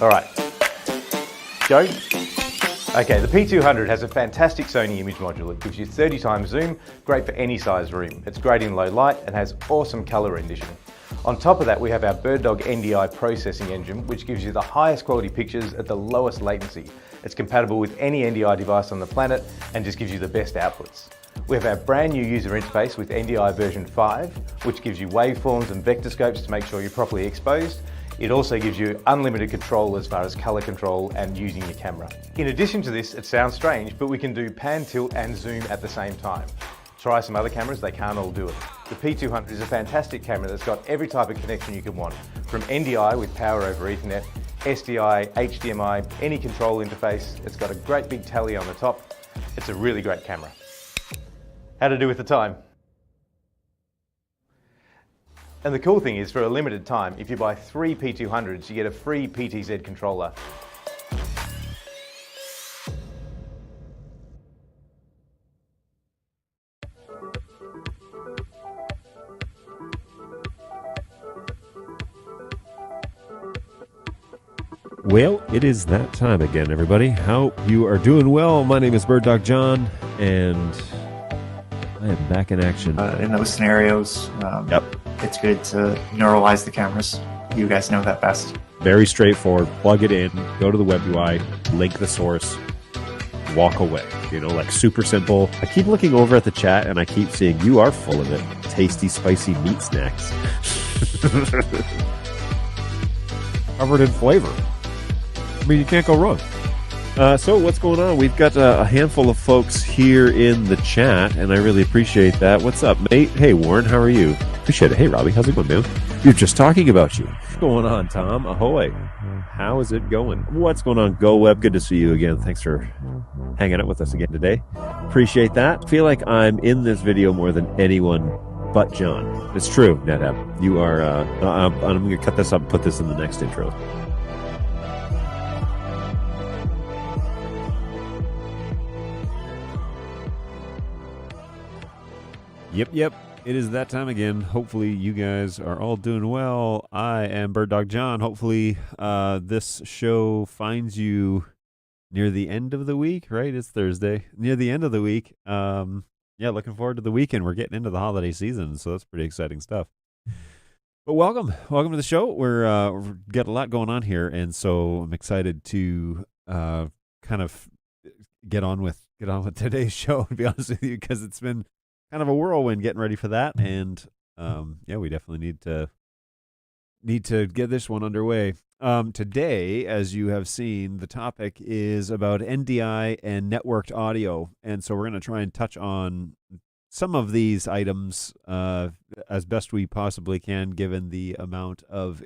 All right, go. Okay, the P200 has a fantastic Sony image module. It gives you 30 times zoom, great for any size room. It's great in low light and has awesome color rendition. On top of that, we have our BirdDog NDI processing engine, which gives you the highest quality pictures at the lowest latency. It's compatible with any NDI device on the planet and just gives you the best outputs. We have our brand new user interface with NDI version 5, which gives you waveforms and vector scopes to make sure you're properly exposed. It also gives you unlimited control as far as color control and using your camera. In addition to this, it sounds strange, but we can do pan, tilt and zoom at the same time. Try some other cameras, they can't all do it. The P200 is a fantastic camera that's got every type of connection you can want, from NDI with power over Ethernet, SDI, HDMI, any control interface. It's got a great big tally on the top. It's a really great camera. How to do with the time? And the cool thing is, for a limited time, if you buy 3 P200s, you get a free PTZ controller. Well, it is that time again, everybody. Hope you are doing well. My name is BirdDog John, and I am back in action. In those scenarios, it's good to neuralize the cameras. You guys know that best. Very straightforward. Plug it in, go to the web UI, link the source, walk away. You know, like super simple. I keep looking over at the chat, and I keep seeing you are full of it. Tasty, spicy meat snacks. Covered in flavor. I mean, you can't go wrong. So what's going on? We've got a handful of folks here in the chat, and I really appreciate that. What's up, mate? Hey, Warren, how are you? Appreciate it. Hey, Robbie, how's it going, man? You're just talking about you. What's going on, Tom? Ahoy. How is it going? What's going on, GoWeb? Good to see you again. Thanks for hanging out with us again today. Appreciate that. Feel like I'm in this video more than anyone but John. It's true, NetApp. You are, I'm going to cut this up and put this in the next intro. Yep. It is that time again. Hopefully you guys are all doing well. I am BirdDog John. Hopefully this show finds you near the end of the week, right? It's Thursday. Near the end of the week. Yeah, looking forward to the weekend. We're getting into the holiday season, so that's pretty exciting stuff. But welcome to the show. We've got a lot going on here, and so I'm excited to kind of get on with today's show, to be honest with you, because it's been kind of a whirlwind getting ready for that, and we definitely need to get this one underway. Today, as you have seen, the topic is about NDI and networked audio, and so we're going to try and touch on some of these items as best we possibly can, given the amount of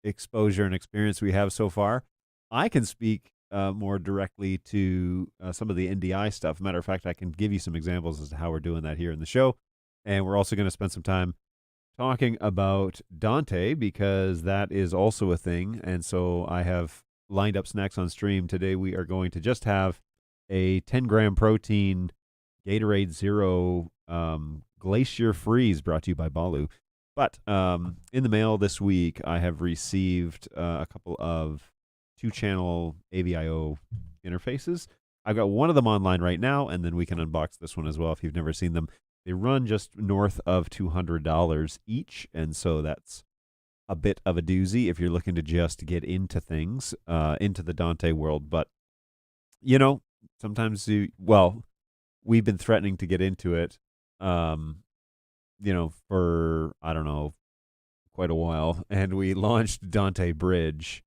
exposure and experience we have so far. I can speak more directly to some of the NDI stuff. Matter of fact, I can give you some examples as to how we're doing that here in the show. And we're also going to spend some time talking about Dante, because that is also a thing. And so I have lined up snacks on stream. Today we are going to just have a 10-gram protein Gatorade Zero Glacier Freeze, brought to you by Balu. But in the mail this week, I have received a couple of 2-channel AVIO interfaces. I've got one of them online right now, and then we can unbox this one as well if you've never seen them. They run just north of $200 each, and so that's a bit of a doozy if you're looking to just get into things, into the Dante world. But, you know, sometimes we've been threatening to get into it, for, I don't know, quite a while, and we launched Dante Bridge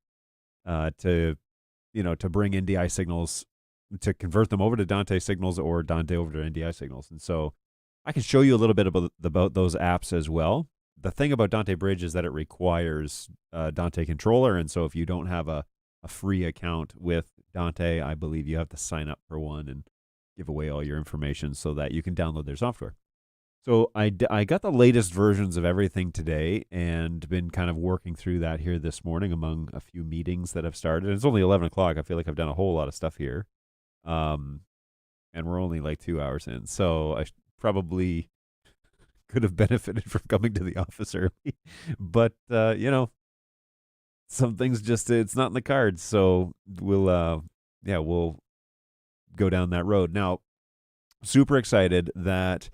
to bring NDI signals, to convert them over to Dante signals or Dante over to NDI signals. And so I can show you a little bit about those apps as well. The thing about Dante Bridge is that it requires a Dante controller, and so if you don't have a free account with Dante, I believe you have to sign up for one and give away all your information so that you can download their software. So I got the latest versions of everything today and been kind of working through that here this morning among a few meetings that have started. It's only 11 o'clock. I feel like I've done a whole lot of stuff here. And we're only like 2 hours in. So I probably could have benefited from coming to the office early. But, some things just it's not in the cards. So we'll go down that road. Now, super excited that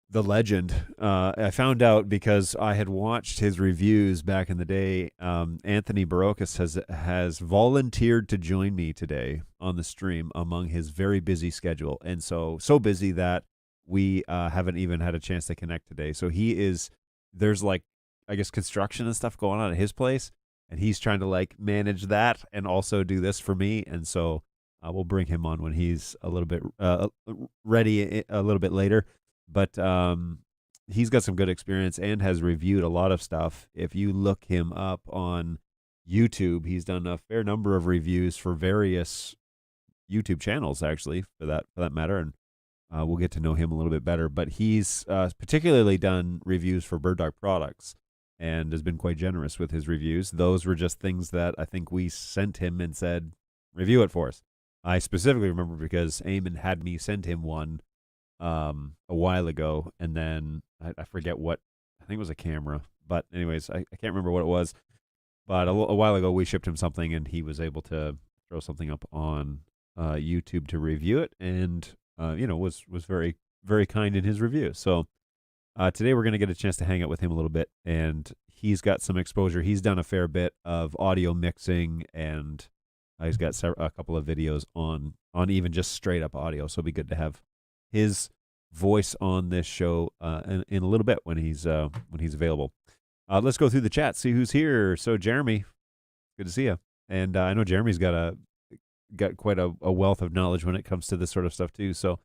the legend, I found out because I had watched his reviews back in the day. Anthony Burokas has volunteered to join me today on the stream among his very busy schedule, and so busy that we haven't even had a chance to connect today. So there's like, I guess, construction and stuff going on at his place, and he's trying to like manage that and also do this for me, and so we'll bring him on when he's a little bit ready a little bit later. But he's got some good experience and has reviewed a lot of stuff. If you look him up on YouTube, he's done a fair number of reviews for various YouTube channels, actually, for that matter. And we'll get to know him a little bit better. But he's particularly done reviews for Bird Dog products and has been quite generous with his reviews. Those were just things that I think we sent him and said, review it for us. I specifically remember because Eamon had me send him one a while ago, and then I forget what, I think it was a camera, but anyways, I can't remember what it was, but a while ago we shipped him something, and he was able to throw something up on YouTube to review it, and was very, very kind in his review. So today we're going to get a chance to hang out with him a little bit, and he's got some exposure. He's done a fair bit of audio mixing, and he's got a couple of videos on even just straight up audio, so it'll be good to have his voice on this show in a little bit when he's available. Let's go through the chat, see who's here. So Jeremy, good to see you. And I know Jeremy's got quite a wealth of knowledge when it comes to this sort of stuff too. So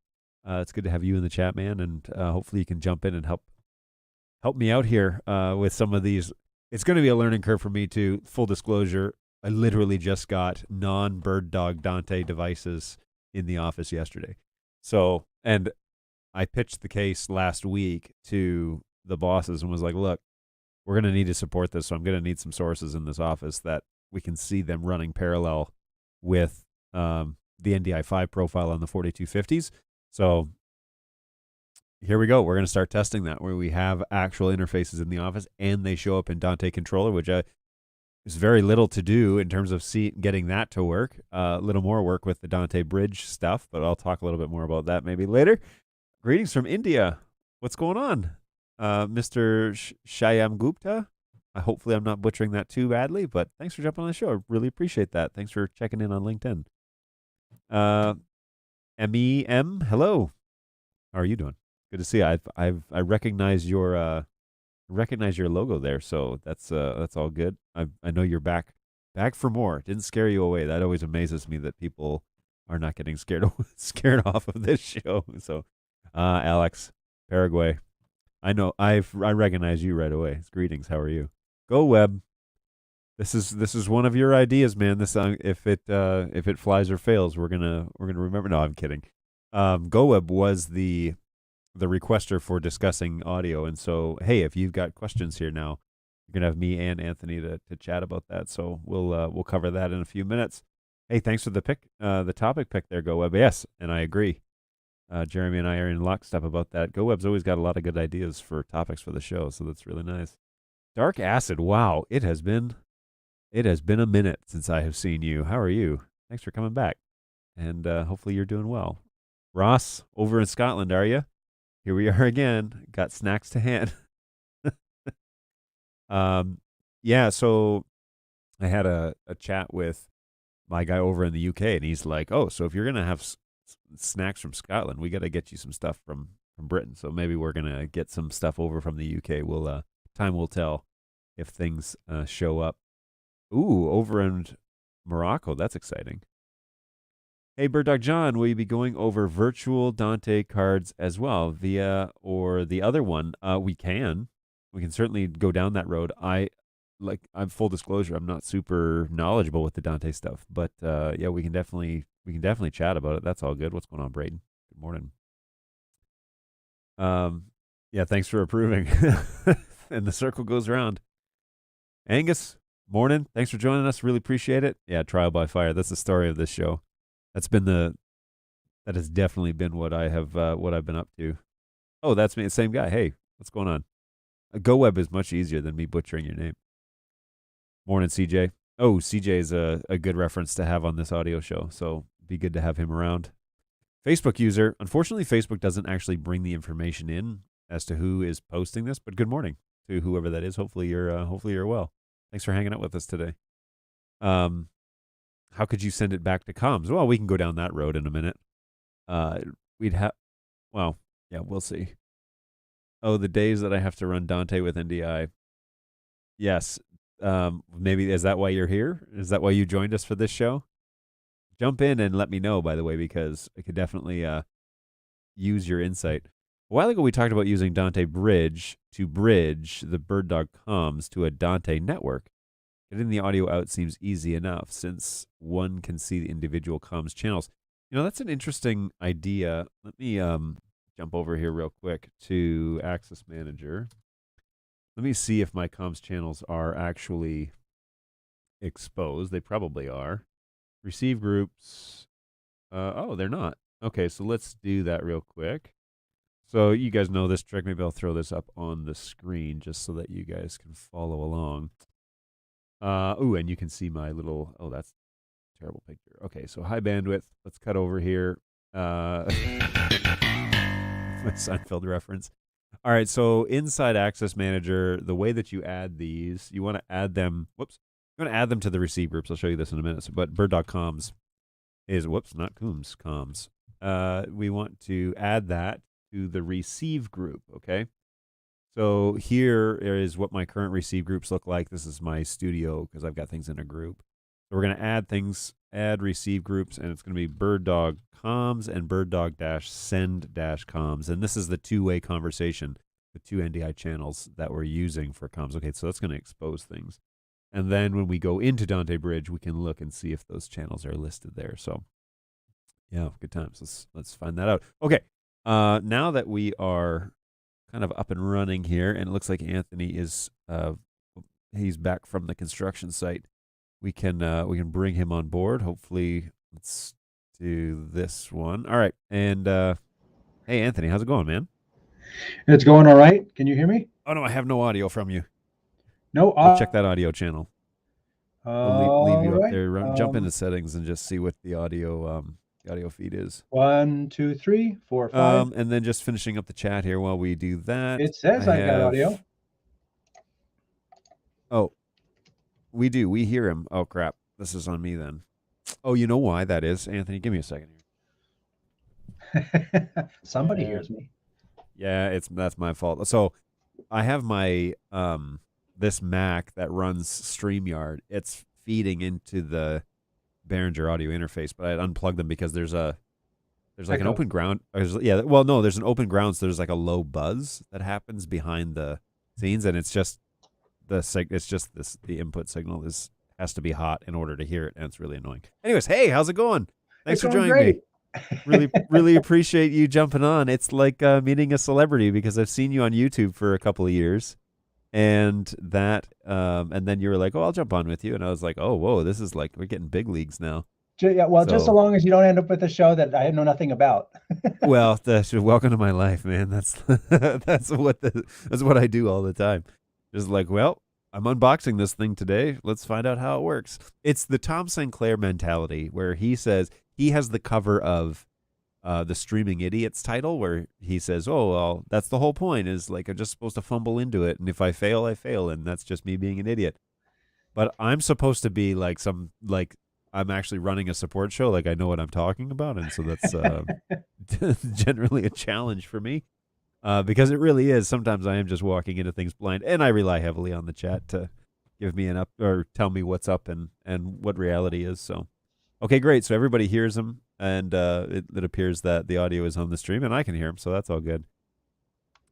it's good to have you in the chat, man. And hopefully you can jump in and help me out here with some of these. It's going to be a learning curve for me too. Full disclosure, I literally just got non-Bird Dog Dante devices in the office yesterday. So, and I pitched the case last week to the bosses and was like, look, we're going to need to support this. So I'm going to need some sources in this office that we can see them running parallel with the NDI 5 profile on the 4250s. So here we go. We're going to start testing that where we have actual interfaces in the office and they show up in Dante controller, which is very little to do in terms of getting that to work. A little more work with the Dante Bridge stuff, but I'll talk a little bit more about that maybe later. Greetings from India. What's going on? Mr. Shyam Gupta. Hopefully I'm not butchering that too badly, but thanks for jumping on the show. I really appreciate that. Thanks for checking in on LinkedIn. MEM, hello. How are you doing? Good to see you. I recognize your logo there, so that's all good. I know you're back for more. Didn't scare you away. That always amazes me that people are not getting scared off of this show. So, Alex, Paraguay, I know I recognize you right away. Greetings. How are you? GoWeb. This is one of your ideas, man. This if it flies or fails, we're gonna remember. No, I'm kidding. GoWeb was the requester for discussing audio, and so hey, if you've got questions here now, you're gonna have me and Anthony to chat about that. So we'll cover that in a few minutes. Hey, thanks for the topic pick there, GoWeb. Yes, and I agree. Jeremy and I are in lockstep about that. GoWeb's always got a lot of good ideas for topics for the show, so that's really nice. Dark Acid, wow, it has been a minute since I have seen you. How are you? Thanks for coming back, and hopefully you're doing well. Ross, over in Scotland, are you? Here we are again. Got snacks to hand. Yeah, so I had a chat with my guy over in the UK, and he's like, oh, so if you're going to have snacks from Scotland, we got to get you some stuff from Britain. So maybe we're going to get some stuff over from the UK. Time will tell if things show up. Ooh, over in Morocco. That's exciting. Hey, Bird Dog John, will you be going over virtual Dante cards as well via or the other one? We can certainly go down that road. I'm full disclosure, I'm not super knowledgeable with the Dante stuff, but yeah, we can definitely chat about it. That's all good. What's going on, Braden? Good morning. Yeah, thanks for approving. And the circle goes around. Angus, morning. Thanks for joining us. Really appreciate it. Yeah, trial by fire. That's the story of this show. That has definitely been what I've been up to. Oh, that's me, the same guy. Hey, what's going on? GoWeb is much easier than me butchering your name. Morning, CJ. Oh, CJ is a good reference to have on this audio show, so be good to have him around. Facebook user. Unfortunately, Facebook doesn't actually bring the information in as to who is posting this, but good morning to whoever that is. Hopefully you're well. Thanks for hanging out with us today. How could you send it back to comms? Well, we can go down that road in a minute. We'd have, well, yeah, we'll see. Oh, the days that I have to run Dante with NDI. Yes. Maybe, is that why you're here? Is that why you joined us for this show? Jump in and let me know, by the way, because I could definitely use your insight. A while ago, we talked about using Dante Bridge to bridge the BirdDog comms to a Dante network. Getting the audio out seems easy enough since one can see the individual comms channels. That's an interesting idea. Let me jump over here real quick to Access Manager. Let me see if my comms channels are actually exposed. They probably are. Receive groups. Oh, they're not. Okay, so let's do that real quick. So you guys know this trick. Maybe I'll throw this up on the screen just so that you guys can follow along. Ooh, and you can see my little, oh, that's a terrible picture. Okay, so high bandwidth. Let's cut over here. My Seinfeld reference. All right, so inside Access Manager, the way that you add these, you want to add them, you want to add them to the receive groups. I'll show you this in a minute. But BirdDog.comms is, not Coombs comms. We want to add that to the receive group, okay? So here is what my current receive groups look like. This is my studio because I've got things in a group. So we're going to add receive groups, and it's going to be BirdDog comms and BirdDog-send-comms. And this is the two-way conversation, the two NDI channels that we're using for comms. Okay, so that's going to expose things. And then when we go into Dante Bridge, we can look and see if those channels are listed there. So yeah, good times. Let's find that out. Okay, now that we are kind of up and running here, and it looks like Anthony is he's back from the construction site. We can bring him on board. Hopefully, let's do this one. All right, and hey, Anthony, how's it going, man? It's going all right. Can you hear me? Oh no, I have no audio from you. No. I'll check that audio channel. I'll leave you up right. there. Jump into settings and just see what the audio feed is. 1, 2, 3, 4, 5. And then just finishing up the chat here while we do that. It says I got audio. Oh, we do. We hear him. Oh crap! This is on me then. Oh, you know why that is, Anthony? Give me a second here. Somebody hears me. Yeah, that's my fault. So I have my this Mac that runs StreamYard. It's feeding into the Behringer audio interface, but I unplugged them because there's like an open ground. There's an open ground, so there's like a low buzz that happens behind the scenes, and it's just the input signal has to be hot in order to hear it, and it's really annoying. Anyways, hey, how's it going? Thanks for joining me. Really appreciate you jumping on. It's like meeting a celebrity because I've seen you on YouTube for a couple of years, and then you were like, "Oh, I'll jump on with you," and I was like, "Oh, whoa, this is like we're getting big leagues now." Yeah, well, just so long as you don't end up with a show that I know nothing about. Well, welcome to my life, man. That's what I do all the time. Just like, well, I'm unboxing this thing today. Let's find out how it works. It's the Tom Sinclair mentality where he says he has the cover of the Streaming Idiots title where he says, "Oh, well, that's the whole point is like I'm just supposed to fumble into it, and if I fail, I fail, and that's just me being an idiot." But I'm supposed to be like I'm actually running a support show, like I know what I'm talking about, and so that's generally a challenge for me. Because it really is. Sometimes I am just walking into things blind, and I rely heavily on the chat to give me or tell me what's up and what reality is. So, okay, great. So everybody hears him, and it appears that the audio is on the stream, and I can hear him, so that's all good.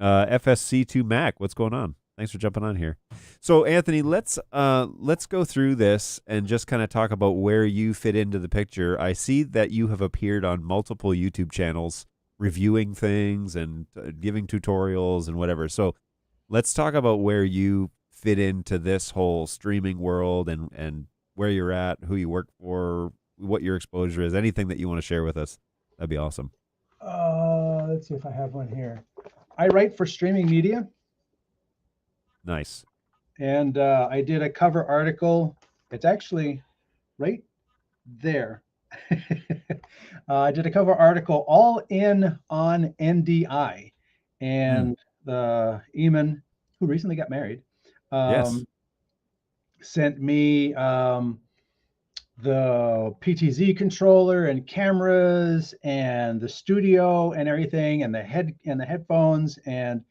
FSC2 Mac, what's going on? Thanks for jumping on here. So, Anthony, let's go through this and just kind of talk about where you fit into the picture. I see that you have appeared on multiple YouTube channels reviewing things and giving tutorials and whatever. So let's talk about where you fit into this whole streaming world and where you're at, who you work for, what your exposure is, anything that you want to share with us. That'd be awesome. Let's see if I have one here. I write for Streaming Media. Nice. And I did a cover article. It's actually right there. I did a cover article all in on NDI, and the Eamon, who recently got married, Yes. sent me the PTZ controller and cameras and the studio and everything and the headphones. And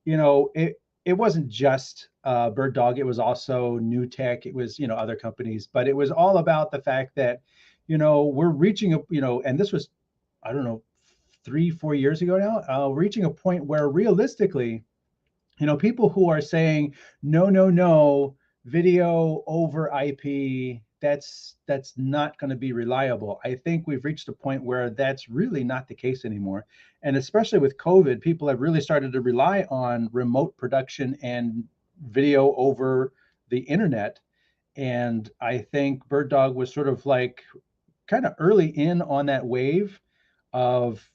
it wasn't just Bird Dog. It was also New Tech. It was other companies, but it was all about the fact that we're reaching and this was, I don't know, 3-4 years ago now, reaching a point where realistically, people who are saying no, no, no, video over IP, that's not going to be reliable. I think we've reached a point where that's really not the case anymore. And especially with COVID, people have really started to rely on remote production and video over the internet. And I think Bird Dog was sort of like kind of early in on that wave of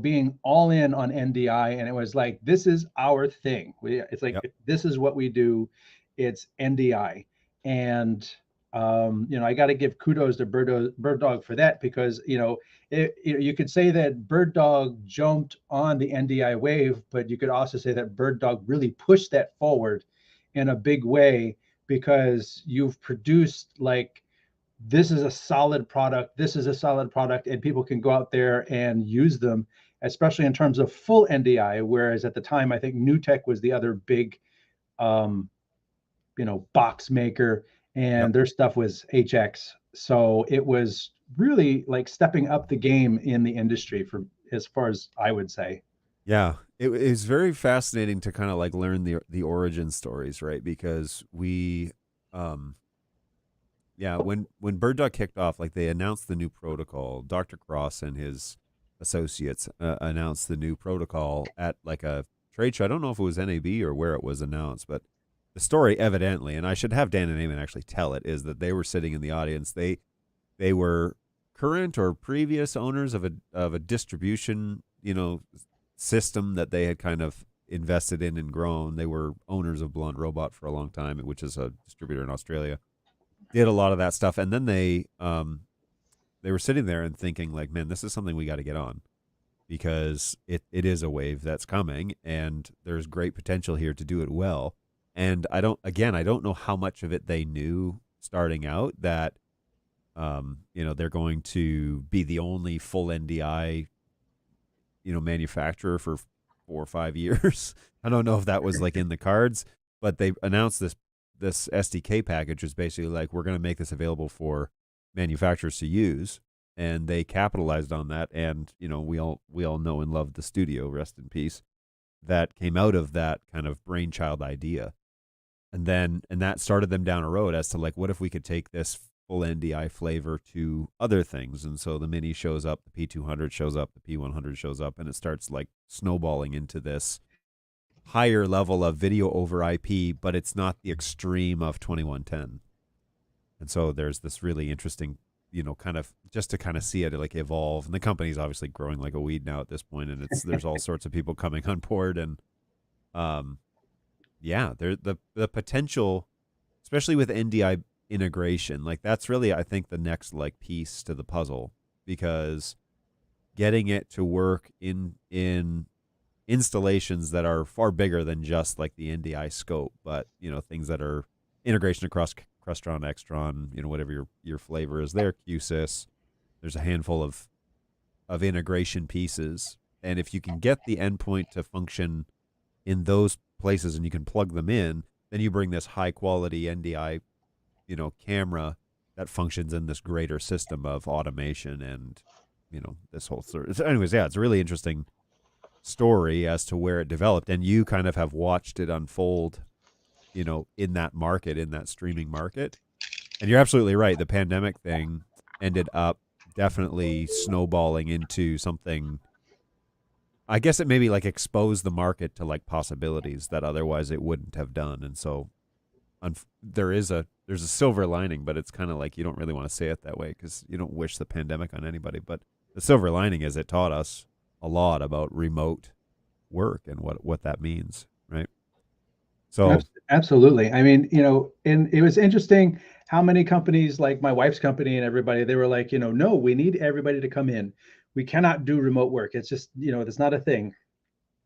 being all in on NDI, and it was like, this is our thing. It's like, Yep. this is what we do. It's NDI. And I got to give kudos to Bird Dog for that, because you could say that Bird Dog jumped on the NDI wave, but you could also say that Bird Dog really pushed that forward in a big way, because you've produced like, this is a solid product. This is a solid product, and people can go out there and use them, especially in terms of full NDI. Whereas at the time, I think New Tech was the other big, um, box maker, Yep. and their stuff was HX. So it was really like stepping up the game in the industry, for as far as I would say. Yeah, it is very fascinating to kind of like learn the origin stories, right? Because um, yeah, when Bird Dog kicked off, like they announced the new protocol. Dr. Cross and his associates announced the new protocol at like a trade show. I don't know if it was NAB or where it was announced, but the story evidently, and I should have Dan and Eamon actually tell it, is that they were sitting in the audience. They were current or previous owners of a distribution, system that they had kind of invested in and grown. They were owners of Blunt Robot for a long time, which is a distributor in Australia. Did a lot of that stuff, and then they were sitting there and thinking like, man, this is something we got to get on, because it is a wave that's coming, and there's great potential here to do it well. And I don't know how much of it they knew starting out, that they're going to be the only full NDI manufacturer for 4 or 5 years. I don't know if that was like in the cards, but they announced this SDK package was basically like, we're going to make this available for manufacturers to use, and they capitalized on that. And we all know and love the studio, rest in peace, that came out of that kind of brainchild idea. And that started them down a road as to like, what if we could take this full NDI flavor to other things? And so the Mini shows up, the P200 shows up, the P100 shows up, and it starts like snowballing into this higher level of video over IP, but it's not the extreme of 2110. And so there's this really interesting, kind of just to kind of see it like evolve. And the company's obviously growing like a weed now at this point, and there's all sorts of people coming on board. And yeah, the potential, especially with NDI integration, like that's really, I think, the next like piece to the puzzle, because getting it to work in installations that are far bigger than just like the NDI scope, but things that are integration across Crestron, Extron, whatever your flavor is there, QSys. There's a handful of integration pieces, and if you can get the endpoint to function in those places and you can plug them in, then you bring this high quality NDI camera that functions in this greater system of automation and this whole sort of, anyways, yeah, it's a really interesting story as to where it developed, and you kind of have watched it unfold in that market, in that streaming market. And you're absolutely right, the pandemic thing ended up definitely snowballing into something. I guess it maybe like exposed the market to like possibilities that otherwise it wouldn't have done. And so there's a silver lining, but it's kind of like you don't really want to say it that way because you don't wish the pandemic on anybody. But the silver lining is it taught us a lot about remote work and what that means, right? So Absolutely. I mean, and it was interesting how many companies, like my wife's company and everybody, they were like, no, we need everybody to come in. We cannot do remote work. It's just, it's not a thing.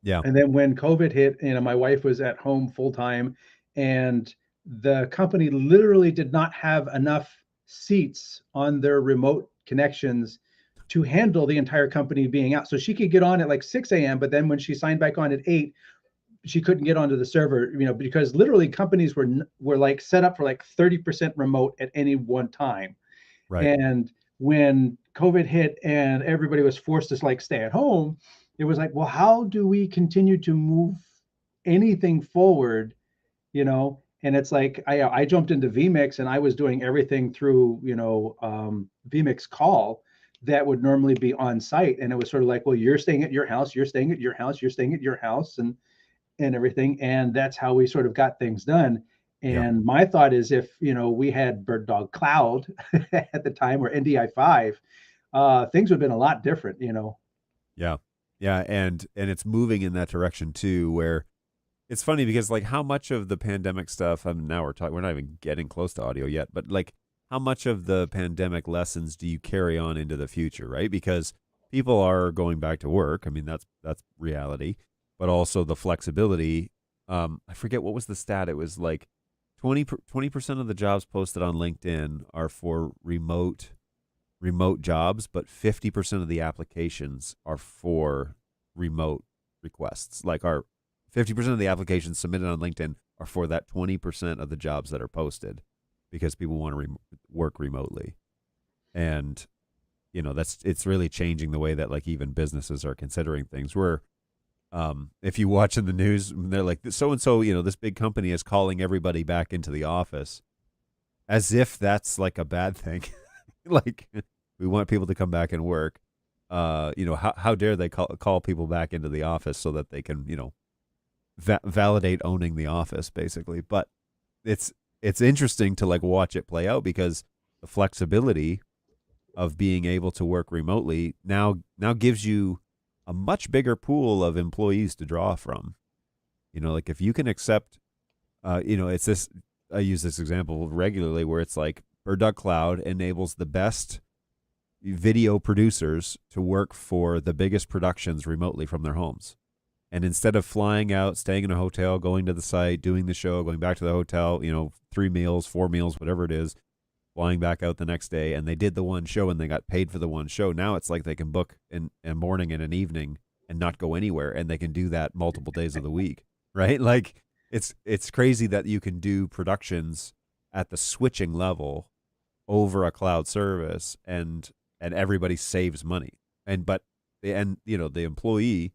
yeah, And then when COVID hit, my wife was at home full time, and the company literally did not have enough seats on their remote connections to handle the entire company being out. So she could get on at like 6 a.m., but then when she signed back on at 8, she couldn't get onto the server, because literally companies were like set up for like 30% remote at any one time. right. And when COVID hit and everybody was forced to like stay at home, it was like, well, how do we continue to move anything forward? And it's like I jumped into vmix, and I was doing everything through vmix call that would normally be on site, and it was sort of like, well, you're staying at your house, you're staying at your house, you're staying at your house, and everything. And that's how we sort of got things done. Yeah, And my thought is, if we had bird dog cloud at the time, or NDI 5, things would have been a lot different. yeah, yeah, and it's moving in that direction too, where it's funny because like how much of the pandemic stuff, I mean, now we're not even getting close to audio yet, but like how much of the pandemic lessons do you carry on into the future, right? Because people are going back to work. I mean, that's reality, but also the flexibility. I forget what was the stat. It was like 20% of the jobs posted on LinkedIn are for remote jobs, but 50% of the applications are for remote requests. Like our 50% of the applications submitted on LinkedIn are for that 20% of the jobs that are posted, because people want to work remotely. And it's really changing the way that like even businesses are considering things. Where if you watch in the news, they're like, so and so, this big company is calling everybody back into the office, as if that's like a bad thing. Like, we want people to come back and work. How dare they call people back into the office so that they can validate owning the office, basically. But it's interesting to like watch it play out, because the flexibility of being able to work remotely now gives you a much bigger pool of employees to draw from. Like if you can accept, it's this, I use this example regularly, where it's like Bird Dog Cloud enables the best video producers to work for the biggest productions remotely from their homes. And instead of flying out, staying in a hotel, going to the site, doing the show, going back to the hotel, 3 meals, 4 meals, whatever it is, flying back out the next day, and they did the one show and they got paid for the one show. Now it's like they can book a morning and an evening and not go anywhere, and they can do that multiple days of the week, right? Like it's crazy that you can do productions at the switching level over a cloud service, and everybody saves money. The employee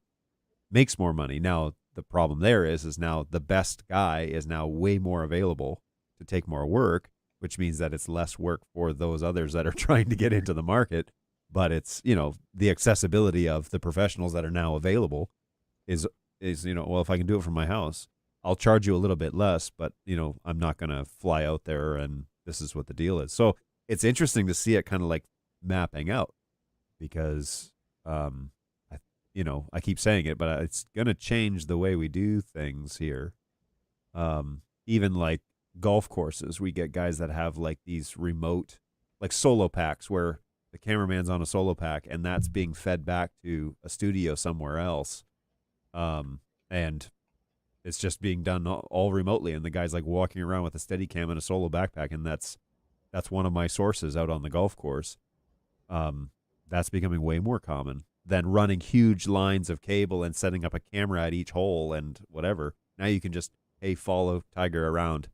makes more money. Now the problem there is now the best guy is now way more available to take more work, which means that it's less work for those others that are trying to get into the market. But it's, the accessibility of the professionals that are now available is, well, if I can do it from my house, I'll charge you a little bit less, but, I'm not going to fly out there, and this is what the deal is. So it's interesting to see it kind of like mapping out, because, I keep saying it, but it's going to change the way we do things here. Even like golf courses, we get guys that have like these remote, like solo packs, where the cameraman's on a solo pack and that's being fed back to a studio somewhere else. And it's just being done all remotely. And the guy's like walking around with a Steadicam and a solo backpack. And that's one of my sources out on the golf course. That's becoming way more common than running huge lines of cable and setting up a camera at each hole and whatever. Now you can just, hey, follow Tiger around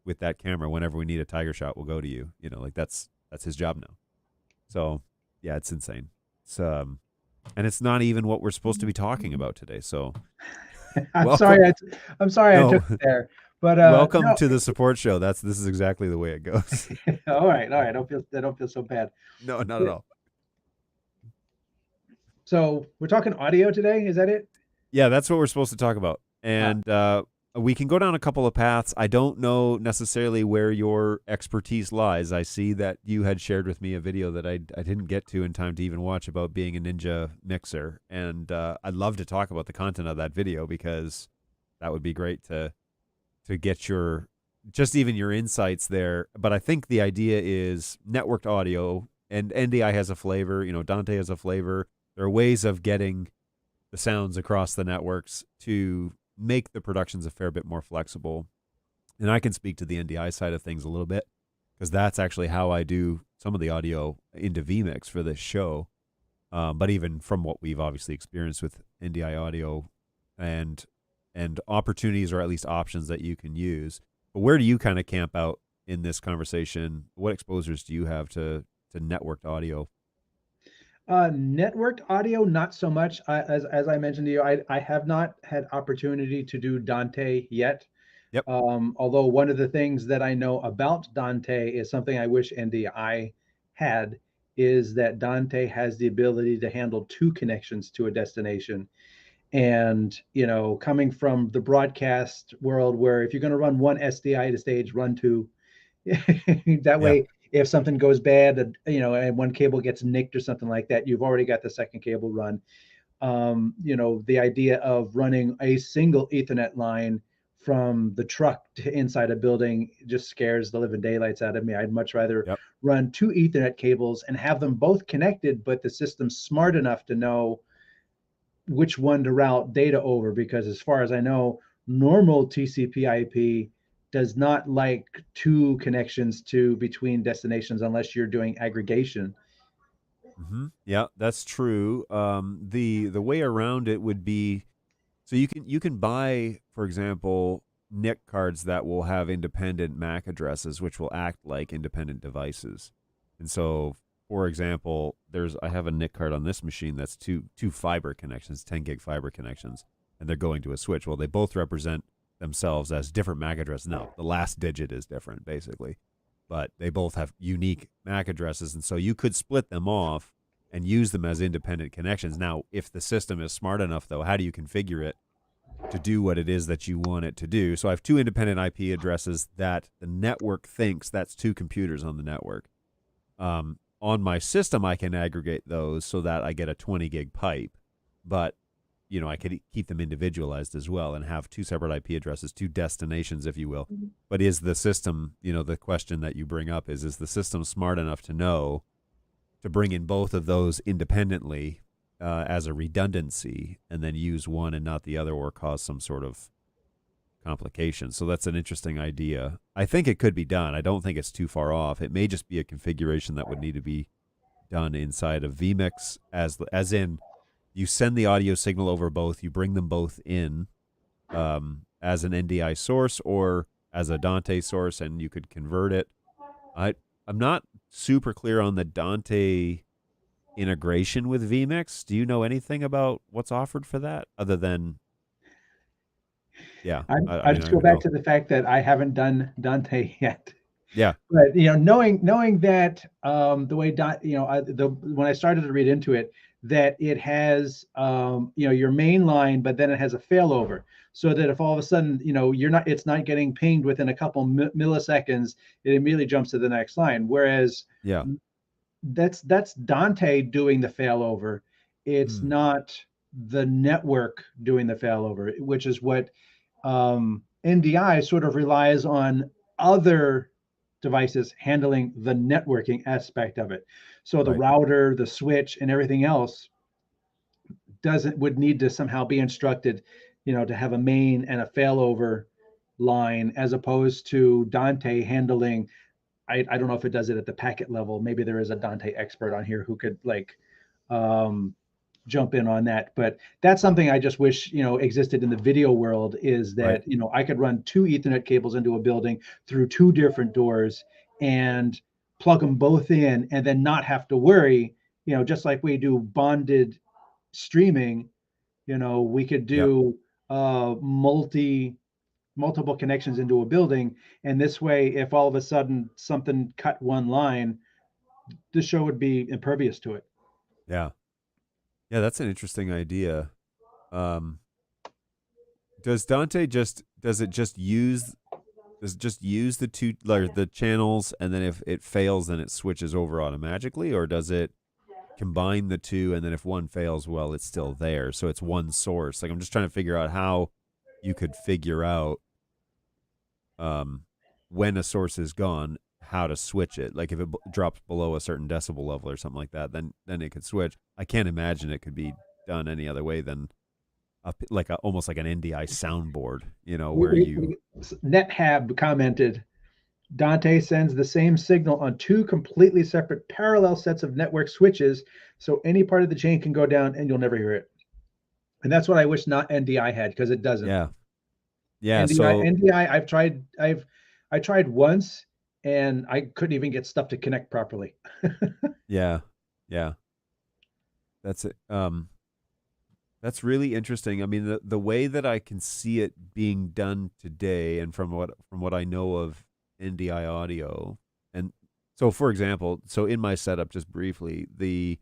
with that camera. Whenever we need a Tiger shot, we'll go to you. Like that's his job now. So yeah, it's insane. It's and it's not even what we're supposed to be talking about today. So I'm sorry I took it there. But welcome to the support show. This is exactly the way it goes. all right. I don't feel so bad. No, not at all. So we're talking audio today. Is that it? Yeah, that's what we're supposed to talk about. And we can go down a couple of paths. I don't know necessarily where your expertise lies. I see that you had shared with me a video that I didn't get to in time to even watch, about being a Ninja mixer. And I'd love to talk about the content of that video, because that would be great to to get just even your insights there. But I think the idea is networked audio, and NDI has a flavor, Dante has a flavor. There are ways of getting the sounds across the networks to make the productions a fair bit more flexible. And I can speak to the NDI side of things a little bit, because that's actually how I do some of the audio into vMix for this show. But even from what we've obviously experienced with NDI audio and opportunities, or at least options that you can use. But where do you kind of camp out in this conversation? What exposures do you have to networked audio? Networked audio, not so much. As I mentioned to you, I have not had opportunity to do Dante yet. Yep. Although one of the things that I know about Dante is something I wish NDI had, is that Dante has the ability to handle 2 connections to a destination. And, coming from the broadcast world, where if you're going to run one SDI to stage, run 2. That Yeah. way, if something goes bad, and one cable gets nicked or something like that, you've already got the second cable run. The idea of running a single Ethernet line from the truck to inside a building just scares the living daylights out of me. I'd much rather Yep. run 2 Ethernet cables and have them both connected, but the system's smart enough to know which one to route data over, because as far as I know, normal TCP/IP does not like 2 connections to between destinations unless you're doing aggregation. Mm-hmm. Yeah, that's true. The way around it would be, so you can buy, for example, NIC cards that will have independent MAC addresses, which will act like independent devices. And so, for example, I have a NIC card on this machine that's two fiber connections, 10 gig fiber connections, and they're going to a switch. Well, they both represent themselves as different MAC addresses. Now, the last digit is different, basically, but they both have unique MAC addresses, and so you could split them off and use them as independent connections. Now, if the system is smart enough, though, how do you configure it to do what it is that you want it to do? So I have 2 independent IP addresses that the network thinks that's 2 computers on the network. On my system, I can aggregate those so that I get a 20 gig pipe, but I could keep them individualized as well and have 2 separate IP addresses, 2 destinations, if you will. Mm-hmm. But is the system, the question that you bring up is the system smart enough to know to bring in both of those independently as a redundancy, and then use one and not the other, or cause some sort of complication? So that's an interesting idea. I think it could be done. I don't think it's too far off. It may just be a configuration that would need to be done inside of vMix, as in you send the audio signal over both, you bring them both in as an NDI source or as a Dante source, and you could convert it. I'm not super clear on the Dante integration with vMix. Do you know anything about what's offered for that, other than I just go back to the fact that I haven't done Dante yet. Yeah. But knowing that the way when I started to read into it, that it has your main line, but then it has a failover, so that if all of a sudden it's not getting pinged within a couple milliseconds, it immediately jumps to the next line. Whereas that's Dante doing the failover. It's not the network doing the failover, which is what NDI sort of relies on other devices handling the networking aspect of it. So the router, the switch, and everything else would need to somehow be instructed, to have a main and a failover line, as opposed to Dante handling. I don't know if it does it at the packet level. Maybe there is a Dante expert on here who could jump in on that, but that's something I just wish existed in the video world, is that I could run 2 Ethernet cables into a building through 2 different doors and plug them both in, and then not have to worry, just like we do bonded streaming, we could do multiple connections into a building, and this way, if all of a sudden something cut one line, the show would be impervious to it. Yeah, that's an interesting idea. Does Dante just use the 2 the channels, and then if it fails, then it switches over automatically, or does it combine the 2, and then if one fails, well, it's still there, so it's one source? I'm just trying to figure out how you could figure out when a source is gone, how to switch it. Like if it drops below a certain decibel level or something like that, then it could switch. I can't imagine it could be done any other way than almost like an NDI soundboard, where you. NetHab commented, Dante sends the same signal on two completely separate parallel sets of network switches, so any part of the chain can go down and you'll never hear it. And that's what I wish not NDI had, because it doesn't. Yeah. NDI, I tried once and I couldn't even get stuff to connect properly. Yeah. That's it. That's really interesting. I mean, the way that I can see it being done today, and from what I know of NDI audio, and so for example, in my setup, just briefly, the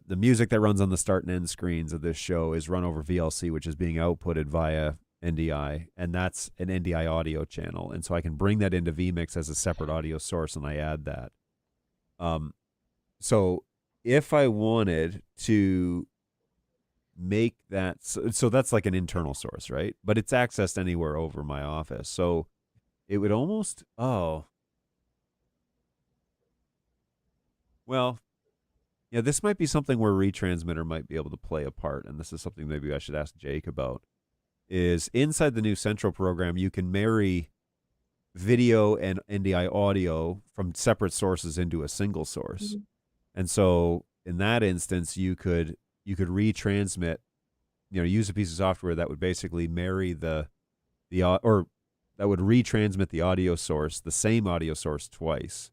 music that runs on the start and end screens of this show is run over VLC, which is being outputted via NDI, and that's an NDI audio channel, and so I can bring that into vMix as a separate audio source, and I add that. So if I wanted to make that, so that's like an internal source, right? But it's accessed anywhere over my office, so it would almost, this might be something where retransmitter might be able to play a part, and this is something maybe I should ask Jake about, is inside the new Central program, you can marry video and NDI audio from separate sources into a single source. Mm-hmm. And so in that instance, you could retransmit, use a piece of software that would basically marry that would retransmit the audio source, the same audio source twice.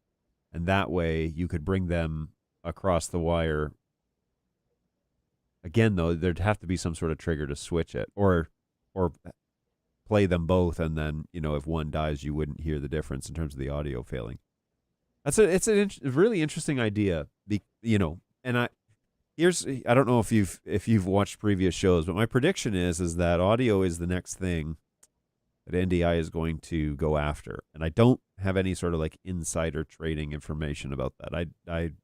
And that way you could bring them across the wire. Again, though, there'd have to be some sort of trigger to switch it, or play them both, and then if one dies, you wouldn't hear the difference in terms of the audio failing. It's a really interesting idea, and I don't know if you've watched previous shows, but my prediction is that audio is the next thing that NDI is going to go after, and I don't have any sort of like insider trading information about that.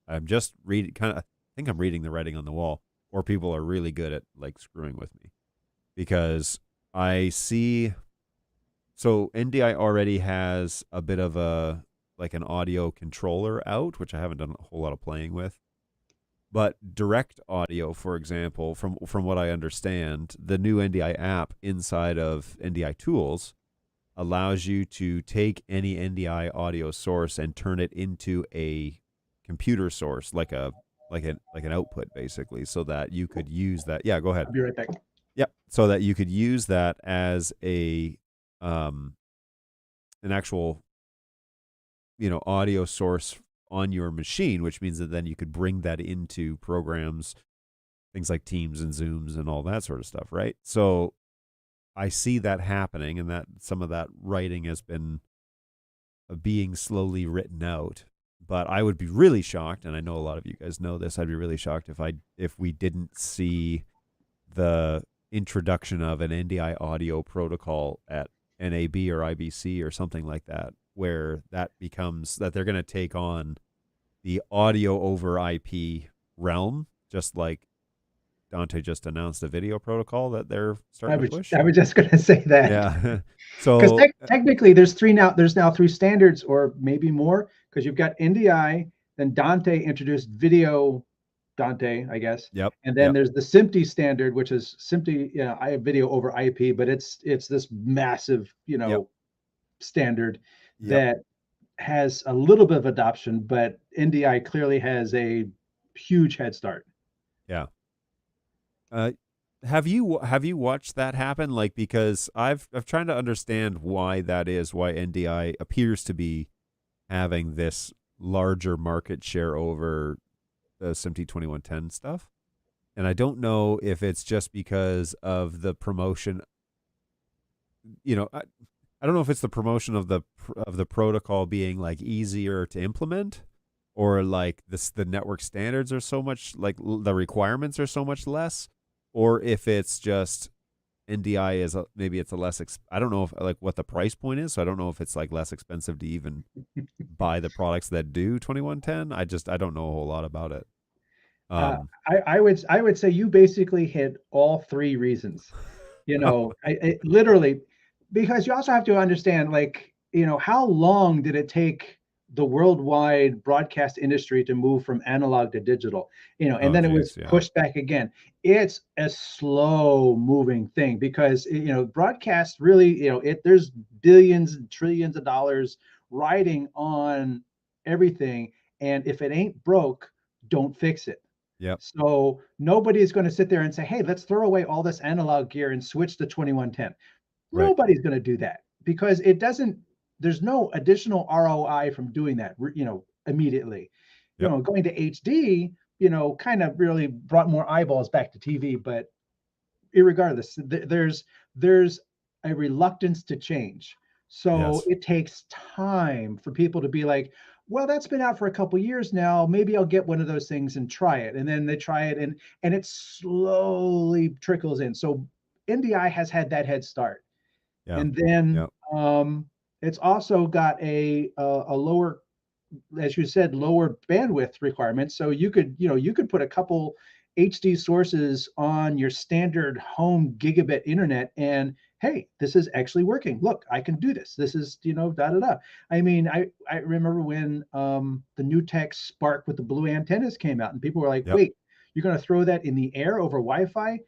I'm just reading, I think I'm reading the writing on the wall, or people are really good at like screwing with me, because I see. So NDI already has a bit of an audio controller out, which I haven't done a whole lot of playing with. But direct audio, for example, from what I understand, the new NDI app inside of NDI Tools allows you to take any NDI audio source and turn it into a computer source, like an output, basically, so that you could use that. Yeah, go ahead. I'll be right back. Yep. So that you could use that as an actual, audio source on your machine, which means that then you could bring that into programs, things like Teams and Zooms and all that sort of stuff, right? So I see that happening, and that some of that writing has been being slowly written out. But I would be really shocked, and I know a lot of you guys know this, I'd be really shocked if we didn't see the introduction of an NDI audio protocol at NAB or IBC or something like that, where that becomes that they're going to take on the audio over IP realm, just like Dante just announced a video protocol that they're starting to push. I was just going to say that. Yeah. So because technically there's now three standards, or maybe more, because you've got NDI, then Dante introduced video Dante, I guess. Yep. And then there's the SMPTE standard, which is SMPTE, I have video over IP, but it's this massive, standard that has a little bit of adoption, but NDI clearly has a huge head start. Yeah. Have you watched that happen? Like, because I've trying to understand why that is, why NDI appears to be having this larger market share over the SMPTE 2110 stuff. And I don't know if it's just because of the promotion. I don't know if it's the promotion of the protocol being like easier to implement, or like the network standards are so much, like the requirements are so much less, or if it's just NDI is maybe it's a less I don't know if like what the price point is, so I don't know if it's like less expensive to even buy the products that do 2110. I don't know a whole lot about it. I would say you basically hit all three reasons. I literally, because you also have to understand, like, how long did it take the worldwide broadcast industry to move from analog to digital? And Oh, then it was geez, yeah. pushed back again. It's a slow moving thing because broadcast really, there's billions and trillions of dollars riding on everything, and if it ain't broke, don't fix it. Yep. So nobody's going to sit there and say, hey, let's throw away all this analog gear and switch to 2110. Right. Nobody's going to do that because there's no additional ROI from doing that, immedially. Yep. Going to HD, kind of really brought more eyeballs back to TV, but irregardless, there's a reluctance to change. So Yes. it takes time for people to be like, well, that's been out for a couple years now. Maybe I'll get one of those things and try it. And then they try it, and it slowly trickles in. So NDI has had that head start. Yeah. And then Yep. it's also got a lower, as you said, lower bandwidth requirements. So you could put a couple HD sources on your standard home gigabit internet, and hey, this is actually working. Look, I can do this. This is, da da da. I mean, I remember when the new tech Spark with the blue antennas came out, and people were like, Yep. wait, you're going to throw that in the air over Wi-Fi?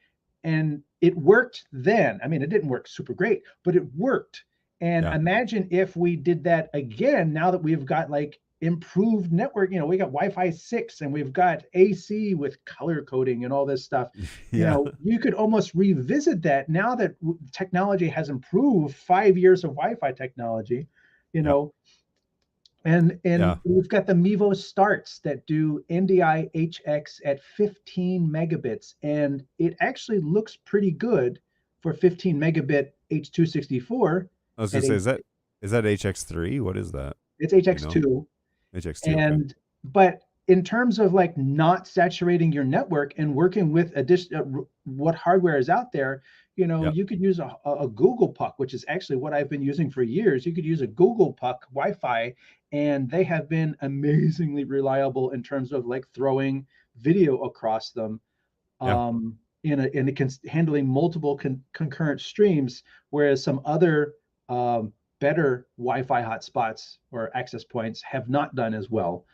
And it worked then. I mean, it didn't work super great, but it worked. And Yeah. imagine if we did that again, now that we've got like improved network, we got Wi-Fi 6 and we've got AC with color coding and all this stuff. Yeah. You could almost revisit that now that technology has improved, 5 years of Wi-Fi technology, Yep. and Yeah. we've got the Mevo starts that do NDI HX at 15 megabits, and it actually looks pretty good for 15 megabit H.264. I was gonna say, is that HX3? What is that? It's You know? HX2. HX2. Okay. And but in terms of like not saturating your network and working with what hardware is out there, Yep. you could use a Google Puck, which is actually what I've been using for years. You could use a Google Puck Wi-Fi, and they have been amazingly reliable in terms of like throwing video across them, Yeah. handling multiple concurrent streams, whereas some other better Wi-Fi hotspots or access points have not done as well.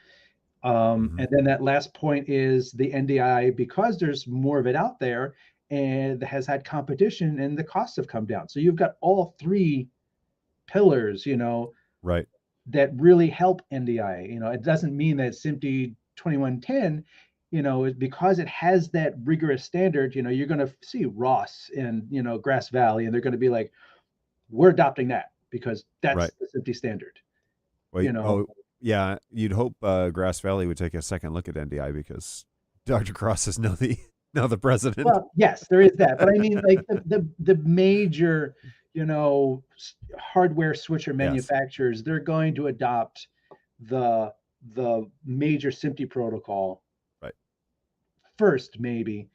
Mhm. And then that last point is the NDI, because there's more of it out there and has had competition, and the costs have come down. So you've got all three pillars, Right. that really help NDI. It doesn't mean that it's simply 2110, because it has that rigorous standard. You're going to see Ross and, Grass Valley, and they're going to be like, we're adopting that because that's Right. the SMPTE standard. Well, oh, yeah. You'd hope Grass Valley would take a second look at NDI because Dr. Cross is now the president. Well, yes, there is that, but I mean, like the major, hardware switcher manufacturers, they're going to adopt the major SMPTE protocol Right. first, maybe.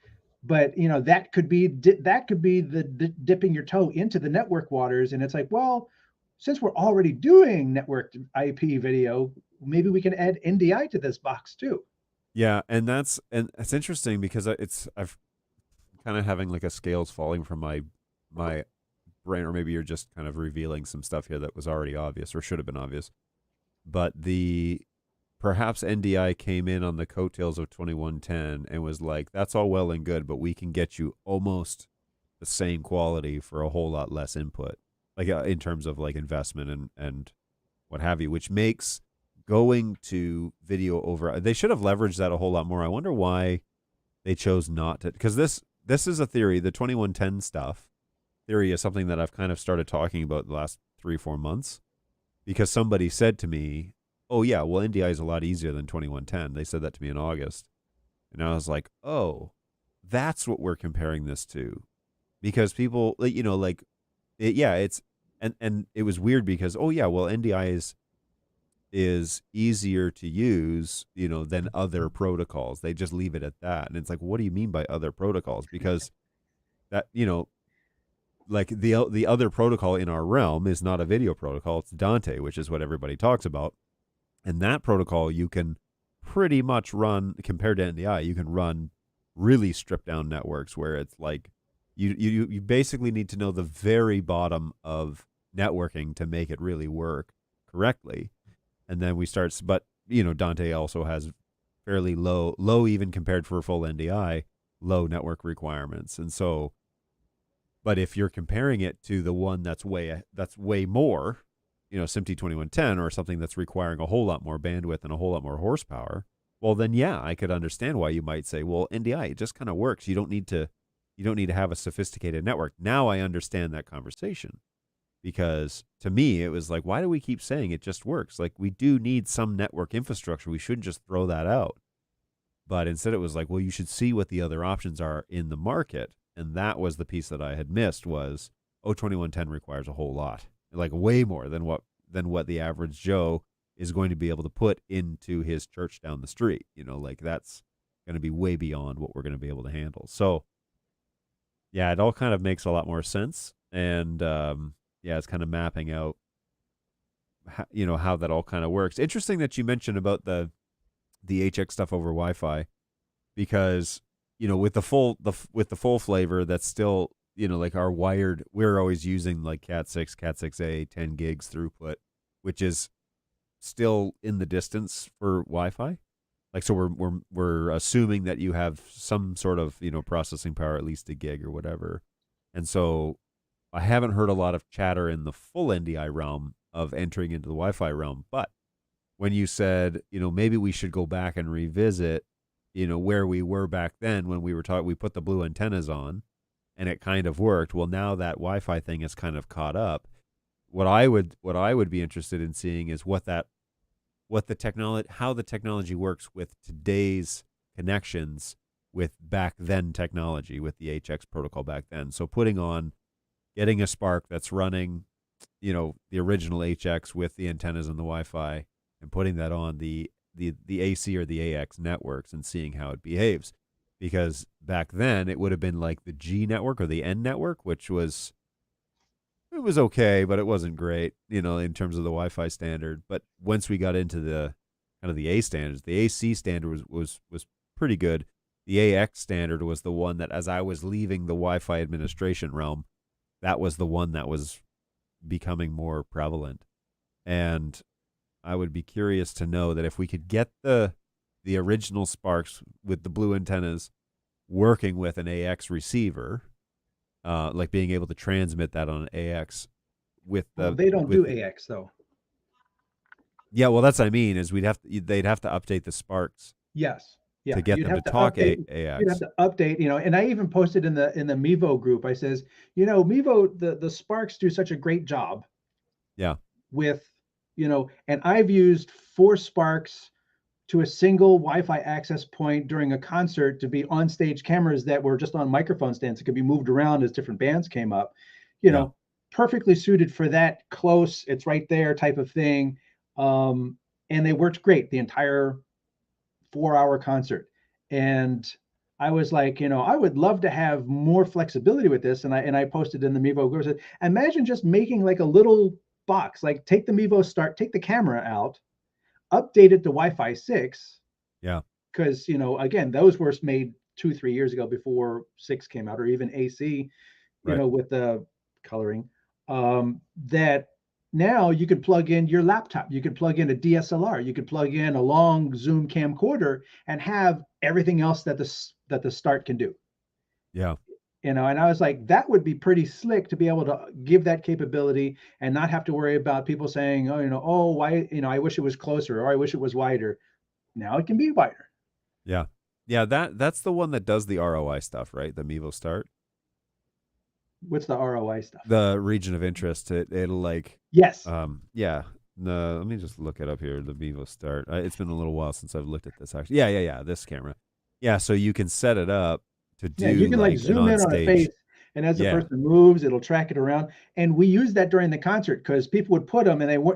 But that could be the dipping your toe into the network waters, and it's like, well, since we're already doing network IP video, maybe we can add NDI to this box too. Yeah, and it's interesting because I've kind of having like a scales falling from my brain, or maybe you're just kind of revealing some stuff here that was already obvious or should have been obvious. But perhaps NDI came in on the coattails of 2110 and was like, that's all well and good, but we can get you almost the same quality for a whole lot less input, like in terms of like investment and what have you, which makes going to video over, they should have leveraged that a whole lot more. I wonder why they chose not to, because this is a theory. The 2110 stuff theory is something that I've kind of started talking about the last 3-4 months, because somebody said to me, oh yeah, well, NDI is a lot easier than 2110. They said that to me in August. And I was like, oh, that's what we're comparing this to. Because people, and it was weird because, oh yeah, well, NDI is easier to use, than other protocols. They just leave it at that. And it's like, what do you mean by other protocols? Because that, like the other protocol in our realm is not a video protocol. It's Dante, which is what everybody talks about. And that protocol you can pretty much run, compared to NDI, you can run really stripped down networks where it's like You basically need to know the very bottom of networking to make it really work correctly. And then we start, but Dante also has fairly low even compared for a full NDI, low network requirements. And so, but if you're comparing it to the one that's way more, SMPTE 2110 or something that's requiring a whole lot more bandwidth and a whole lot more horsepower, well then yeah, I could understand why you might say, well, NDI, it just kind of works. You don't need to have a sophisticated network. Now I understand that conversation, because to me it was like, why do we keep saying it just works? Like, we do need some network infrastructure. We shouldn't just throw that out. But instead it was like, well, you should see what the other options are in the market. And that was the piece that I had missed, was 2110 requires a whole lot, like way more than what the average Joe is going to be able to put into his church down the street. Like, that's going to be way beyond what we're going to be able to handle. So yeah, it all kind of makes a lot more sense. And yeah, it's kind of mapping out how that all kind of works. Interesting that you mentioned about the HX stuff over Wi-Fi, because with the full flavor, that's still like our wired. We're always using like Cat 6, Cat 6A, 10 gigs throughput, which is still in the distance for Wi-Fi. Like, so we're assuming that you have some sort of processing power, at least a gig or whatever. And so I haven't heard a lot of chatter in the full NDI realm of entering into the Wi-Fi realm. But when you said, maybe we should go back and revisit, where we were back then when we were taught, we put the blue antennas on and it kind of worked. Well, now that Wi-Fi thing is kind of caught up. What I would be interested in seeing is how the technology works with today's connections with back then technology, with the HX protocol back then. So getting a Spark that's running, the original HX with the antennas and the Wi-Fi, and putting that on the AC or the AX networks and seeing how it behaves. Because back then it would have been like the G network or the N network, which was okay, but it wasn't great, in terms of the Wi-Fi standard. But once we got into the kind of the A standards, the AC standard was pretty good. The AX standard was the one that, as I was leaving the Wi-Fi administration realm, that was the one that was becoming more prevalent. And I would be curious to know that if we could get the original Sparks with the blue antennas working with an AX receiver, like being able to transmit that on an AX with the. Well, they don't do AX though. Yeah, well, that's what I mean, is they'd have to update the Sparks. Yes. Yeah. To get them to talk AX. You'd have to update, and I even posted in the Mevo group. I says, Mevo, the Sparks do such a great job. Yeah. With, and I've used 4 Sparks to a single Wi-Fi access point during a concert to be on stage cameras that were just on microphone stands that could be moved around as different bands came up, perfectly suited for that close, it's right there type of thing. And they worked great the entire 4-hour concert. And I was like, I would love to have more flexibility with this. And I posted in the Mevo group, said, imagine just making like a little box, like take the Mevo Start, take the camera out, update it to Wi-Fi 6. Yeah. Because, again, those were made 2-3 years ago before 6 came out, or even AC, with the coloring, that now you could plug in your laptop, you could plug in a DSLR, you could plug in a long zoom camcorder and have everything else that the Start can do. Yeah. And I was like, that would be pretty slick to be able to give that capability and not have to worry about people saying, why, I wish it was closer, or I wish it was wider. Now it can be wider. Yeah. Yeah. That's the one that does the ROI stuff, right? The Mevo Start. What's the ROI stuff? The region of interest. It'll like. Yes. Yeah. No, let me just look it up here. The Mevo Start. It's been a little while since I've looked at this actually. Yeah. This camera. Yeah. So you can set it up to do. Yeah, you can like zoom in on a face, and as the person moves, it'll track it around. And we used that during the concert because people would put them, and they were,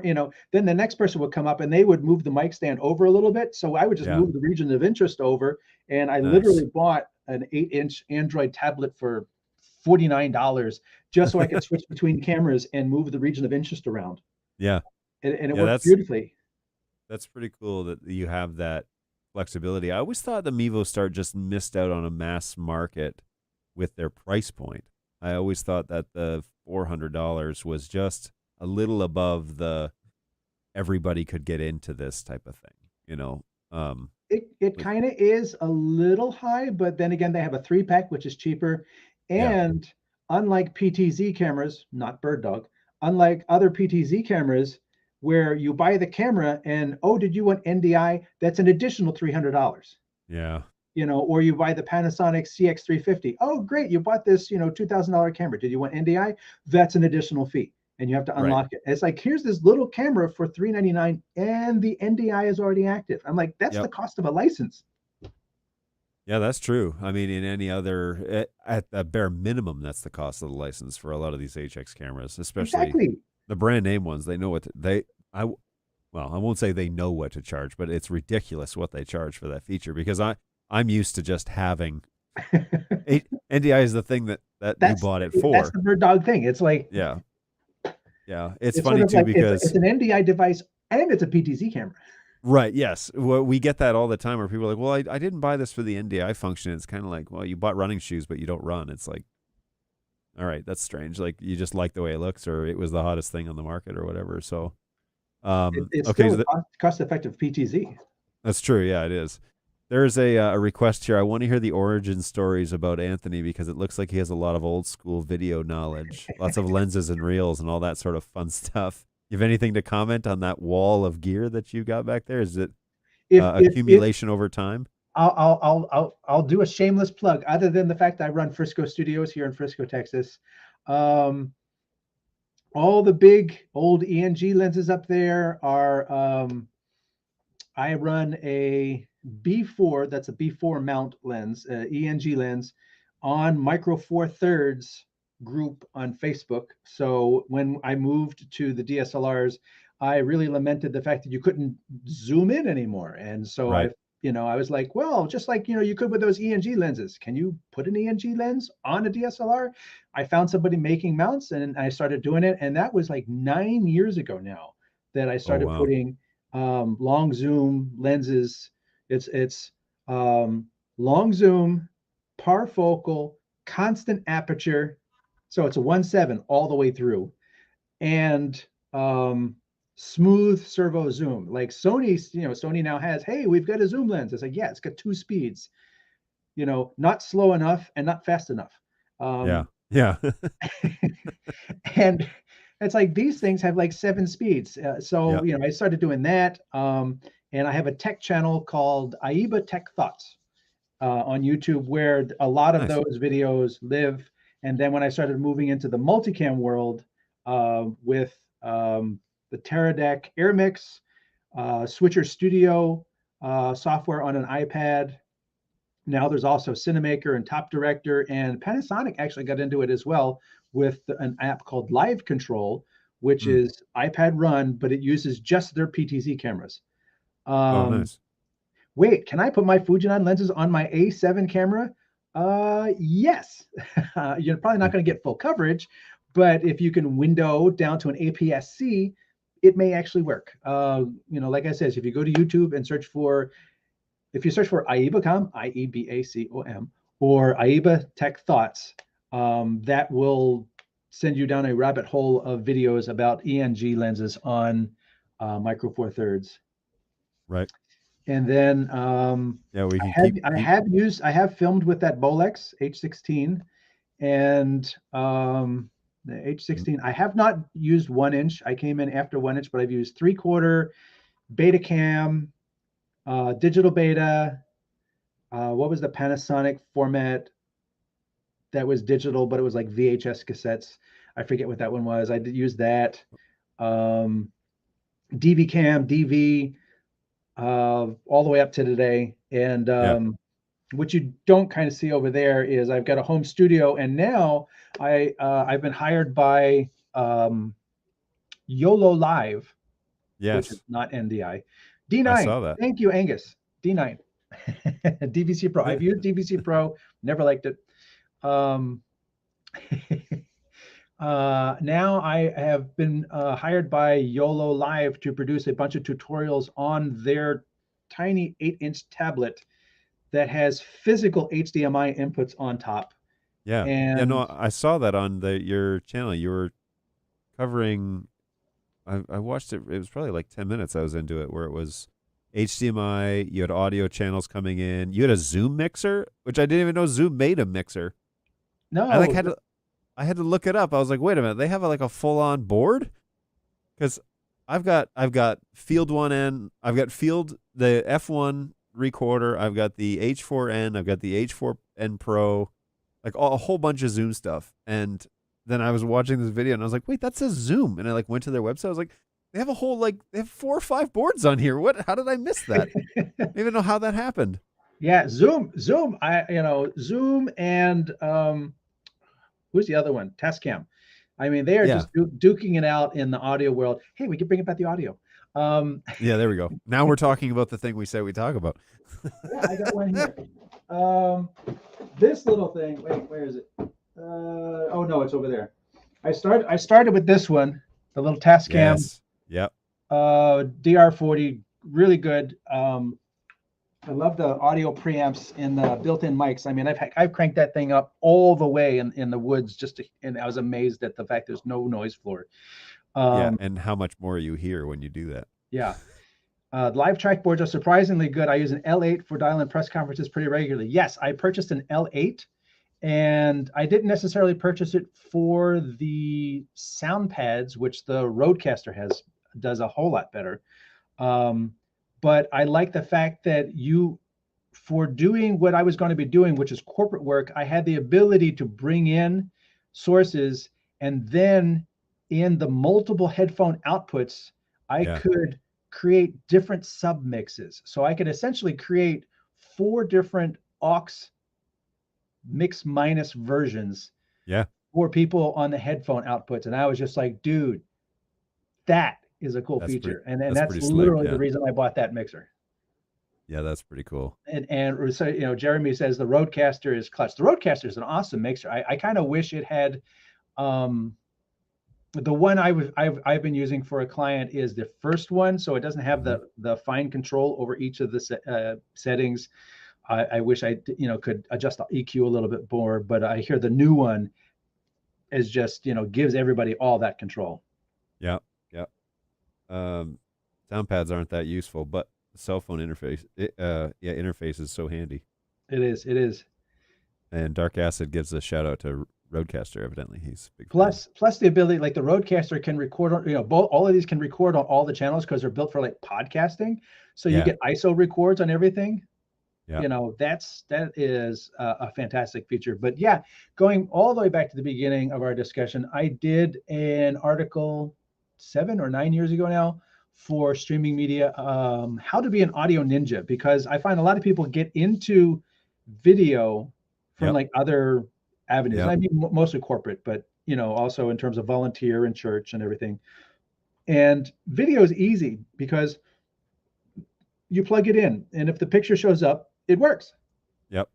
then the next person would come up and they would move the mic stand over a little bit. So I would just move the region of interest over, and I literally bought an 8-inch Android tablet for $49 just so I could switch between cameras and move the region of interest around. Yeah, and it works beautifully. That's pretty cool that you have that flexibility. I always thought the Mevo Start just missed out on a mass market with their price point. I always thought that the $400 was just a little above the everybody could get into this type of thing, you know. It kind of is a little high, but then again, they have a 3-pack, which is cheaper. Yeah. And unlike PTZ cameras, not Bird Dog, unlike other PTZ cameras where you buy the camera and, oh, did you want NDI? That's an additional $300. Yeah. You know, or you buy the Panasonic CX350. Oh, great. You bought this, you know, $2,000 camera. Did you want NDI? That's an additional fee. And you have to unlock it. It's like, here's this little camera for $399 and the NDI is already active. I'm like, that's the cost of a license. Yeah, that's true. I mean, in any other, at the bare minimum, that's the cost of the license for a lot of these HX cameras, especially the brand name ones. They know what I won't say they know what to charge, but it's ridiculous what they charge for that feature because I'm used to just having NDI is the thing that you bought it for. That's the Bird Dog thing. It's like, yeah. It's funny too because it's an NDI device and it's a PTZ camera. Right. Yes. Well, we get that all the time where people are like, well, I didn't buy this for the NDI function. It's kind of like, well, you bought running shoes, but you don't run. It's like, all right, that's strange. Like you just like the way it looks or it was the hottest thing on the market or whatever. So, it's okay. still a cost-effective PTZ. That's true. Yeah, it is. There's a request here. I want to hear the origin stories about Anthony because it looks like he has a lot of old school video knowledge, lots of lenses and reels and all that sort of fun stuff. You have anything to comment on that wall of gear that you got back there? Is it accumulation over time? I'll do a shameless plug. Other than the fact that I run Frisco Studios here in Frisco, Texas, all the big old ENG lenses up there are. I run a B4. That's a B4 mount lens, ENG lens, on Micro Four Thirds group on Facebook. So when I moved to the DSLRs, I really lamented the fact that you couldn't zoom in anymore. And so I was like, well, just like, you could with those ENG lenses, can you put an ENG lens on a DSLR? I found somebody making mounts and I started doing it. And that was like 9 years ago now that I started putting long zoom lenses. It's long zoom, parfocal, constant aperture. So it's a 1.7 all the way through, and smooth servo zoom. Like Sony now has, hey, we've got a zoom lens. It's like, yeah, it's got 2 speeds. Not slow enough and not fast enough. Yeah. And it's like these things have like 7 speeds. I started doing that, and I have a tech channel called AIBA Tech Thoughts on YouTube, where a lot of those videos live. And then when I started moving into the multicam world with the Teradek AirMix, Switcher Studio software on an iPad. Now there's also Cinemaker and Top Director, and Panasonic actually got into it as well with an app called Live Control, which is iPad run, but it uses just their PTZ cameras. Nice. Wait, can I put my Fujinon lenses on my A7 camera? Yes. You're probably not going to get full coverage, but if you can window down to an APS-C, it may actually work. Like I said, if you go to YouTube and search for AIBACOM, IEBACOM, or AIBA Tech Thoughts, that will send you down a rabbit hole of videos about ENG lenses on Micro Four Thirds. Right. And then I have filmed with that Bolex H16, and the H16. I have not used 1-inch. I came in after 1-inch, but I've used 3/4, Betacam, digital beta. What was the Panasonic format that was digital, but it was like VHS cassettes? I forget what that one was. I did use that. DV cam, DV, all the way up to today. And what you don't kind of see over there is I've got a home studio, and now I've been hired by YOLO Live, which is not NDI. D9. I saw that. Thank you, Angus. D9. DVC Pro. I've used DVC Pro, never liked it. Now I have been hired by YOLO Live to produce a bunch of tutorials on their tiny 8-inch tablet that has physical HDMI inputs on top. Yeah. Yeah, And no, I saw that on your channel. You were covering, I watched it. It was probably like 10 minutes I was into it, where it was HDMI, you had audio channels coming in. You had a Zoom mixer, which I didn't even know Zoom made a mixer. I like no, I had to look it up. I was like, wait a minute, they have like a full on board? Because I've got Field 1N, I've got the F1 recorder, I've got the H4N, I've got the H4N Pro, like a whole bunch of Zoom stuff. And then I was watching this video and I was like, wait, that says Zoom. And I like went to their website. I was like, they have they have 4 or 5 boards on here. How did I miss that? I don't even know how that happened. yeah, Zoom, Zoom and who's the other one? Tascam. I mean, they are Yeah. just duking it out in the audio world. Hey, we can bring about the audio. Yeah, there we go. Now we're talking about the thing we said we talk about. Yeah, I got one here. This little thing. Wait, where is it? Oh no, it's over there. I started with this one, the little Tascam. Yes. Yep. DR40, really good. I love the audio preamps and the built-in mics. I mean, I've cranked that thing up all the way in the woods and I was amazed at the fact there's no noise floor. Yeah, and how much more you hear when you do that. Yeah. Live track boards are surprisingly good. I use an L8 for dial-in press conferences pretty regularly. Yes, I purchased an L8, and I didn't necessarily purchase it for the sound pads, which the Rodecaster does a whole lot better. But I like the fact that for doing what I was going to be doing, which is corporate work, I had the ability to bring in sources, and then in the multiple headphone outputs, I could create different sub mixes. So I could essentially create 4 different aux mix minus versions for people on the headphone outputs. And I was just like, dude, that is a cool feature. And that's literally the reason I bought that mixer. Yeah, that's pretty cool. And so, Jeremy says the Rodecaster is clutch. The Rodecaster is an awesome mixer. I kind of wish it had, the one I've been using for a client is the first one, so it doesn't have the fine control over each of the settings. I wish I could adjust the EQ a little bit more, but I hear the new one is just gives everybody all that control. Yeah. Sound pads aren't that useful, but the cell phone interface, interface is so handy. It is. And Dark Acid gives a shout out to Rodecaster. Evidently, he's a big plus the ability, like the Rodecaster can record on, all of these can record on all the channels because they're built for like podcasting. So you get ISO records on everything. Yeah. That is a fantastic feature. But yeah, going all the way back to the beginning of our discussion, I did an article 7 or 9 years ago now for streaming media, how to be an audio ninja, because I find a lot of people get into video from like other avenues. I mean, mostly corporate, but also in terms of volunteer and church and everything. And video is easy because you plug it in, and if the picture shows up, it works. Yep.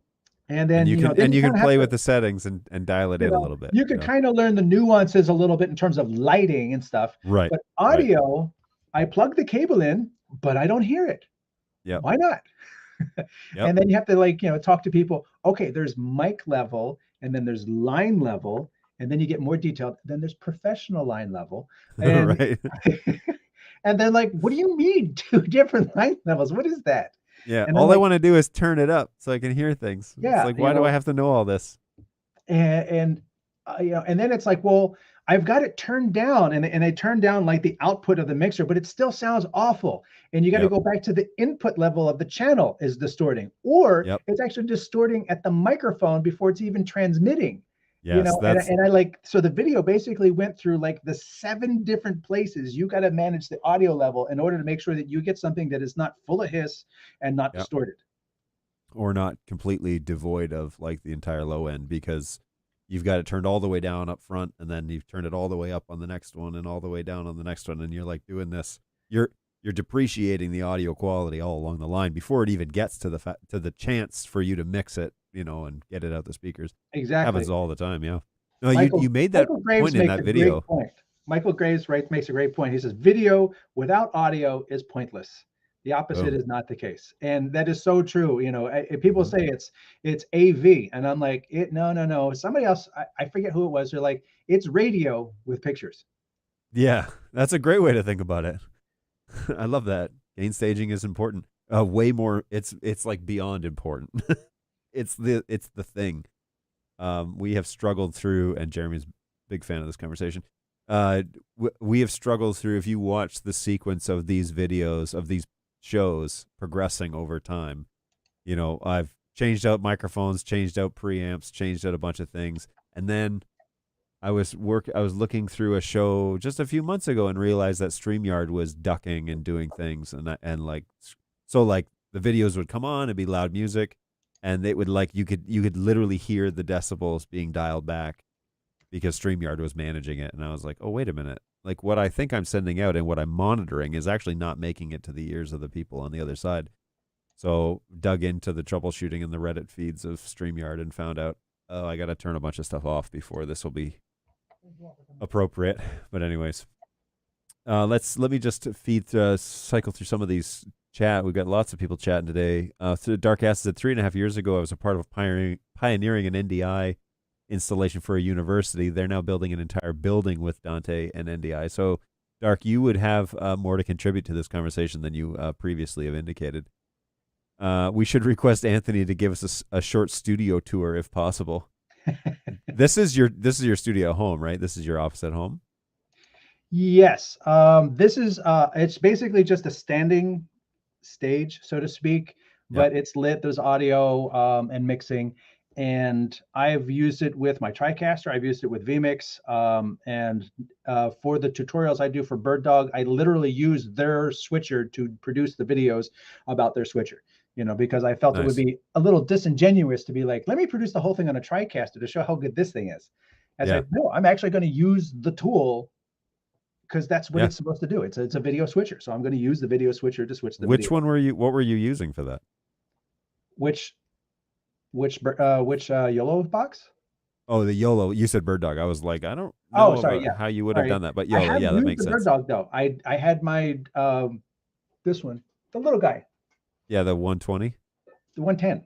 And then you can play with the settings and dial it in a little bit. You can kind of learn the nuances a little bit in terms of lighting and stuff. Right. But audio, I plug the cable in, but I don't hear it. Yeah. Why not? And then you have to talk to people. Okay, there's mic level, and then there's line level, and then you get more detailed. Then there's professional line level. And, right. And then what do you mean 2 different line levels? What is that? Yeah. And all I want to do is turn it up so I can hear things. Yeah. It's why do I have to know all this? And then it's like, well, I've got it turned down, and they turn down the output of the mixer, but it still sounds awful. And you got to go back to the input level of the channel is distorting, or it's actually distorting at the microphone before it's even transmitting. Yes, so the video basically went through the 7 different places you got to manage the audio level in order to make sure that you get something that is not full of hiss and not distorted. Or not completely devoid of the entire low end, because you've got it turned all the way down up front, and then you've turned it all the way up on the next one and all the way down on the next one, and you're doing this. You're depreciating the audio quality all along the line before it even gets to the chance for you to mix it, and get it out the speakers. Exactly. Happens all the time, yeah. No, you made that point in that video. Michael Graves makes a great point. He says video without audio is pointless. The opposite Oh. is not the case, and that is so true. People Mhm. say it's AV, and I'm like, no. Somebody else, I forget who it was. They're like, it's radio with pictures. Yeah, that's a great way to think about it. I love that. Gain staging is important. Way more. It's like beyond important. It's the thing. We have struggled through, and Jeremy's a big fan of this conversation. We have struggled through. If you watch the sequence of these videos of these shows progressing over time, I've changed out microphones, changed out preamps, changed out a bunch of things, and then I was looking through a show just a few months ago and realized that StreamYard was ducking and doing things, and like so like the videos would come on, it'd be loud music, and it would like you could literally hear the decibels being dialed back because StreamYard was managing it, and I was like, oh wait a minute, like what I think I'm sending out and what I'm monitoring is actually not making it to the ears of the people on the other side. So dug into the troubleshooting in the Reddit feeds of StreamYard and found out, oh, I got to turn a bunch of stuff off before this will be appropriate. But anyways, let me just cycle through some of these chat. We've got lots of people chatting today. Dark Ass said 3.5 years ago I was a part of pioneering an NDI installation for a university. They're now building an entire building with Dante and NDI. So Dark, you would have more to contribute to this conversation than you previously have indicated. We should request Anthony to give us a short studio tour if possible. This is your studio at home, right? This is your office at home? Yes. This is it's basically just a standing stage, so to speak, but it's lit. There's audio and mixing, and I've used it with my TriCaster. I've used it with vMix, and for the tutorials I do for BirdDog, I literally use their switcher to produce the videos about their switcher. Because I felt it would be a little disingenuous to be like, let me produce the whole thing on a TriCaster to show how good this thing is. I said, no, I'm actually going to use the tool because that's what it's supposed to do. It's a video switcher. So I'm going to use the video switcher to switch the Which video. what were you using for that? Which YOLO box? Oh, the YOLO. You said BirdDog. I was like, I don't know how you would have done that, but YOLO, that makes sense. BirdDog though. I had my this one, the little guy. Yeah, the 120. The 110.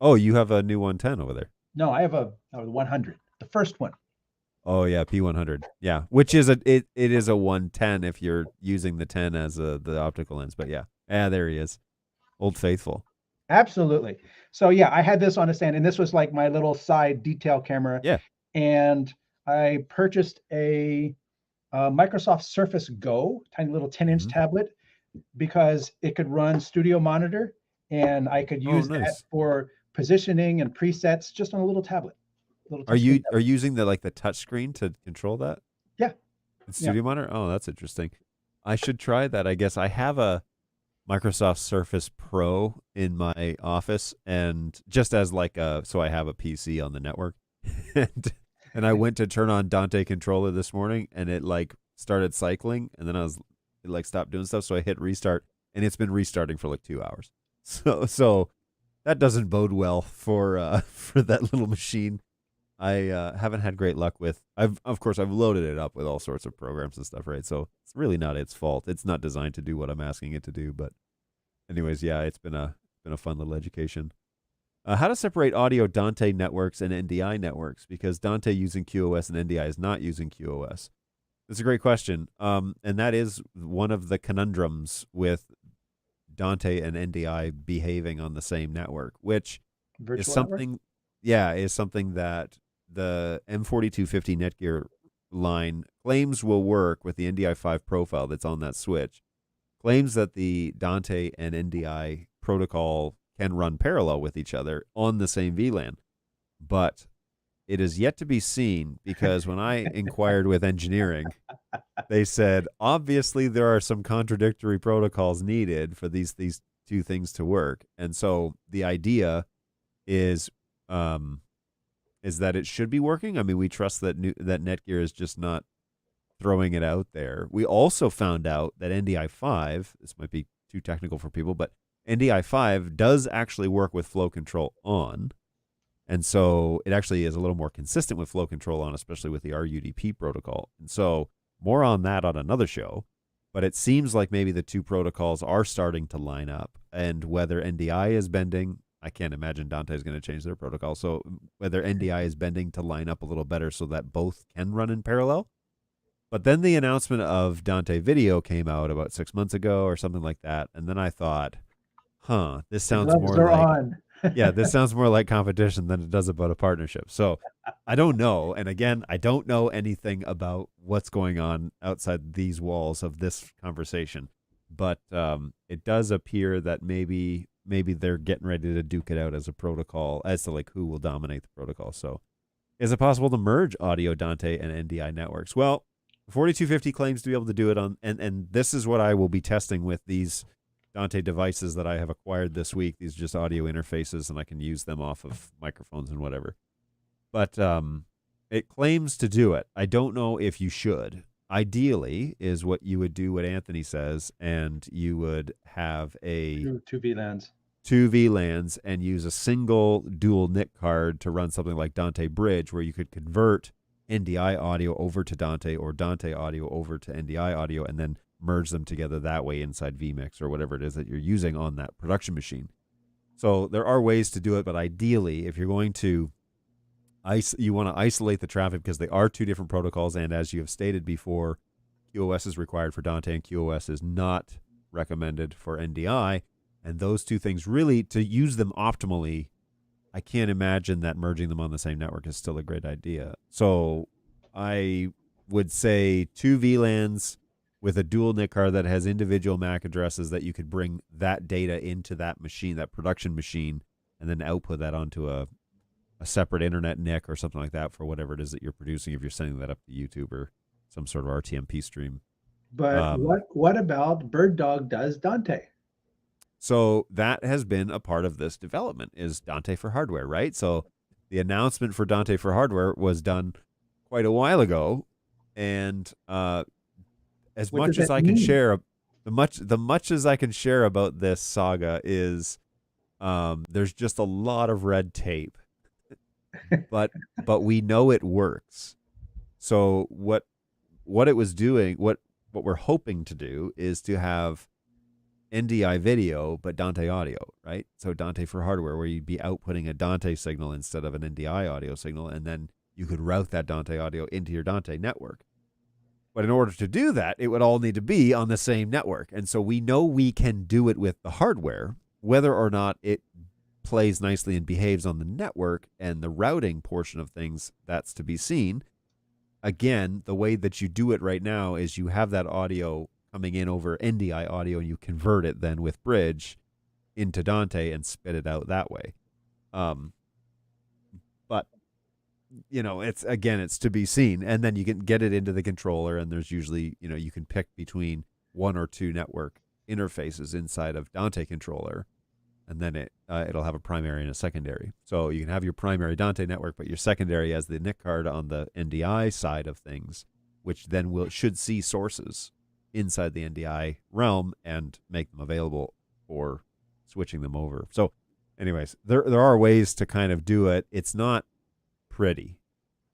Oh, you have a new 110 over there. No, I have a 100. The first one. Oh yeah, P100. Yeah, which is it is a 110 if you're using the 10 as the optical lens. But yeah, there he is, Old Faithful. Absolutely. So yeah, I had this on a stand, and this was like my little side detail camera. Yeah. And I purchased a Microsoft Surface Go, tiny little 10-inch tablet, because it could run Studio Monitor, and I could use that for positioning and presets just on a little tablet. Are you using the touch screen to control that? Yeah. In Studio Monitor? Oh, that's interesting. I should try that. I guess I have a Microsoft Surface Pro in my office, and just as so I have a PC on the network, and I went to turn on Dante controller this morning, and it started cycling, and then it stopped doing stuff, so I hit restart, and it's been restarting for 2 hours. So that doesn't bode well for that little machine. I haven't had great luck with. I've loaded it up with all sorts of programs and stuff, right? So it's really not its fault. It's not designed to do what I'm asking it to do. But anyways, yeah, it's been a fun little education. How to separate audio Dante networks and NDI networks, because Dante using QoS and NDI is not using QoS. That's a great question. And that is one of the conundrums with Dante and NDI behaving on the same network, which is something that the M4250 Netgear line claims will work with the NDI5 profile that's on that switch, claims that the Dante and NDI protocol can run parallel with each other on the same VLAN. But it is yet to be seen, because when I inquired with engineering, they said, obviously there are some contradictory protocols needed for these two things to work. And so the idea is that it should be working. I mean, we trust that Netgear is just not throwing it out there. We also found out that NDI5, this might be too technical for people, but NDI5 does actually work with flow control on. And so it actually is a little more consistent with flow control on, especially with the RUDP protocol. And so more on that on another show. But it seems like maybe the two protocols are starting to line up, and whether NDI is bending, I can't imagine Dante is going to change their protocol. So whether NDI is bending to line up a little better so that both can run in parallel. But then the announcement of Dante Video came out about 6 months ago or something like that. And then I thought, this sounds more like, on. yeah, this sounds more like competition than it does about a partnership. So I don't know. And again, I don't know anything about what's going on outside these walls of this conversation. But it does appear that maybe they're getting ready to duke it out as a protocol, as to like who will dominate the protocol. So is it possible to merge audio Dante and NDI networks? Well, 4250 claims to be able to do it on, and this is what I will be testing with these Dante devices that I have acquired this week. These are just audio interfaces, and I can use them off of microphones and whatever. But it claims to do it. I don't know if you should. Ideally is what you would do what Anthony says, and you would have two VLANs. Two VLANs and use a single dual NIC card to run something like Dante Bridge, where you could convert NDI audio over to Dante or Dante audio over to NDI audio and then merge them together that way inside vMix or whatever it is that you're using on that production machine. So there are ways to do it, but ideally, if you're going to you want to isolate the traffic because they are two different protocols, and as you have stated before, QoS is required for Dante and QoS is not recommended for NDI, and those two things really, to use them optimally, I can't imagine that merging them on the same network is still a great idea. So I would say two VLANs with a dual NIC card that has individual MAC addresses that you could bring that data into that machine, that production machine, and then output that onto a separate internet NIC or something like that for whatever it is that you're producing if you're sending that up to YouTube or some sort of RTMP stream. But what about BirdDog does Dante? So that has been a part of this development, is Dante for hardware, right? So the announcement for Dante for hardware was done quite a while ago, and as much as I can share, the much as I can share about this saga is there's just a lot of red tape, but we know it works. So what it was doing, what we're hoping to do is to have NDI video, but Dante audio, right? So Dante for hardware, where you'd be outputting a Dante signal instead of an NDI audio signal, and then you could route that Dante audio into your Dante network. But in order to do that, it would all need to be on the same network. And so we know we can do it with the hardware, whether or not it plays nicely and behaves on the network and the routing portion of things, that's to be seen. Again, the way that you do it right now is you have that audio coming in over NDI audio, and you convert it then with Bridge into Dante and spit it out that way. But it's to be seen. And then you can get it into the controller, and there's usually, you can pick between one or two network interfaces inside of Dante controller, and then it'll have a primary and a secondary. So you can have your primary Dante network, but your secondary as the NIC card on the NDI side of things, which then should see sources inside the NDI realm and make them available for switching them over. So anyways, there are ways to kind of do it. It's not pretty.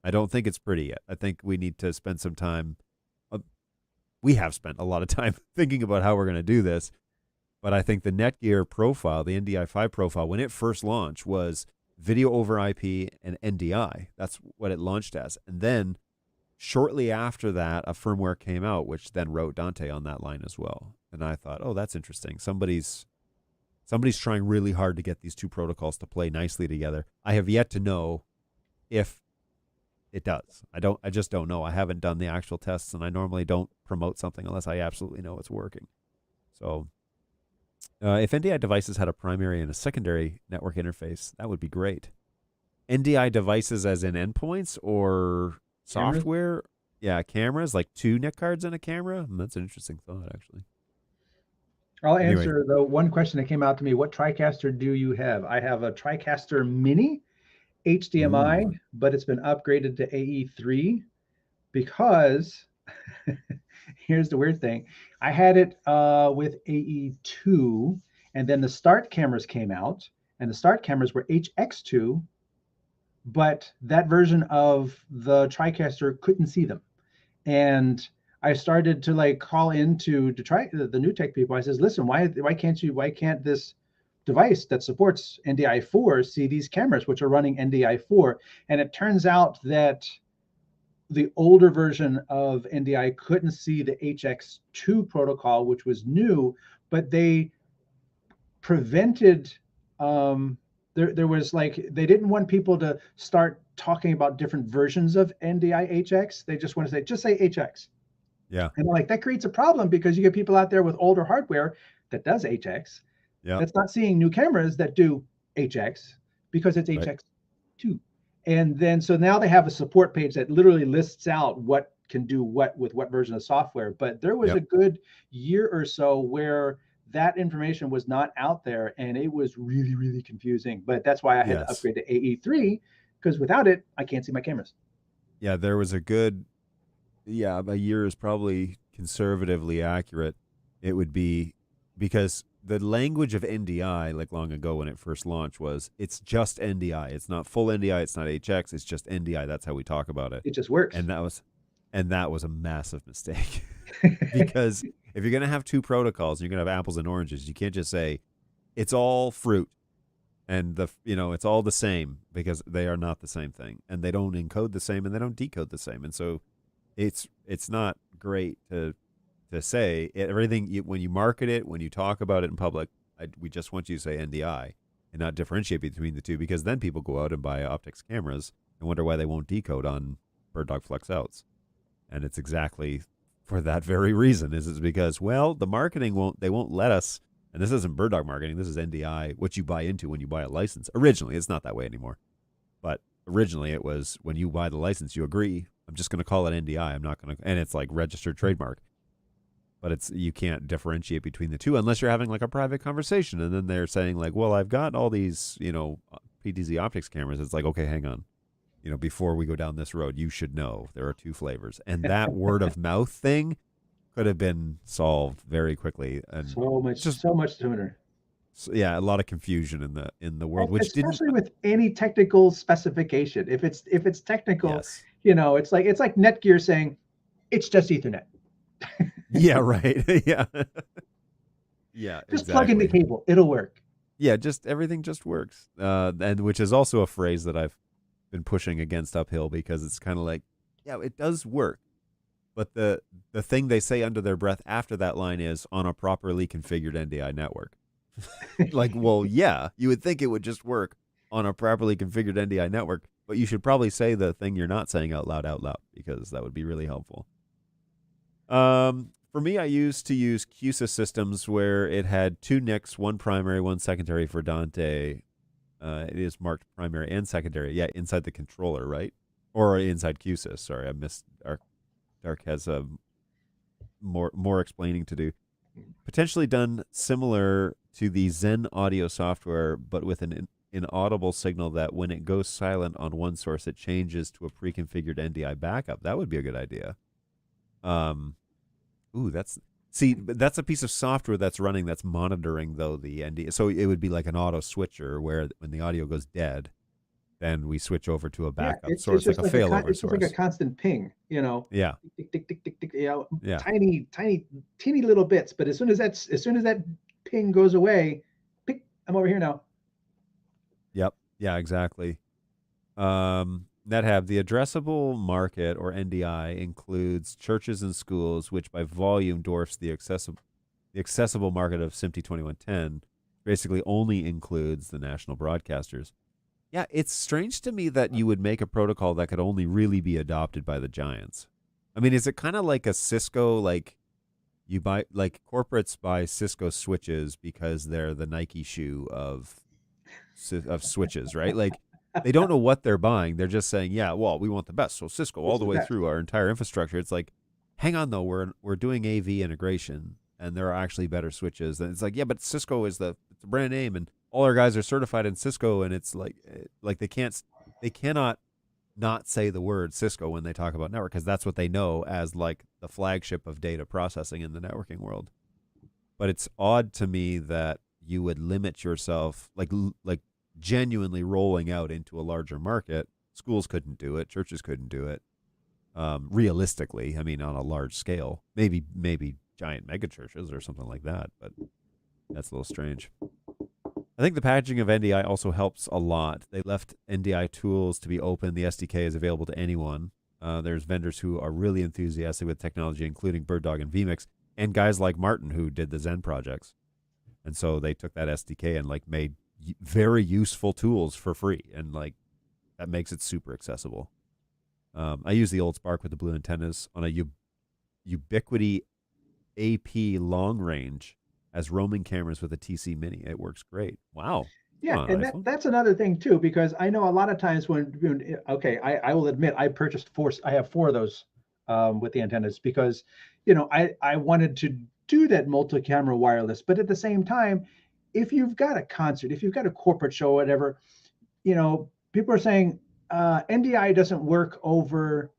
I don't think it's pretty yet. I think we need to spend some time. We have spent a lot of time thinking about how we're going to do this, but I think the Netgear profile, the NDI5 profile, when it first launched was video over IP and NDI. That's what it launched as. And then shortly after that, a firmware came out, which then wrote Dante on that line as well. And I thought, oh, that's interesting. Somebody's trying really hard to get these two protocols to play nicely together. I have yet to know if it does. I just don't know. I haven't done the actual tests, and I normally don't promote something unless I absolutely know it's working. So if NDI devices had a primary and a secondary network interface, that would be great. NDI devices as in endpoints or software? Yeah, cameras, like two NIC cards and a camera? That's an interesting thought, actually. I'll answer the one question that came out to me. What TriCaster do you have? I have a TriCaster Mini HDMI, but it's been upgraded to AE3 because here's the weird thing. I had it with AE2, and then the start cameras came out, and the start cameras were HX2, but that version of the TriCaster couldn't see them. And I started to like call into to try the new tech people. I says, listen, why can't this device that supports NDI4 see these cameras which are running NDI4? And it turns out that the older version of NDI couldn't see the HX2 protocol, which was new, but they prevented there was like they didn't want people to start talking about different versions of NDI HX. They just want to say just say HX. Yeah. And like that creates a problem because you get people out there with older hardware that does HX. Yeah. That's not seeing new cameras that do HX because it's Right. HX2. And then so now they have a support page that literally lists out what can do what with what version of software. But there was Yep. a good year or so where that information was not out there and it was really, really confusing. But that's why I had to Yes. upgrade to AE3 because without it, I can't see my cameras. Yeah, there was a good, a year is probably conservatively accurate. It would be because the language of NDI, like long ago when it first launched, was it's just NDI. It's not full NDI. It's not HX. It's just NDI. That's how we talk about it. It just works. And that was a massive mistake because if you're going to have two protocols, you're going to have apples and oranges. You can't just say it's all fruit and it's all the same, because they are not the same thing, and they don't encode the same and they don't decode the same. And so it's not great to say everything when you market it, when you talk about it in public. We just want you to say NDI and not differentiate between the two, because then people go out and buy optics cameras and wonder why they won't decode on BirdDog Flex Outs. And it's exactly for that very reason. Is because, well, the marketing won't let us. And this isn't BirdDog marketing. This is NDI, what you buy into when you buy a license. Originally, it's not that way anymore. But originally, it was when you buy the license, you agree, I'm just going to call it NDI. I'm not going to, and it's like registered trademark. But you can't differentiate between the two unless you're having like a private conversation. And then they're saying like, well, I've got all these, PTZ optics cameras. It's like, okay, hang on. Before we go down this road, you should know there are two flavors. And that word of mouth thing could have been solved very quickly. And so much sooner. So, yeah, a lot of confusion in the world, which especially with any technical specification. If it's technical, yes. It's like Netgear saying it's just Ethernet. Yeah, right. Yeah. Yeah. Just plug in the cable. It'll work. Yeah, just everything just works. And which is also a phrase that I've been pushing against uphill, because it's kind of like, yeah, it does work. But the thing they say under their breath after that line is on a properly configured NDI network. Like, well, yeah, you would think it would just work on a properly configured NDI network, but you should probably say the thing you're not saying out loud, because that would be really helpful. For me, I used to use QSYS systems where it had two NICs, one primary, one secondary for Dante. It is marked primary and secondary. Yeah, inside the controller, right? Or inside QSYS. Sorry, I missed. Dark has more explaining to do. Potentially done similar to the Zen audio software, but with an inaudible signal that when it goes silent on one source, it changes to a pre-configured NDI backup. That would be a good idea. That's a piece of software that's running that's monitoring though the NDI. So it would be like an auto switcher where when the audio goes dead, then we switch over to a backup source, like a failover source. It's just like a constant ping, Yeah. Tick, tick, tick, tick, tick, Yeah. Tiny, teeny little bits. But as soon as that ping goes away, pick, I'm over here now. Yep. Yeah, exactly. NetHab, the addressable market, or NDI, includes churches and schools, which by volume dwarfs the accessible market of SMPTE 2110. Basically only includes the national broadcasters. Yeah, it's strange to me that you would make a protocol that could only really be adopted by the giants. I mean, is it kind of like a Cisco, like you buy, like corporates buy Cisco switches because they're the Nike shoe of switches, right? Like they don't know what they're buying. They're just saying, yeah, well, we want the best. So Cisco all the way through our entire infrastructure. It's like, hang on though, we're doing AV integration and there are actually better switches. And it's like, yeah, but Cisco is it's a brand name and all our guys are certified in Cisco, and it's like they cannot not say the word Cisco when they talk about network, because that's what they know as like the flagship of data processing in the networking world. But it's odd to me that you would limit yourself, like genuinely rolling out into a larger market. Schools couldn't do it, churches couldn't do it. realistically. I mean, on a large scale, maybe giant mega churches or something like that, but that's a little strange. I think the packaging of NDI also helps a lot. They left NDI tools to be open. The SDK is available to anyone. There's vendors who are really enthusiastic with technology, including BirdDog and vMix, and guys like Martin who did the Zen projects. And so they took that SDK and like made very useful tools for free, and like that makes it super accessible. I use the old Spark with the blue antennas on a Ubiquiti AP long range as roaming cameras with a TC Mini. It works great. Wow. Yeah, and that's another thing too, because I know a lot of times okay, I will admit I purchased I have 4 of those with the antennas because, I wanted to do that multi-camera wireless, but at the same time, if you've got a concert, if you've got a corporate show, whatever, people are saying NDI doesn't work over,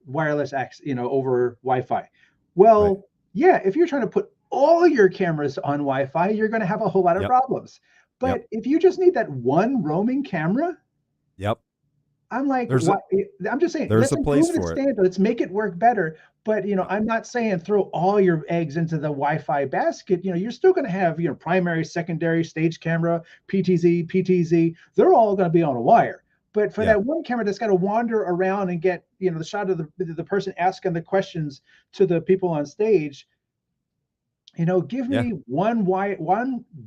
wireless access, over Wi-Fi. Well, right. Yeah, if you're trying to put all your cameras on Wi-Fi, you're going to have a whole lot of problems. But if you just need that one roaming camera, I'm like, I'm just saying, let's improve the standard. Let's make it work better. But I'm not saying throw all your eggs into the Wi-Fi basket. You're still going to have primary, secondary, stage camera, PTZ. They're all going to be on a wire. But for that one camera that's got to wander around and get the shot of the person asking the questions to the people on stage. Give me one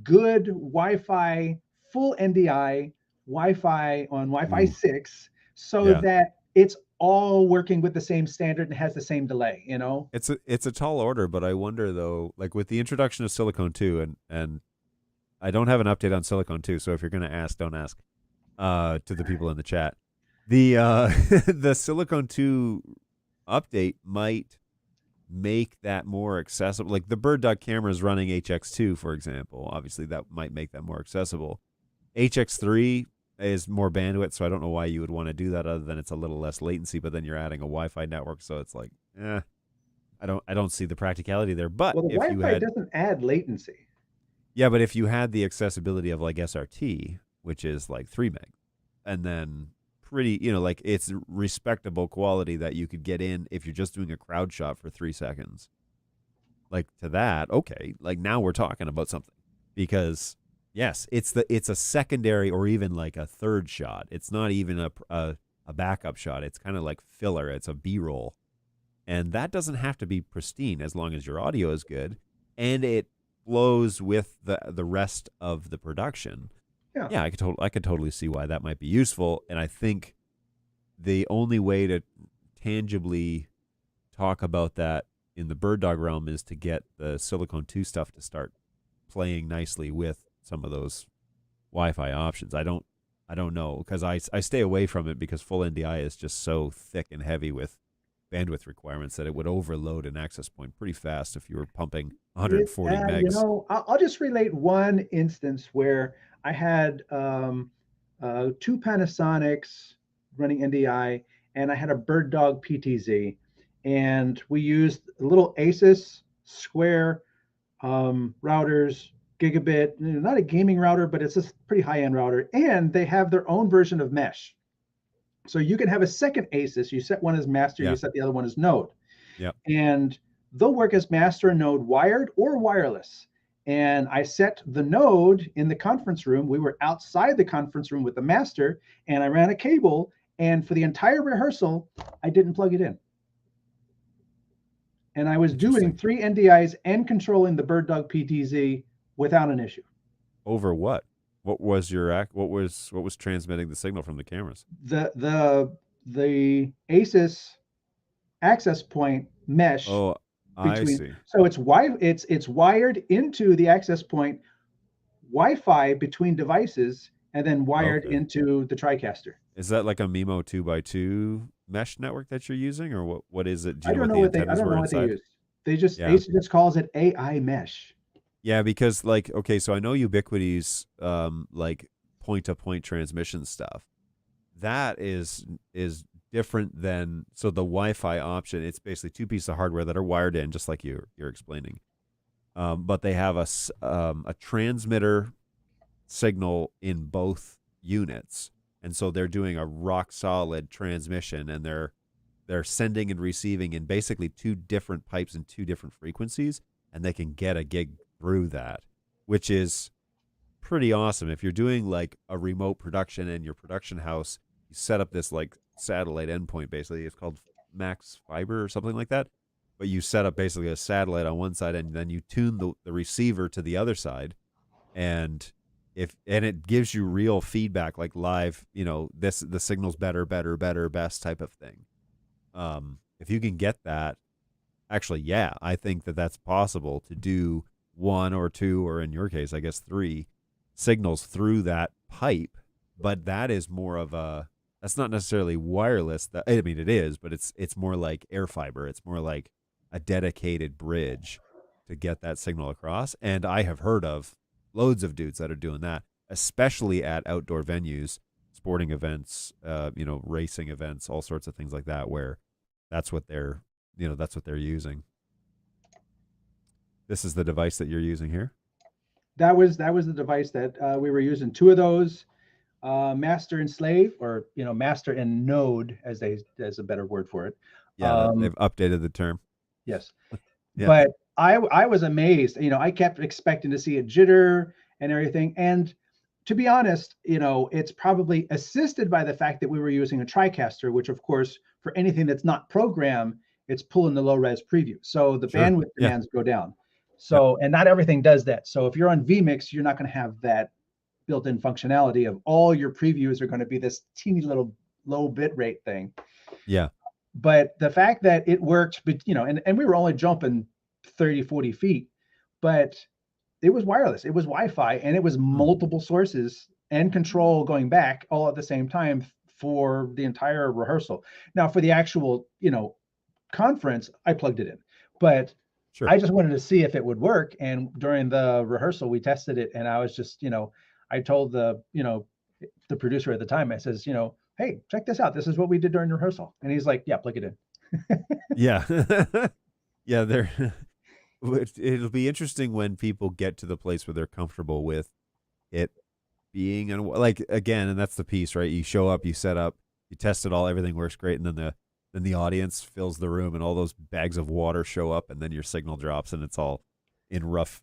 good Wi-Fi, full NDI Wi-Fi on Wi-Fi 6, so that it's all working with the same standard and has the same delay. It's a tall order, but I wonder though, like with the introduction of Silicon 2, and I don't have an update on Silicon 2, so if you're going to ask, don't ask to the people in the chat. The the Silicon 2 update might make that more accessible. Like the BirdDog cameras running HX2, for example, obviously that might make that more accessible. HX3 is more bandwidth, so I don't know why you would want to do that other than it's a little less latency, but then you're adding a Wi-Fi network, so it's like, I don't see the practicality there. But the Wi-Fi doesn't add latency. Yeah, but if you had the accessibility of like SRT, which is like 3 meg, and then pretty, like it's respectable quality that you could get in if you're just doing a crowd shot for 3 seconds. Like to that, okay, like now we're talking about something, because yes, it's a secondary or even like a third shot. It's not even a backup shot. It's kind of like filler. It's a B-roll, and that doesn't have to be pristine as long as your audio is good and it flows with the rest of the production. Yeah, I could totally see why that might be useful. And I think the only way to tangibly talk about that in the BirdDog realm is to get the Silicon 2 stuff to start playing nicely with some of those Wi-Fi options. I don't know, because I stay away from it because full NDI is just so thick and heavy with bandwidth requirements that it would overload an access point pretty fast if you were pumping 140 megs. I'll just relate one instance where I had 2 Panasonics running NDI, and I had a BirdDog PTZ, and we used little Asus square routers, gigabit, not a gaming router, but it's a pretty high-end router, and they have their own version of mesh. So you can have a second Asus. You set one as master, you set the other one as node. And they'll work as master and node wired or wireless. And I set the node in the conference room. We were outside the conference room with the master, and I ran a cable. And for the entire rehearsal, I didn't plug it in. And I was doing 3 NDIs and controlling the BirdDog PTZ without an issue. Over what? What was transmitting the signal from the cameras? The Asus access point mesh. Oh, I see. So it's wired into the access point Wi-Fi between devices, and then wired into the TriCaster. Is that like a MIMO 2x2 mesh network that you're using, or what is it? I don't know what they use. Asus just calls it AI mesh. Yeah, because so I know Ubiquiti's like point-to-point transmission stuff. That is different than, so the Wi-Fi option, it's basically 2 pieces of hardware that are wired in, just like you're explaining. But they have a transmitter signal in both units, and so they're doing a rock solid transmission, and they're they're sending and receiving in basically two different pipes and two different frequencies, and they can get a gig through that, which is pretty awesome. If you're doing like a remote production in your production house, you set up this like satellite endpoint, basically. It's called Max Fiber or something like that. But you set up basically a satellite on one side, and then you tune the receiver to the other side, and it gives you real feedback, like live, the signal's better, best type of thing. If you can get that, actually, yeah, I think that's possible to do one or two, or in your case, I guess 3 signals through that pipe. But that is more of that's not necessarily wireless. I mean, it is, but it's more like air fiber. It's more like a dedicated bridge to get that signal across. And I have heard of loads of dudes that are doing that, especially at outdoor venues, sporting events, racing events, all sorts of things like that, where that's what they're using. This is the device that you're using here. That was the device that we were using. 2 of those, master and slave, or master and node, as a better word for it. Yeah, they've updated the term. Yes. Yeah. But I was amazed. I kept expecting to see a jitter and everything. And to be honest, it's probably assisted by the fact that we were using a TriCaster, which of course, for anything that's not program, it's pulling the low res preview. So the Sure. bandwidth demands go down. So, and not everything does that. So if you're on vMix, you're not going to have that built-in functionality of all your previews are going to be this teeny little low bit rate thing. Yeah. But the fact that it worked, but and we were only jumping 30, 40 feet, but it was wireless, it was Wi-Fi, and it was multiple sources and control going back all at the same time for the entire rehearsal. Now for the actual, conference, I plugged it in, but Sure. I just wanted to see if it would work. And during the rehearsal, we tested it, and I was just, I told the producer at the time, I says, hey, check this out. This is what we did during rehearsal. And he's like, yeah, plug it in. Yeah. Yeah, it'll be interesting when people get to the place where they're comfortable with it being, and like, again, and that's the piece, right? You show up, you set up, you test it all, everything works great, and then the audience fills the room, and all those bags of water show up, and then your signal drops, and it's all in rough,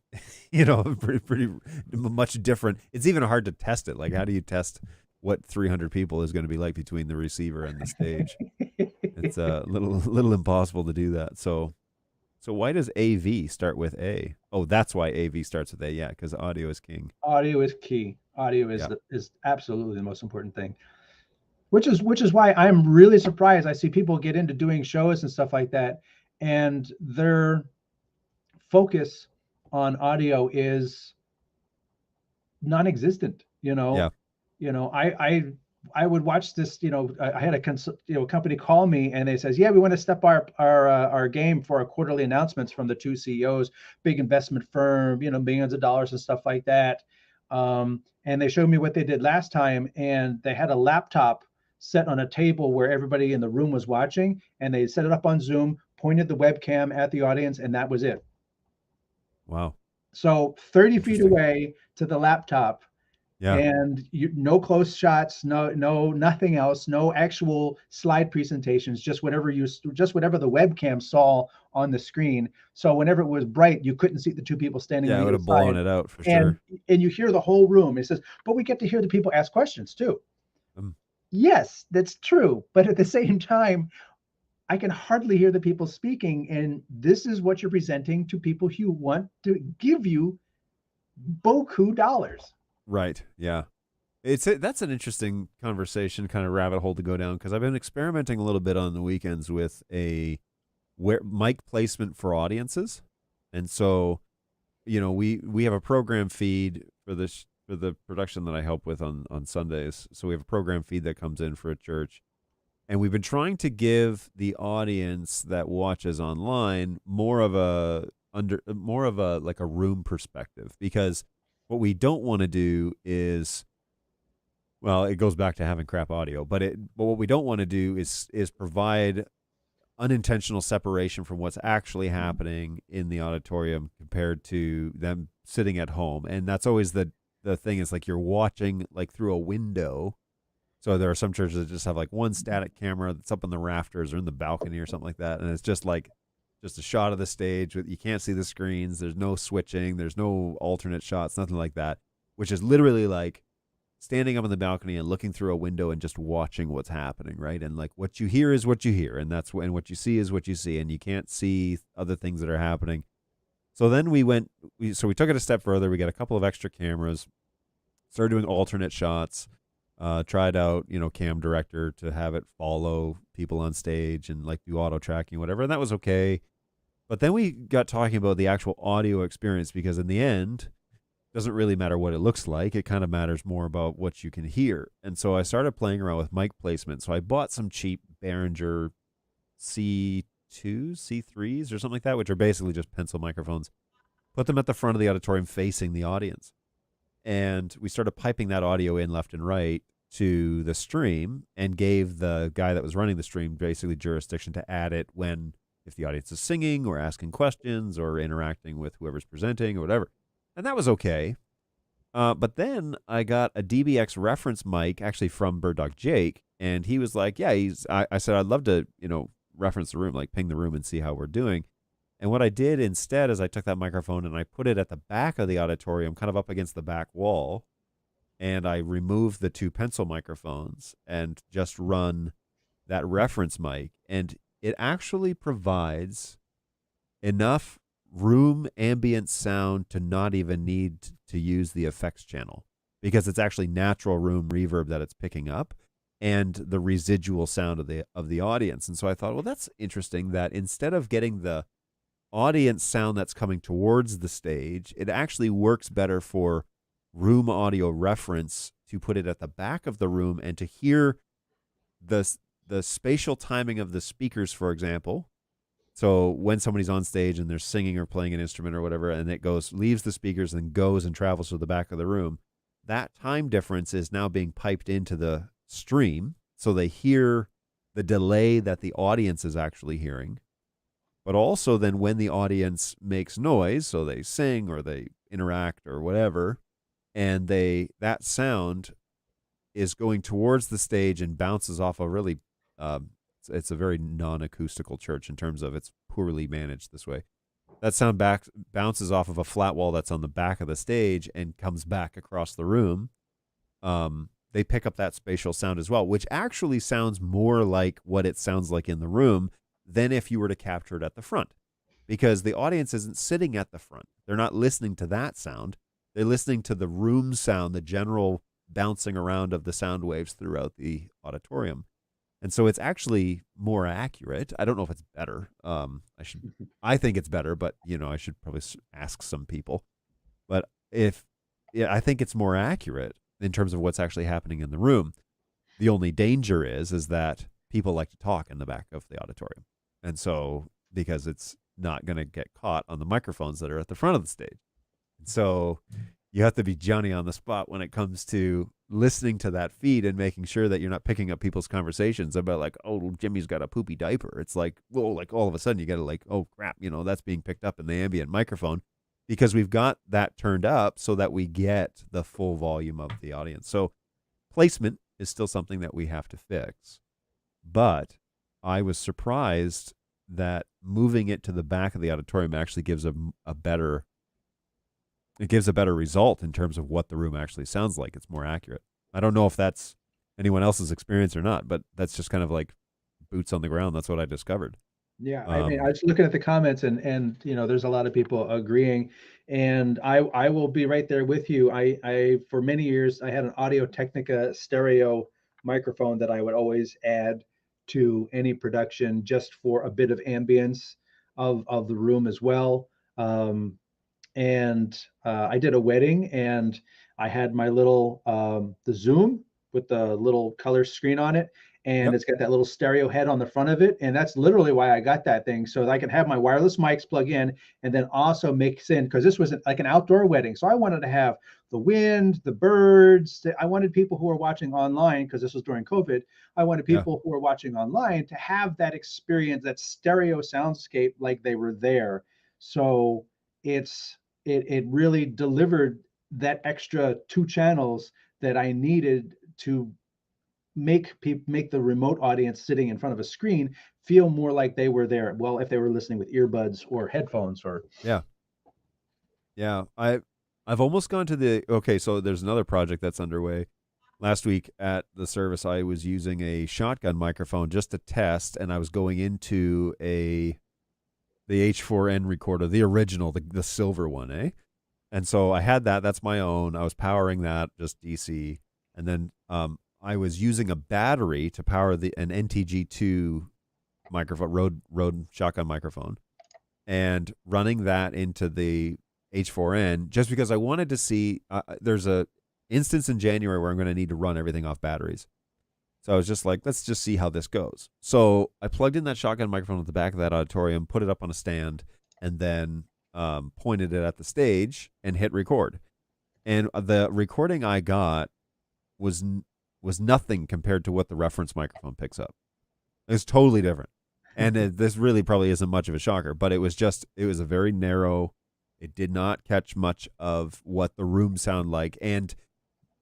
pretty much different. It's even hard to test it. Like, how do you test what 300 people is going to be like between the receiver and the stage? It's a little impossible to do that. So why does AV start with A? Oh, that's why AV starts with A. Yeah, because audio is king. Audio is key. Audio is absolutely the most important thing. Which is why I'm really surprised. I see people get into doing shows and stuff like that, and their focus on audio is non-existent. Yeah. I would watch this. I had a company call me, and they says, yeah, we want to step our game for our quarterly announcements from the 2 CEOs, big investment firm, millions of dollars and stuff like that. And they showed me what they did last time, and they had a laptop set on a table where everybody in the room was watching, and they set it up on Zoom, pointed the webcam at the audience, and that was it. Wow. So 30 feet away to the laptop. Yeah. And no close shots, no nothing else, no actual slide presentations, just whatever the webcam saw on the screen. So whenever it was bright, you couldn't see the 2 people standing. Yeah, on it would have blown it out for sure. And you hear the whole room. It says, but we get to hear the people ask questions too. Yes, that's true. But at the same time, I can hardly hear the people speaking. And this is what you're presenting to people who want to give you beaucoup dollars. Right. Yeah. That's an interesting conversation, kind of rabbit hole to go down, because I've been experimenting a little bit on the weekends with mic placement for audiences. And so, we have a program feed for the production that I help with on Sundays. So we have a program feed that comes in for a church, and we've been trying to give the audience that watches online more of a like a room perspective, because what we don't want to do is, well, it goes back to having crap audio, but what we don't want to do is provide unintentional separation from what's actually happening in the auditorium compared to them sitting at home. And that's always the thing, is like you're watching like through a window, So there are some churches that just have like one static camera that's up in the rafters or in the balcony or something like that, and it's just like just a shot of the stage with, you can't see the screens. There's no switching. There's no alternate shots. Nothing like that. Which is literally like standing up on the balcony and looking through a window and just watching what's happening, right? And like what you hear is what you hear, and that's when what you see is what you see, and you can't see other things that are happening. So then we took it a step further. We got a couple of extra cameras, started doing alternate shots, tried out, Cam Director to have it follow people on stage and like do auto tracking, whatever. And that was okay. But then we got talking about the actual audio experience, because in the end, it doesn't really matter what it looks like. It kind of matters more about what you can hear. And so I started playing around with mic placement. So I bought some cheap Behringer C2s, C3s or something like that, which are basically just pencil microphones. Put them at the front of the auditorium facing the audience. And we started piping that audio in left and right to the stream, and gave the guy that was running the stream basically jurisdiction to add it if the audience is singing or asking questions or interacting with whoever's presenting or whatever. And that was okay. But then I got a DBX reference mic actually from Bird Dog Jake, and he was like, yeah, I said, I'd love to, reference the room, like ping the room and see how we're doing. And what I did instead is I took that microphone and I put it at the back of the auditorium, kind of up against the back wall, and I removed the two pencil microphones and just run that reference mic. And it actually provides enough room ambient sound to not even need to use the effects channel, because it's actually natural room reverb that it's picking up and the residual sound of the audience. And so I thought, well, that's interesting that instead of getting the audience sound that's coming towards the stage, it actually works better for room audio reference to put it at the back of the room and to hear the spatial timing of the speakers, for example. So when somebody's on stage and they're singing or playing an instrument or whatever, and it leaves the speakers and goes and travels to the back of the room, that time difference is now being piped into the stream, so they hear the delay that the audience is actually hearing. But also then when the audience makes noise, so they sing or they interact or whatever, and that sound is going towards the stage and bounces off a really, it's a very non-acoustical church in terms of it's poorly managed this way. That sound bounces off of a flat wall that's on the back of the stage and comes back across the room. They pick up that spatial sound as well, which actually sounds more like what it sounds like in the room than if you were to capture it at the front, because the audience isn't sitting at the front. They're not listening to that sound. They're listening to the room sound, the general bouncing around of the sound waves throughout the auditorium. And so it's actually more accurate. I don't know if it's better. I think it's better, but I should probably ask some people. But I think it's more accurate in terms of what's actually happening in the room. The only danger is that people like to talk in the back of the auditorium. And so, because it's not going to get caught on the microphones that are at the front of the stage. And so you have to be Johnny on the spot when it comes to listening to that feed and making sure that you're not picking up people's conversations about like, oh, Jimmy's got a poopy diaper. It's like, well, like all of a sudden you got to like, oh crap, that's being picked up in the ambient microphone, because we've got that turned up so that we get the full volume of the audience. So placement is still something that we have to fix. But I was surprised that moving it to the back of the auditorium actually gives a better result in terms of what the room actually sounds like. It's more accurate. I don't know if that's anyone else's experience or not, but that's just kind of like boots on the ground. That's what I discovered. Yeah, I mean, I was looking at the comments, and there's a lot of people agreeing, and I will be right there with you. I for many years I had an Audio Technica stereo microphone that I would always add to any production just for a bit of ambience of the room as well. And I did a wedding, and I had my little the Zoom with the little color screen on it, and Yep. it's got that little stereo head on the front of it, and that's literally why I got that thing, so that I can have my wireless mics plug in and then also mix in, because this was like an outdoor wedding, so I wanted to have the wind, the birds. I wanted people who were watching online, because this was during COVID. I wanted people who were watching online to have that experience, that stereo soundscape, like they were there. So it really delivered that extra 2 channels that I needed to make the remote audience sitting in front of a screen feel more like they were there. Well, if they were listening with earbuds or headphones or. Yeah. Yeah. I've almost gone to the, okay, so there's another project that's underway. Last week at the service, I was using a shotgun microphone just to test, and I was going into the H4n recorder, the original, the silver one, eh? And so I had that. That's my own. I was powering that, just DC. And then I was using a battery to power an NTG2 microphone, Rode shotgun microphone, and running that into the H4n just because I wanted to see. There's a instance in January where I'm going to need to run everything off batteries. So I was just like, let's just see how this goes. So I plugged in that shotgun microphone at the back of that auditorium, put it up on a stand, and then pointed it at the stage and hit record. And the recording I got was nothing compared to what the reference microphone picks up. It was totally different. And this really probably isn't much of a shocker, but it was a very narrow. It did not catch much of what the room sound like. And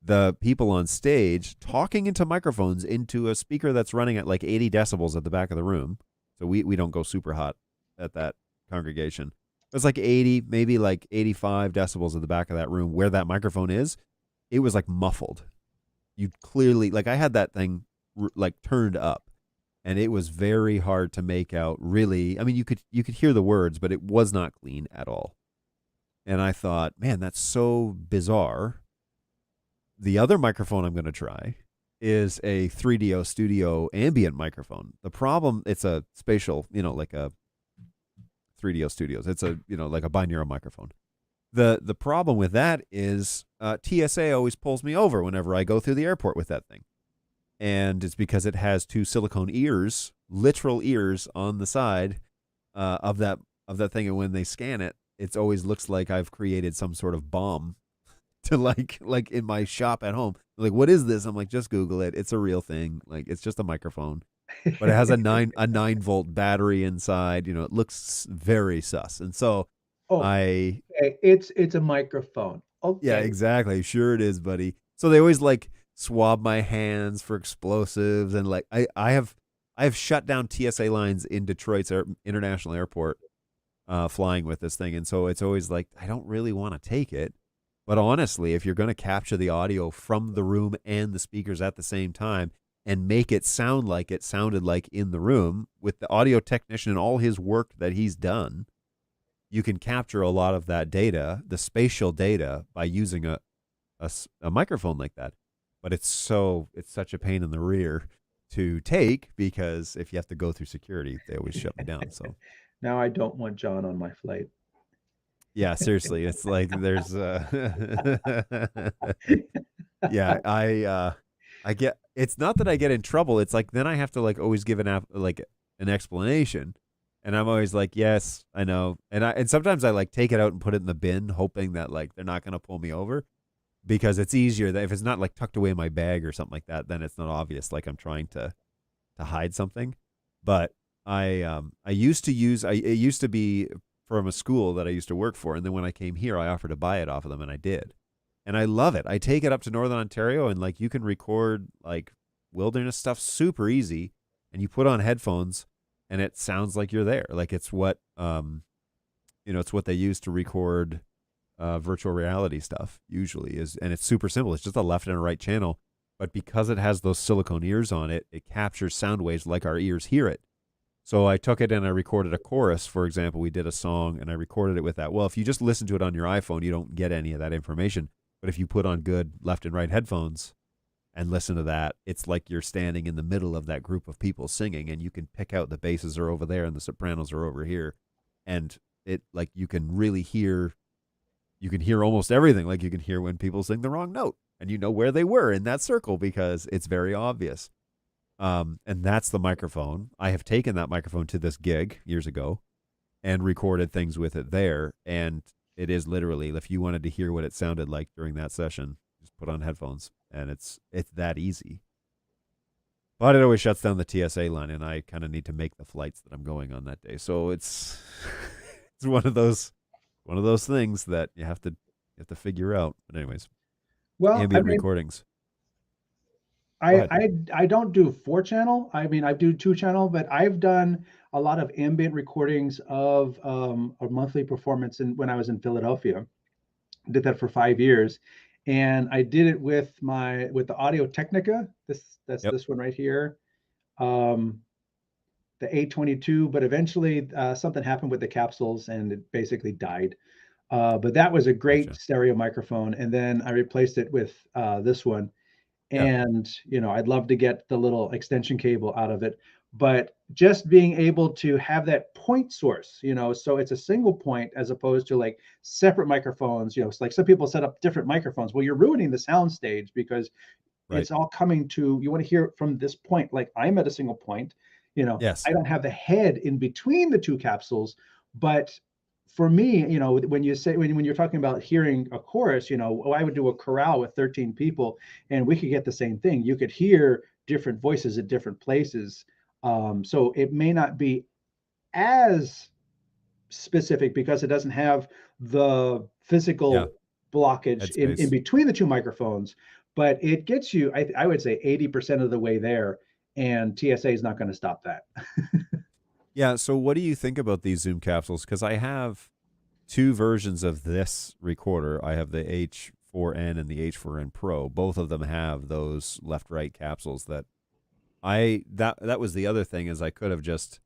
the people on stage talking into microphones into a speaker that's running at like 80 decibels at the back of the room. So we don't go super hot at that congregation. It's like 80, maybe like 85 decibels at the back of that room where that microphone is. It was like muffled. You clearly, like I had that thing like turned up, and it was very hard to make out really. I mean, you could hear the words, but it was not clean at all. And I thought, man, that's so bizarre. The other microphone I'm going to try is a 3DO Studio ambient microphone. The problem, it's a spatial, like a 3DO Studios. It's a, like a binaural microphone. The problem with that is TSA always pulls me over whenever I go through the airport with that thing. And it's because it has two silicone ears, literal ears on the side of that thing. And when they scan it, it always looks like I've created some sort of bomb to like in my shop at home. Like, what is this? I'm like, just Google it. It's a real thing. Like, it's just a microphone, but it has a 9-volt battery inside. It looks very sus. And so okay. It's a microphone. Okay. Yeah, exactly. Sure it is, buddy. So they always like swab my hands for explosives, and like I have shut down TSA lines in Detroit's international airport flying with this thing. And so it's always like, I don't really want to take it. But honestly, if you're going to capture the audio from the room and the speakers at the same time and make it sound like it sounded like in the room with the audio technician and all his work that he's done, you can capture a lot of that data, the spatial data, by using a microphone like that. But it's such a pain in the rear to take, because if you have to go through security, they always shut me down. So now I don't want John on my flight. Yeah, seriously, it's like there's yeah, I get, it's not that I get in trouble, it's like then I have to like always give an explanation, and I'm always like, yes, I know, and sometimes I like take it out and put it in the bin, hoping that like they're not going to pull me over, because it's easier that if it's not like tucked away in my bag or something like that, then it's not obvious like I'm trying to hide something. But it used to be from a school that I used to work for, and then when I came here, I offered to buy it off of them, and I did, and I love it. I take it up to Northern Ontario, and like you can record like wilderness stuff super easy, and you put on headphones, and it sounds like you're there. Like it's what it's what they use to record virtual reality stuff usually is, and it's super simple. It's just a left and a right channel, but because it has those silicone ears on it, it captures sound waves like our ears hear it. So I took it and I recorded a chorus. For example, we did a song and I recorded it with that. Well, if you just listen to it on your iPhone, you don't get any of that information. But if you put on good left and right headphones and listen to that, it's like you're standing in the middle of that group of people singing, and you can pick out the basses are over there and the sopranos are over here. And it like you can hear almost everything. Like you can hear when people sing the wrong note, and you know where they were in that circle because it's very obvious. And that's the microphone. I have taken that microphone to this gig years ago and recorded things with it there. And it is literally, if you wanted to hear what it sounded like during that session, just put on headphones, and it's that easy. But it always shuts down the TSA line, and I kind of need to make the flights that I'm going on that day. So it's one of those things that you have to figure out. But anyways, well, ambient recordings. I, ahead. I don't do 4-channel. I mean, I do 2-channel, but I've done a lot of ambient recordings of a monthly performance when I was in Philadelphia. Did that for 5 years, and I did it with the Audio Technica. That's Yep. this one right here, um, the A22. But eventually, something happened with the capsules, and it basically died. But that was a great Gotcha. stereo microphone, and then I replaced it with this one. Yeah. And I'd love to get the little extension cable out of it, but just being able to have that point source, so it's a single point as opposed to like separate microphones. It's like some people set up different microphones. Well, you're ruining the sound stage because Right. it's all coming to, you want to hear it from this point. Like, I'm at a single point. Yes. I don't have the head in between the two capsules. But for me, when you say, when you're talking about hearing a chorus, I would do a chorale with 13 people, and we could get the same thing. You could hear different voices at different places. So it may not be as specific because it doesn't have the Yeah. physical blockage in Headspace. between the two microphones, but it gets you, I would say, 80% of the way there, and TSA is not going to stop that. Yeah. So what do you think about these Zoom capsules? Because I have two versions of this recorder. I have the H4n and the H4n Pro. Both of them have those left-right capsules that was the other thing, is I could have just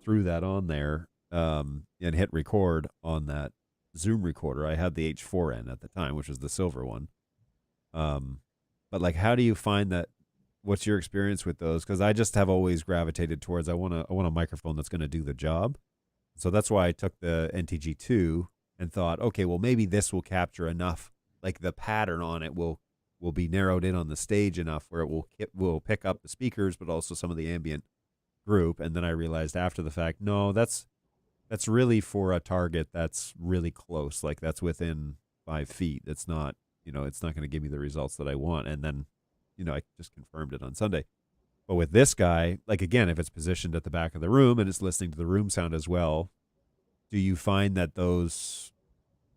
threw that on there and hit record on that Zoom recorder. I had the H4n at the time, which was the silver one. But like, how do you find that? What's your experience with those? Because I just have always gravitated towards, I want a microphone that's going to do the job. So that's why I took the NTG2 and thought, okay, well, maybe this will capture enough, like the pattern on it will be narrowed in on the stage enough where it will pick up the speakers, but also some of the ambient group. And then I realized after the fact, no, that's really for a target that's really close, like that's within 5 feet. It's not, it's not going to give me the results that I want. And then, I just confirmed it on Sunday. But with this guy, like, again, if it's positioned at the back of the room and it's listening to the room sound as well, do you find that those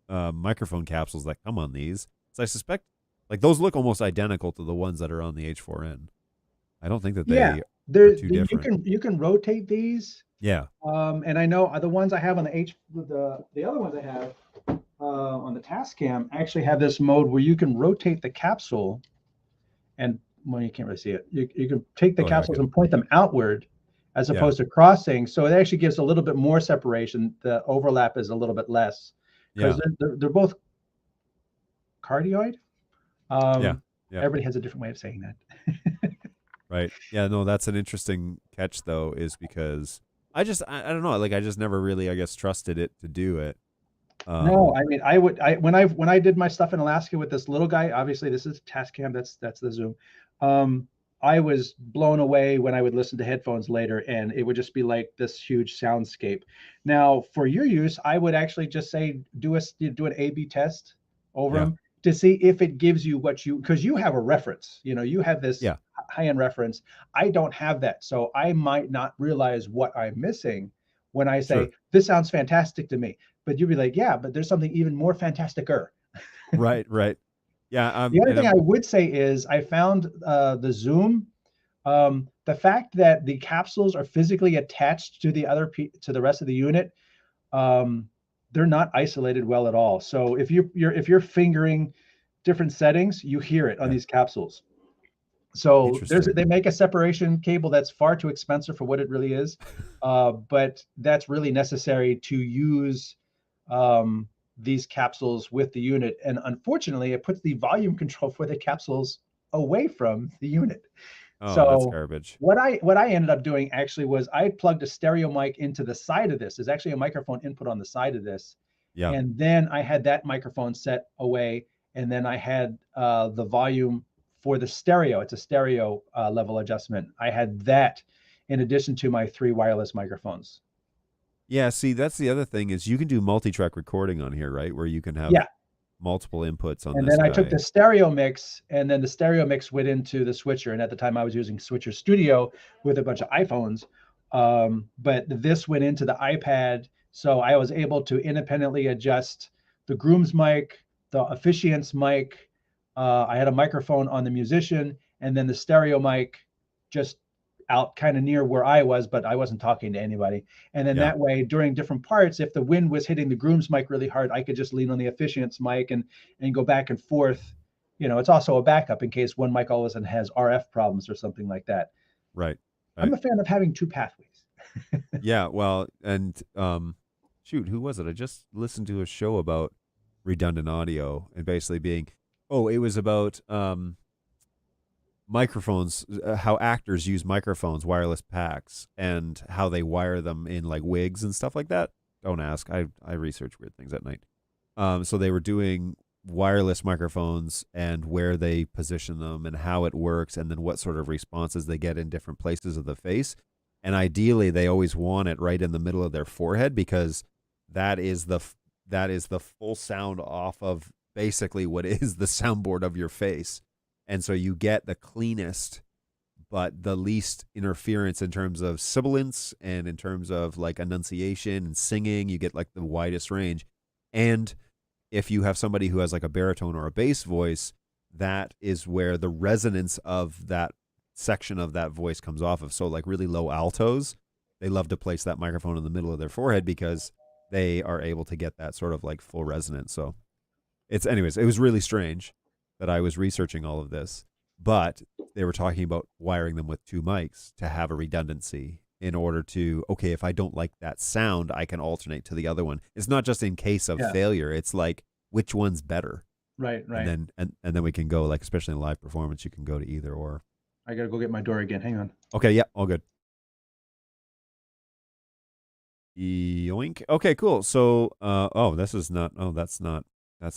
microphone capsules that come on these, so I suspect, like, those look almost identical to the ones that are on the H4n. I don't think that Yeah, they are there too you different. can rotate these. Yeah. And I know the ones I have on the other ones I have on the Tascam actually have this mode where you can rotate the capsule, and well, you can't really see it. You can take the Oh, yeah, I capsules can. and point them outward as Yeah. opposed to crossing. So it actually gives a little bit more separation. The overlap is a little bit less because Yeah. they're both cardioid. Yeah. Um, Yeah. Everybody has a different way of saying that. Right. Yeah. No, that's an interesting catch, though, is because I don't know. Like, I just never really, I guess, trusted it to do it. No, I mean, when I did my stuff in Alaska with this little guy, obviously this is Tascam, that's the Zoom. I was blown away when I would listen to headphones later, and it would just be like this huge soundscape. Now, for your use, I would actually just say do an A/B test over Yeah. them to see if it gives you because you have a reference. You have this Yeah. high-end reference. I don't have that, so I might not realize what I'm missing when I Sure. say this sounds fantastic to me, but you'd be like, yeah, but there's something even more fantasticer. Right. Right. Yeah. The other And thing I would say is I found the Zoom, the fact that the capsules are physically attached to to the rest of the unit, um, they're not isolated well at all. So if you're fingering different settings, you hear it on yeah. these capsules. So Interesting. they make a separation cable that's far too expensive for what it really is, but that's really necessary to use um, these capsules with the unit. And unfortunately, it puts the volume control for the capsules away from the unit. Oh, that's So garbage. what I ended up doing actually was I plugged a stereo mic into the side of this. There's actually a microphone input on the side of this, Yeah. and then I had that microphone set away, and then I had the volume for the stereo. It's a stereo level adjustment. I had that in addition to my 3 wireless microphones. Yeah. See, that's the other thing, is you can do multi-track recording on here, right? Where you can have Yeah, multiple inputs on and this then I took guy. the stereo mix, and then the stereo mix went into the switcher. And at the time, I was using Switcher Studio with a bunch of iPhones, but this went into the iPad, so I was able to independently adjust the groom's mic, the officiant's mic. I had a microphone on the musician, and then the stereo mic just out kind of near where I was, but I wasn't talking to anybody. And then that way, during different parts, if the wind was hitting the groom's mic really hard, I could just lean on the officiant's mic and go back and forth. It's also a backup in case one mic all of a sudden has RF problems or something like that. Right. I'm a fan of having two pathways. Yeah, well, and shoot, who was it? I just listened to a show about redundant audio and basically being, it was about microphones, how actors use microphones, wireless packs, and how they wire them in like wigs and stuff like that. Don't ask. I research weird things at night. So they were doing wireless microphones and where they position them and how it works, and then what sort of responses they get in different places of the face. And ideally, they always want it right in the middle of their forehead, because that is the full sound off of basically what is the soundboard of your face. And so you get the cleanest, but the least interference in terms of sibilance and in terms of like enunciation and singing. You get like the widest range. And if you have somebody who has like a baritone or a bass voice, that is where the resonance of that section of that voice comes off of. So like really low altos, they love to place that microphone in the middle of their forehead because they are able to get that sort of like full resonance. So it was really strange that I was researching all of this, but they were talking about wiring them with two mics to have a redundancy in order to, if I don't like that sound, I can alternate to the other one. It's not just in case of failure. It's like, which one's better? Right. And then we can go, like, especially in live performance, you can go to either or. I got to go get my door again. Hang on. Okay. Yeah. All good. Yoink. Okay, cool. So, that's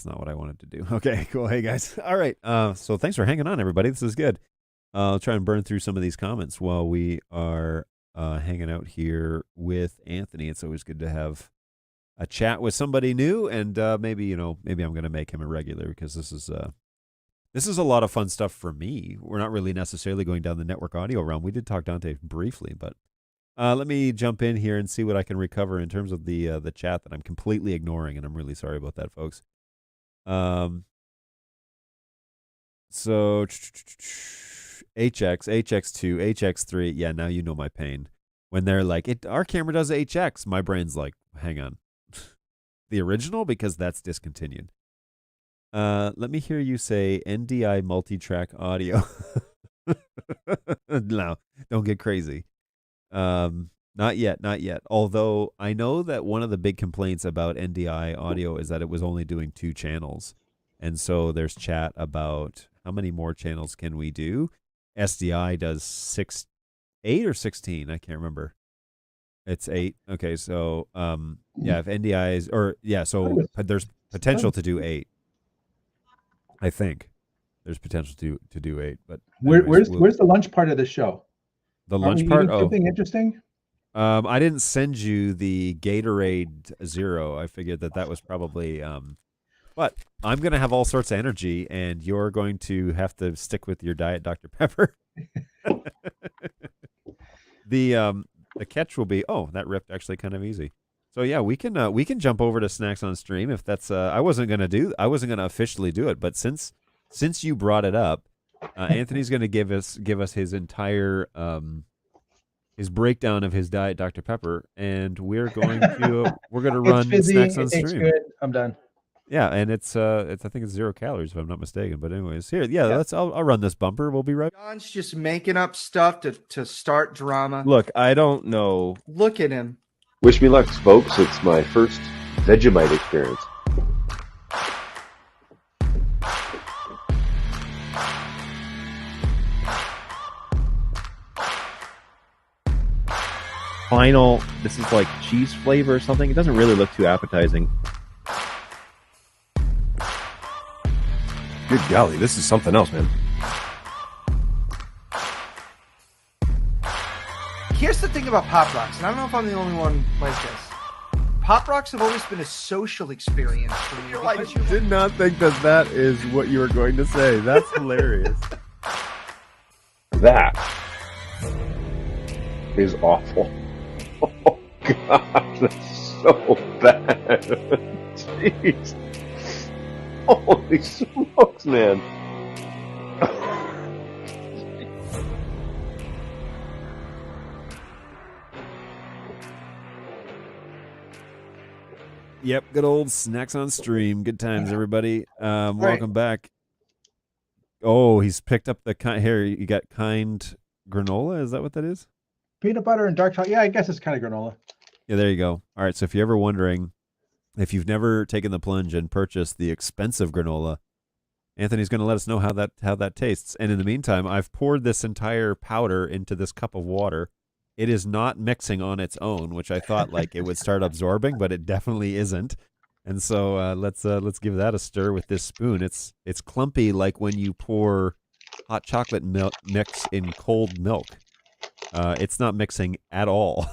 not what I wanted to do. Okay, cool. Hey guys. All right. So thanks for hanging on, everybody. This is good. I'll try and burn through some of these comments while we are hanging out here with Anthony. It's always good to have a chat with somebody new, and maybe I'm going to make him a regular, because this is a lot of fun stuff for me. We're not really necessarily going down the network audio realm. We did talk Dante briefly, but let me jump in here and see what I can recover in terms of the chat that I'm completely ignoring, and I'm really sorry about that, folks. So HX, HX2, HX3, yeah, now you know my pain. When they're like, our camera does HX, my brain's like, hang on. The original? Because that's discontinued. Let me hear you say NDI multi-track audio. No, don't get crazy. Not yet. Although I know that one of the big complaints about NDI audio is that it was only doing 2 channels. And so there's chat about how many more channels can we do. SDI does 8 or 16. I can't remember. It's 8. Okay. So, if NDI is, so there's potential to do 8. I think there's potential to do 8, but where's the lunch part of the show? The lunch part? Something interesting? I didn't send you the Gatorade Zero. I figured that was probably, but I'm going to have all sorts of energy, and you're going to have to stick with your Diet Dr. Pepper. The catch will be, that ripped actually kind of easy. So yeah, we can jump over to Snacks on Stream if that's, I wasn't going to officially do it, but since you brought it up, Anthony's going to give us his entire, his breakdown of his Diet Dr. Pepper, and we're going to run fizzy, Snacks on it Stream. tastes good. I'm done. Yeah, and it's I think it's 0 calories if I'm not mistaken. But anyways, here, I'll run this bumper. We'll be right. John's just making up stuff to start drama. Look, I don't know. Look at him. Wish me luck, folks. It's my first Vegemite experience. Final, this is like cheese flavor or something. It doesn't really look too appetizing. Good golly, this is something else, man. Here's the thing about Pop Rocks, and I don't know if I'm the only one like this. Pop Rocks have always been a social experience for me. I did not think that is what you were going to say. That's hilarious. That is awful. Oh, God, that's so bad. Jeez. Holy smokes, man. Yep, good old snacks on stream. Good times, everybody. Welcome back. Oh, he's picked up the here. You got kind granola. Is that what that is? Peanut butter and dark chocolate. Yeah, I guess it's kind of granola. Yeah, there you go. All right. So if you're ever wondering, if you've never taken the plunge and purchased the expensive granola, Anthony's going to let us know how that tastes. And in the meantime, I've poured this entire powder into this cup of water. It is not mixing on its own, which I thought like it would start absorbing, but it definitely isn't. And so let's give that a stir with this spoon. It's clumpy like when you pour hot chocolate milk mix in cold milk. It's not mixing at all.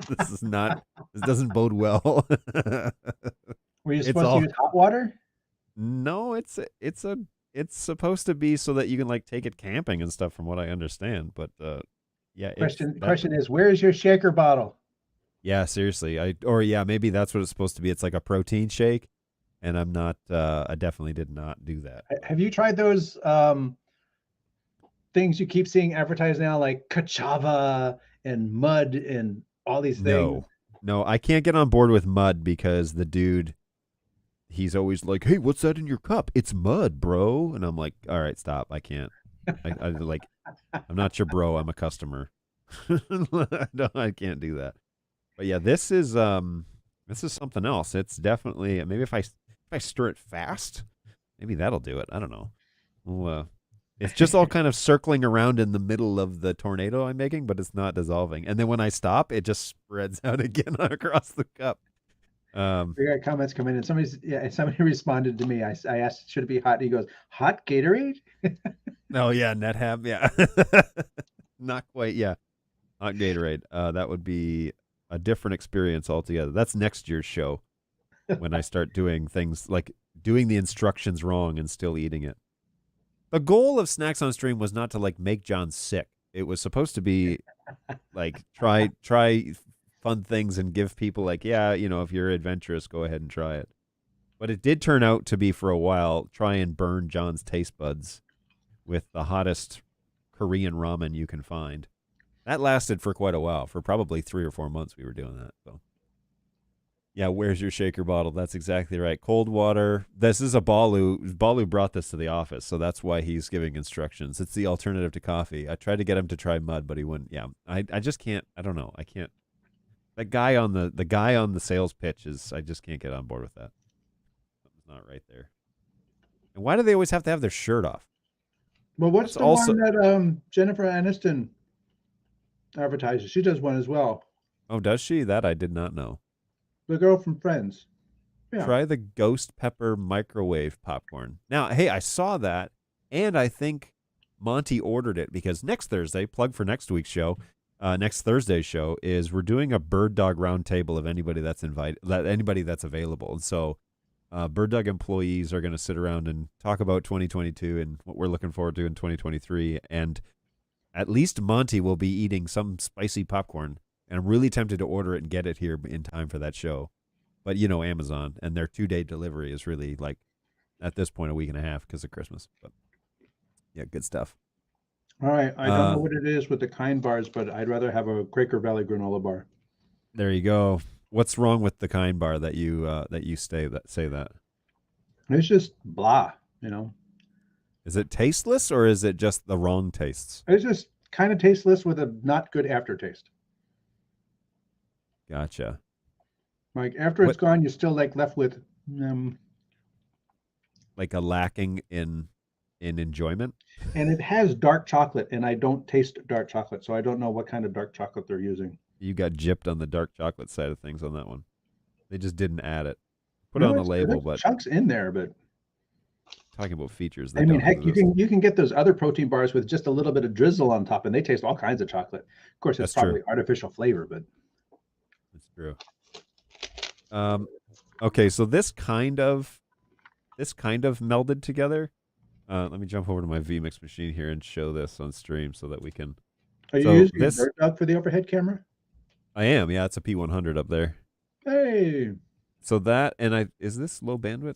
This doesn't bode well. Were you supposed to use hot water? No, it's supposed to be so that you can like take it camping and stuff, from what I understand. But yeah. Question is, where is your shaker bottle? Yeah, seriously. Maybe that's what it's supposed to be. It's like a protein shake, and I'm not. I definitely did not do that. Have you tried those things you keep seeing advertised now, like Kachava and Mud and all these things? No, I can't get on board with Mud because the dude, he's always like, "Hey, what's that in your cup? It's mud, bro." And I'm like, "All right, stop. I can't. I'm not your bro. I'm a customer. No, I can't do that." But yeah, this is something else. It's definitely, maybe if I stir it fast, maybe that'll do it. I don't know. Well, it's just all kind of circling around in the middle of the tornado I'm making, but it's not dissolving. And then when I stop, it just spreads out again across the cup. We got comments coming in. Somebody responded to me. I asked, should it be hot? And he goes, hot Gatorade? Oh yeah, NetHab, yeah. Not quite, yeah. Hot Gatorade. That would be a different experience altogether. That's next year's show, when I start doing things like doing the instructions wrong and still eating it. The goal of Snacks on Stream was not to like make John sick. It was supposed to be like try fun things and give people like, yeah, if you're adventurous, go ahead and try it. But it did turn out to be, for a while, try and burn John's taste buds with the hottest Korean ramen you can find. That lasted for quite a while. For probably 3 or 4 months we were doing that. So yeah, where's your shaker bottle? That's exactly right. Cold water. This is a Balu. Balu brought this to the office, so that's why he's giving instructions. It's the alternative to coffee. I tried to get him to try Mud, but he wouldn't. Yeah, I just can't. I don't know. I can't. That guy on the sales pitch I just can't get on board with that. Something's not right there. And why do they always have to have their shirt off? Well, what's the one that Jennifer Aniston advertises? She does one as well. Oh, does she? That I did not know. The girl from Friends. Yeah. Try the ghost pepper microwave popcorn. Now, hey, I saw that, and I think Monty ordered it because next Thursday, plug for next week's show, next Thursday's show, is we're doing a Bird Dog roundtable of anybody that's available. And so Bird Dog employees are going to sit around and talk about 2022 and what we're looking forward to in 2023. And at least Monty will be eating some spicy popcorn. And I'm really tempted to order it and get it here in time for that show. But, Amazon and their 2-day delivery is really, like, at this point, a week and a half because of Christmas. But, yeah, good stuff. All right. I don't know what it is with the Kind bars, but I'd rather have a Quaker Valley granola bar. There you go. What's wrong with the Kind bar that you say that? It's just blah, Is it tasteless or is it just the wrong tastes? It's just kind of tasteless with a not good aftertaste. Gotcha. Like after it's gone, you're still like left with like a lacking in enjoyment. And it has dark chocolate, and I don't taste dark chocolate, so I don't know what kind of dark chocolate they're using. You got gypped on the dark chocolate side of things on that one. They just didn't add it. Put it on the label, but chunks in there. But talking about features, I mean, heck, you can get those other protein bars with just a little bit of drizzle on top, and they taste all kinds of chocolate. Of course, it's probably artificial flavor, but that's true. Okay, so this kind of melded together. Let me jump over to my vMix machine here and show this on stream so that we can. Are you using this Bird Dog for the overhead camera? I am. Yeah, it's a P100 up there. Hey. So that, and is this low bandwidth?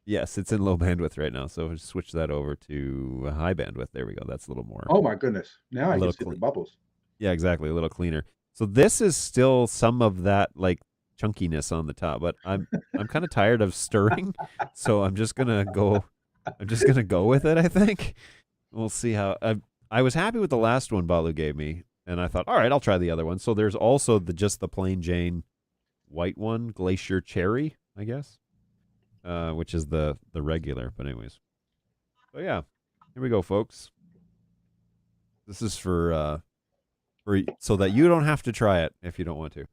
Yes, it's in low bandwidth right now. So switch that over to high bandwidth. There we go. That's a little more. Oh my goodness! Now I can see the bubbles. Yeah, exactly. A little cleaner. So this is still some of that like chunkiness on the top, but I'm kind of tired of stirring, so I'm just gonna go with it. I think we'll see how. I was happy with the last one Balu gave me, and I thought, all right, I'll try the other one. So there's also just the plain Jane white one, Glacier Cherry, I guess, which is the regular. But anyways, so yeah, here we go, folks. This is for so that you don't have to try it if you don't want to.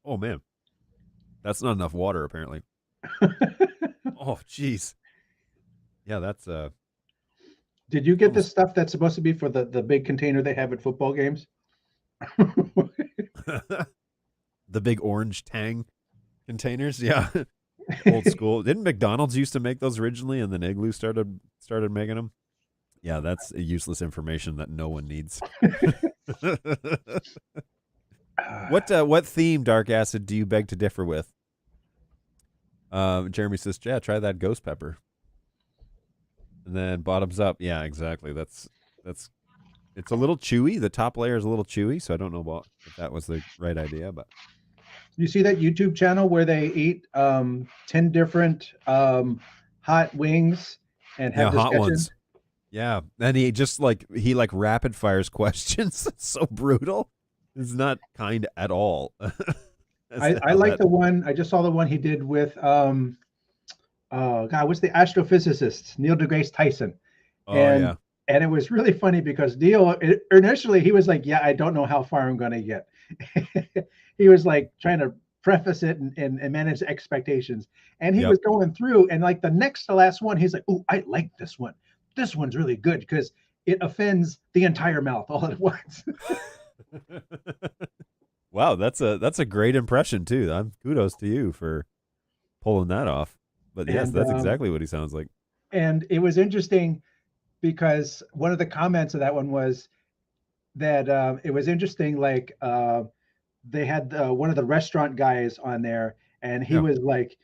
Oh man, that's not enough water apparently. Oh jeez. Yeah, that's Did you get the stuff that's supposed to be for the big container they have at football games? the big orange Tang containers. Yeah. Old school. Didn't McDonald's used to make those originally, and then Igloo started making them? Yeah, that's useless information that no one needs. What theme, Dark Acid, do you beg to differ with? Jeremy says, yeah, try that ghost pepper. And then bottoms up. Yeah, exactly. That's it's a little chewy. The top layer is a little chewy, so I don't know if that was the right idea, but You see that YouTube channel where they eat 10 different hot wings and have hot discussions? ones. Yeah, and he rapid fires questions. It's so brutal. It's not kind at all. I like the one. I just saw the one he did with what's the astrophysicist Neil deGrasse Tyson. Oh yeah. And it was really funny because Neil initially he was like, "Yeah, I don't know how far I'm going to get." He was like trying to preface it and manage expectations. And he was going through, and like the next to last one, he's like, "Oh, I like this one. This one's really good because it offends the entire mouth all at once." Wow, that's a great impression too. Kudos to you for pulling that off. But yes, that's exactly what he sounds like. And it was interesting because one of the comments of that one was that it was interesting, like they had one of the restaurant guys on there, and he was like,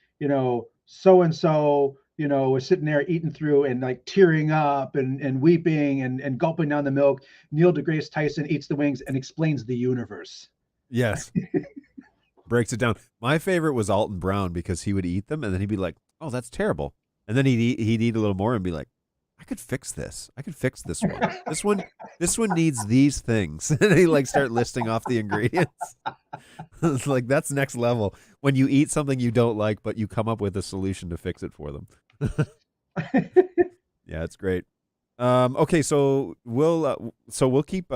so and so, was sitting there eating through and like tearing up and weeping and gulping down the milk. Neil deGrasse Tyson eats the wings and explains the universe. Yes. Breaks it down. My favorite was Alton Brown because he would eat them and then he'd be like, "Oh, that's terrible." And then he'd eat a little more and be like, "I could fix this. I could fix this one. This one needs these things." And he like start listing off the ingredients. It's like that's next level. When you eat something you don't like, but you come up with a solution to fix it for them. Yeah, it's great. Okay, so we'll keep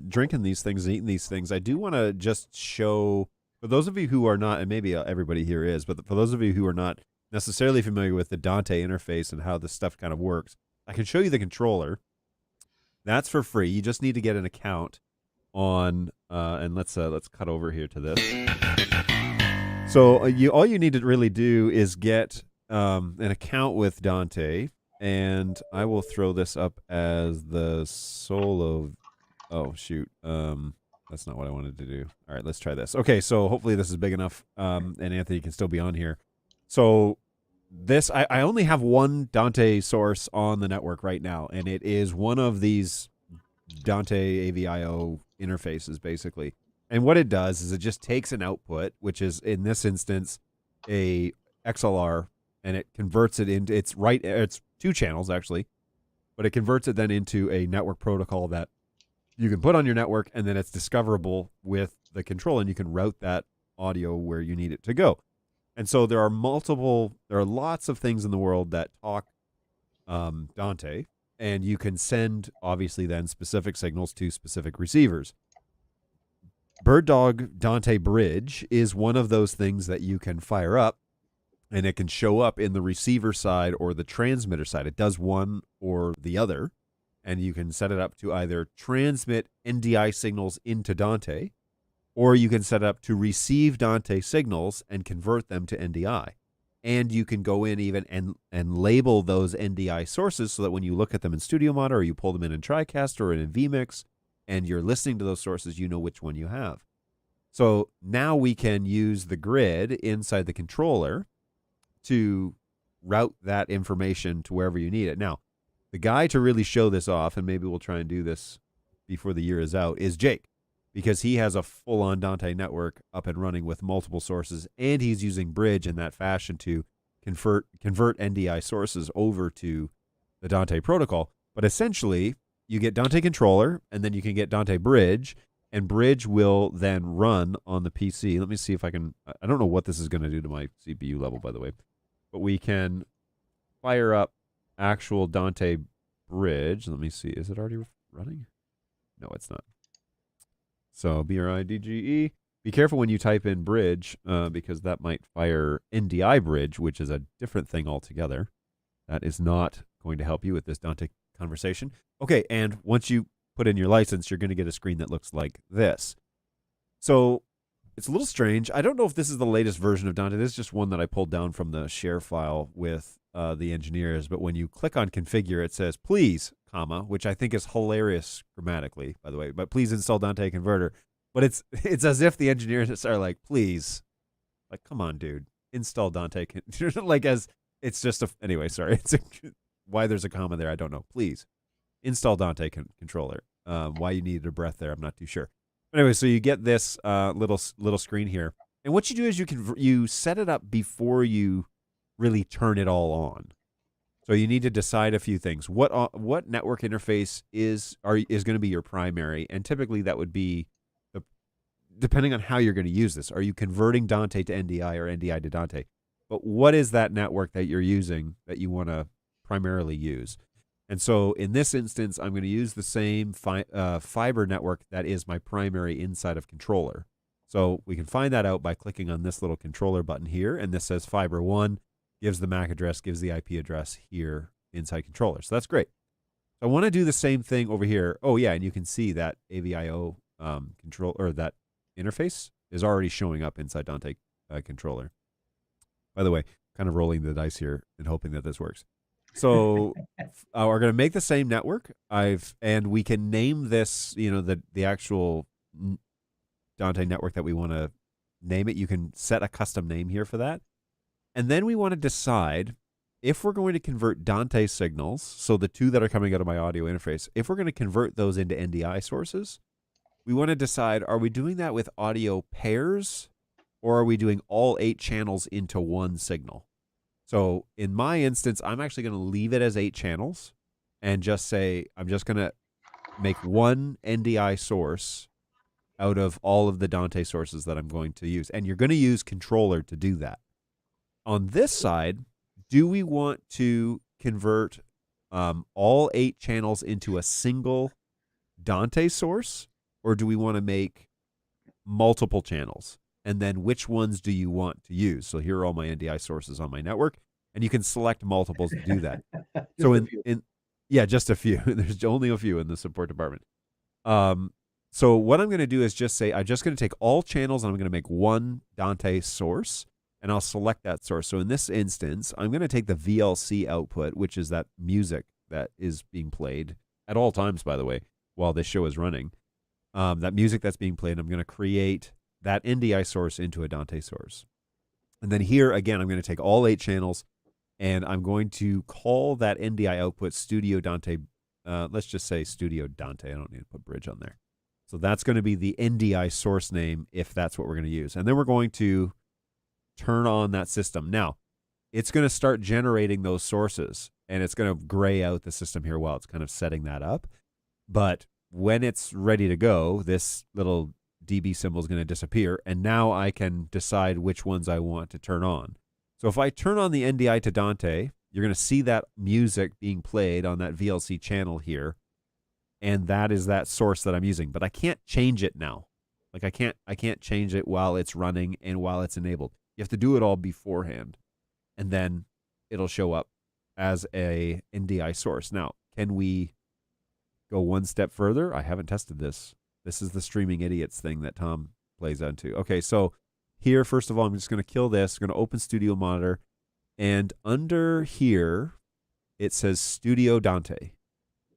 drinking these things and eating these things. I do want to just show, for those of you who are not, and maybe everybody here is, but for those of you who are not necessarily familiar with the Dante interface and how this stuff kind of works, I can show you the controller. That's for free. You just need to get an account on, and let's cut over here to this. So all you need to really do is get an account with Dante. And I will throw this up as the solo. Oh, shoot. That's not what I wanted to do. All right, let's try this. Okay, so hopefully this is big enough, and Anthony can still be on here. So this, I only have one Dante source on the network right now, and it is one of these Dante AVIO interfaces, basically. And what it does is it just takes an output, which is, in this instance, a XLR, and it converts it into, it's 2 channels actually, but it converts it then into a network protocol that you can put on your network, and then it's discoverable with the control, and you can route that audio where you need it to go. And so there are lots of things in the world that talk Dante, and you can send obviously then specific signals to specific receivers. BirdDog Dante Bridge is one of those things that you can fire up, and it can show up in the receiver side or the transmitter side. It does one or the other, and you can set it up to either transmit NDI signals into Dante, or you can set it up to receive Dante signals and convert them to NDI. And you can go in even and label those NDI sources so that when you look at them in Studio Mod or you pull them in TriCast or in vMix and you're listening to those sources, you know which one you have. So now we can use the grid inside the controller to route that information to wherever you need it. Now, the guy to really show this off, and maybe we'll try and do this before the year is out is Jake, because he has a full-on Dante network up and running with multiple sources, and he's using Bridge in that fashion to convert NDI sources over to the Dante protocol. But essentially, you get Dante controller, and then you can get Dante Bridge, and Bridge will then run on the PC. Let me see if I can. I don't know what this is going to do to my CPU level, by the way, but we can fire up actual Dante Bridge. Let me see. Is it already running? No, it's not. So BRIDGE. Be careful when you type in Bridge, because that might fire NDI Bridge, which is a different thing altogether. That is not going to help you with this Dante conversation. Okay, and once you put in your license, you're going to get a screen that looks like this. So it's a little strange. I don't know if this is the latest version of Dante. This is just one that I pulled down from the share file with the engineers. But when you click on configure, it says, please, comma, which I think is hilarious grammatically, by the way, but please install Dante Converter. But it's as if the engineers are like, please, like, come on, dude, install Dante. Like, as it's just a, anyway, sorry. It's why there's a comma there, I don't know. Please install Dante controller. Why you needed a breath there, I'm not too sure. But anyway, so you get this little screen here, and what you do is you set it up before you really turn it all on. So you need to decide a few things. What network interface is going to be your primary, and typically that would be depending on how you're going to use this. Are you converting Dante to NDI or NDI to Dante? But what is that network that you're using that you want to primarily use? And so in this instance, I'm going to use the same fiber network that is my primary inside of controller. So we can find that out by clicking on this little controller button here, and this says fiber 1, gives the MAC address, gives the IP address here inside controller. So that's great. So I want to do the same thing over here. Oh yeah, and you can see that AVIO control, or that interface is already showing up inside Dante controller. By the way, kind of rolling the dice here and hoping that this works. So we're going to make the same network. And we can name this, the actual Dante network that we want to name it. You can set a custom name here for that. And then we want to decide if we're going to convert Dante signals, so the two that are coming out of my audio interface, if we're going to convert those into NDI sources, we want to decide, are we doing that with audio pairs, or are we doing all 8 channels into one signal? So in my instance, I'm actually going to leave it as 8 channels and just say, I'm just going to make one NDI source out of all of the Dante sources that I'm going to use. And you're going to use controller to do that. On this side, do we want to convert all 8 channels into a single Dante source, or do we want to make multiple channels? And then which ones do you want to use? So here are all my NDI sources on my network, and you can select multiples to do that. So just a few. There's only a few in the support department. So what I'm going to do is just say, I'm just going to take all channels and I'm going to make one Dante source, and I'll select that source. So in this instance, I'm going to take the VLC output, which is that music that is being played at all times, by the way, while this show is running. That music that's being played, I'm going to create that NDI source into a Dante source. And then here, again, I'm going to take all 8 channels, and I'm going to call that NDI output Studio Dante. Let's just say Studio Dante. I don't need to put Bridge on there. So that's going to be the NDI source name if that's what we're going to use. And then we're going to turn on that system. Now, it's going to start generating those sources, and it's going to gray out the system here while it's kind of setting that up. But when it's ready to go, this little DB symbol is going to disappear, and now I can decide which ones I want to turn on. So if I turn on the NDI to Dante, you're going to see that music being played on that VLC channel here, and that is that source that I'm using. But I can't change it now. Like I can't change it while it's running and while it's enabled. You have to do it all beforehand, and then it'll show up as a NDI source. Now, can we go one step further? I haven't tested this. This is the streaming idiots thing that Tom plays onto. Okay, so here, first of all, I'm just going to kill this. I'm going to open Studio Monitor, and under here, it says Studio Dante.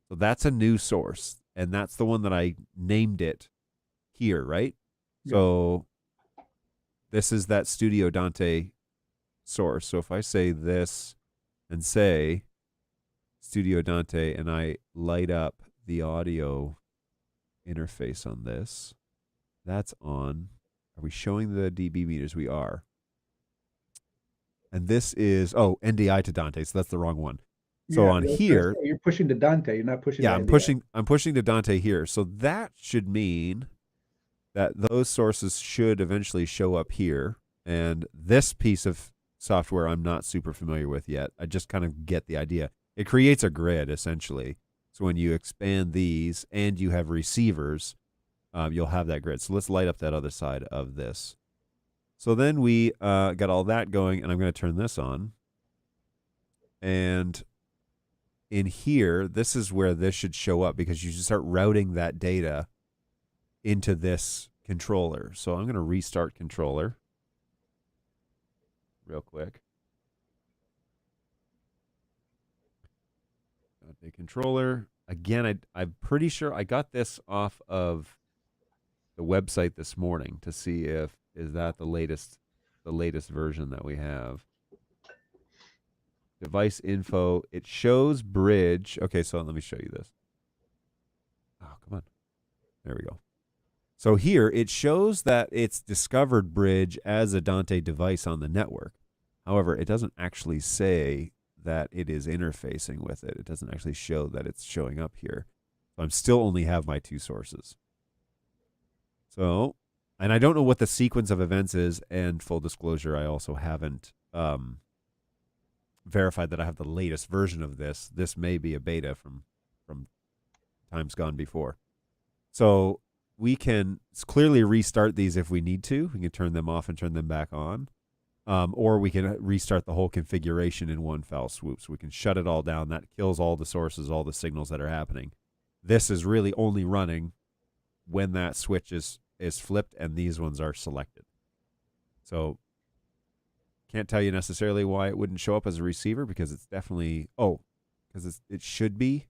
So that's a new source, and that's the one that I named it here, right? Yeah. So this is that Studio Dante source. So if I say this and say Studio Dante, and I light up the audio interface on this. That's on. Are we showing the dB meters? We are. And this is, NDI to Dante, so that's the wrong one. So on here, you're pushing to Dante. You're not pushing. yeah, to I'm NDI. pushing to Dante here. So that should mean that those sources should eventually show up here. And this piece of software I'm not super familiar with yet. I just kind of get the idea. It creates a grid essentially. So when you expand these and you have receivers, you'll have that grid. So let's light up that other side of this. So then we got all that going, and I'm going to turn this on. And in here, this is where this should show up because you should start routing that data into this controller. So I'm going to restart controller real quick. The controller. Again, I'm pretty sure I got this off of the website this morning to see if is that the latest version that we have. Device info. It shows bridge. Okay, so let me show you this. Oh, come on. There we go. So here it shows that it's discovered bridge as a Dante device on the network. However, it doesn't actually say that it is interfacing with it. It doesn't actually show that it's showing up here. So I'm still only have my two sources. So, and I don't know what the sequence of events is, and full disclosure, I also haven't verified that I have the latest version of this. This may be a beta from times gone before. So we can clearly restart these if we need to. We can turn them off and turn them back on. Or we can restart the whole configuration in one foul swoop. So we can shut it all down. That kills all the sources, all the signals that are happening. This is really only running when that switch is flipped and these ones are selected. So can't tell you necessarily why it wouldn't show up as a receiver because it's definitely, because it should be.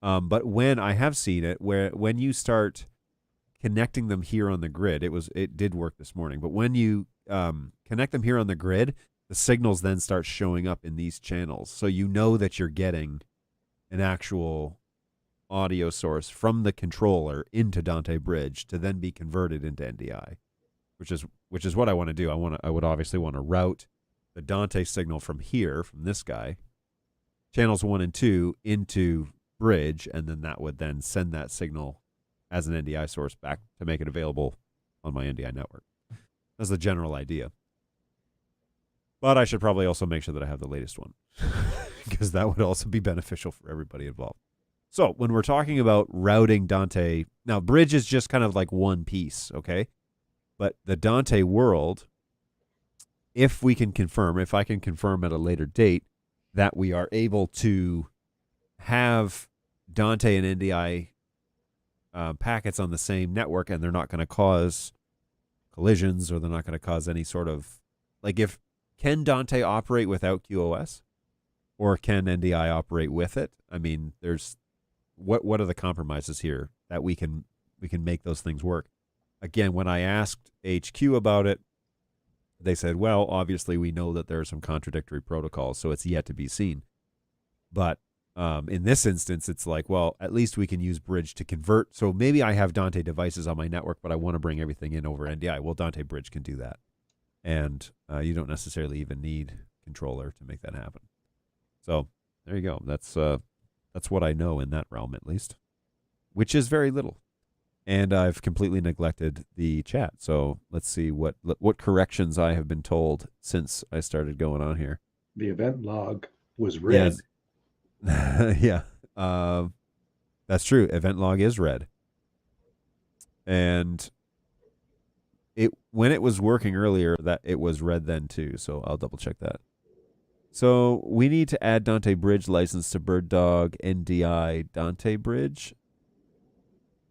But when I have seen it, when you start connecting them here on the grid, it did work this morning. But when you connect them here on the grid, the signals then start showing up in these channels. So you know that you're getting an actual audio source from the controller into Dante Bridge to then be converted into NDI, which is what I want to do. I would obviously want to route the Dante signal from here, from this guy, channels 1 and 2 into Bridge, and then that would then send that signal as an NDI source back to make it available on my NDI network. That's the general idea. But I should probably also make sure that I have the latest one because that would also be beneficial for everybody involved. So when we're talking about routing Dante, now Bridge is just kind of like one piece, okay? But the Dante world, if I can confirm at a later date that we are able to have Dante and NDI packets on the same network and they're not going to cause collisions or they're not going to cause any sort of, can Dante operate without QoS or can NDI operate with it? I mean, there's, what are the compromises here that we can make those things work? Again, when I asked HQ about it, they said, well, obviously we know that there are some contradictory protocols, so it's yet to be seen. But in this instance, it's like, well, at least we can use Bridge to convert. So maybe I have Dante devices on my network, but I want to bring everything in over NDI. Well, Dante Bridge can do that. And you don't necessarily even need controller to make that happen. So there you go. That's what I know in that realm, at least, which is very little. And I've completely neglected the chat. So let's see what corrections I have been told since I started going on here. The event log was red. Yeah. That's true. Event log is red. And when it was working earlier, that it was red then too. So I'll double check that. So we need to add Dante Bridge license to BirdDog NDI Dante Bridge.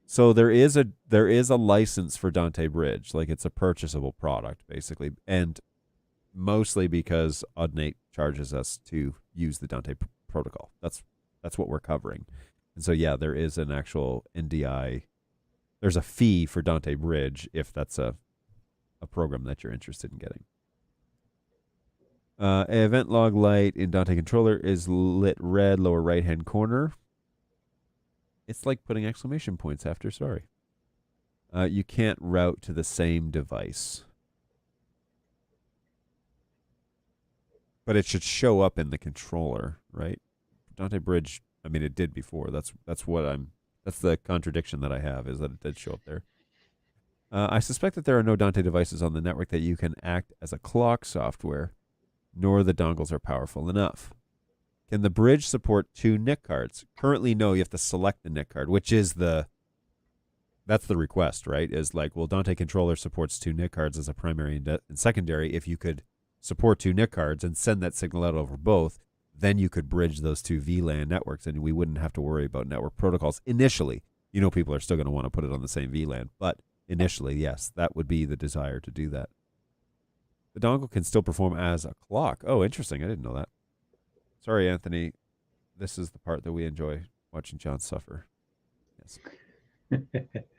So there is a license for Dante Bridge, like it's a purchasable product basically, and mostly because Audinate charges us to use the Dante protocol. That's what we're covering. And so yeah, there is an actual NDI. There's a fee for Dante Bridge if that's a program that you're interested in getting. Event log light in Dante controller is lit red lower right hand corner. It's like putting exclamation points after sorry. You can't route to the same device. But it should show up in the controller, right? Dante Bridge, I mean, it did before. That's the contradiction that I have, is that it did show up there. I suspect that there are no Dante devices on the network that you can act as a clock software, nor the dongles are powerful enough. Can the bridge support 2 NIC cards? Currently, no. You have to select the NIC card, which is that's the request, right? Is like, well, Dante controller supports 2 NIC cards as a primary and secondary. If you could support 2 NIC cards and send that signal out over both, then you could bridge those 2 VLAN networks, and we wouldn't have to worry about network protocols initially. You know, people are still going to want to put it on the same VLAN, but initially, yes, that would be the desire to do that. The dongle can still perform as a clock. Oh, interesting. I didn't know that. Sorry, Anthony. This is the part that we enjoy, watching John suffer. Yes.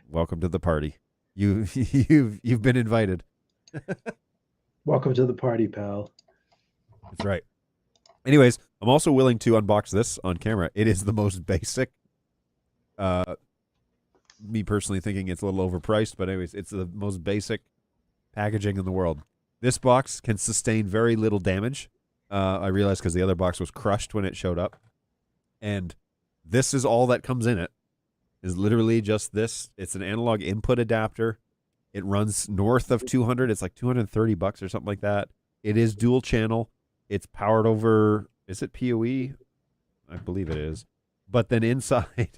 Welcome to the party. You've been invited. Welcome to the party, pal. That's right. Anyways, I'm also willing to unbox this on camera. It is the most basic. Me personally thinking it's a little overpriced, but anyways, it's the most basic packaging in the world. This box can sustain very little damage. I realized because the other box was crushed when it showed up. And this is all that comes in it, is literally just this. It's an analog input adapter. It runs north of 200. It's like $230 or something like that. It is dual channel. It's powered over, is it PoE? I believe it is. But then inside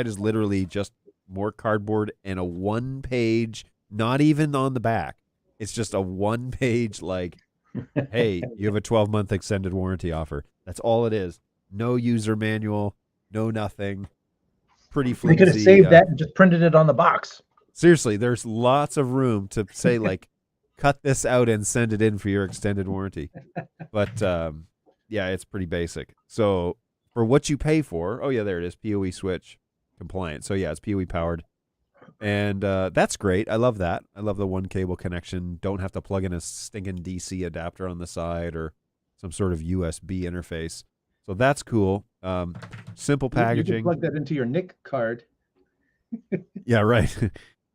is literally just more cardboard and a 1-page, not even on the back. It's just a 1-page like, hey, you have a 12-month extended warranty offer. That's all it is. No user manual, no nothing. Pretty flimsy. They could have saved that and just printed it on the box. Seriously, there's lots of room to say, like, cut this out and send it in for your extended warranty. But, yeah, it's pretty basic. So for what you pay for, oh, yeah, there it is, PoE switch compliant. So, yeah, it's PoE powered. And that's great. I love that. I love the 1 cable connection. Don't have to plug in a stinking DC adapter on the side or some sort of USB interface. So that's cool. Simple packaging. You can plug that into your NIC card. Yeah, right.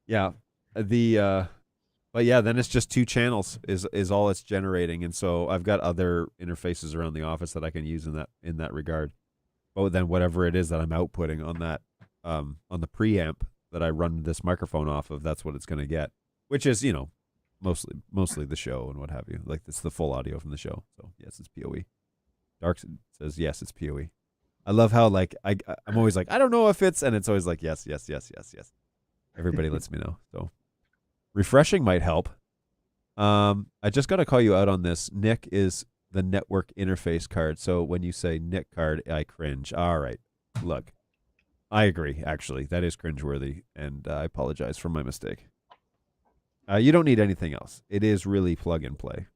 Yeah. But yeah, then it's just 2 channels is all it's generating. And so I've got other interfaces around the office that I can use in that regard. But then whatever it is that I'm outputting on that on the preamp that I run this microphone off of, that's what it's going to get, which is, you know, mostly the show and what have you. Like, it's the full audio from the show. So yes, it's PoE. Dark says yes, it's PoE. I love how, like, I'm always like, I don't know if it's, and it's always like, yes. Everybody lets me know. So refreshing might help. I just got to call you out on this. NIC is the network interface card. So when you say NIC card, I cringe. All right. Look, I agree, actually. That is cringeworthy, and I apologize for my mistake. You don't need anything else. It is really plug and play.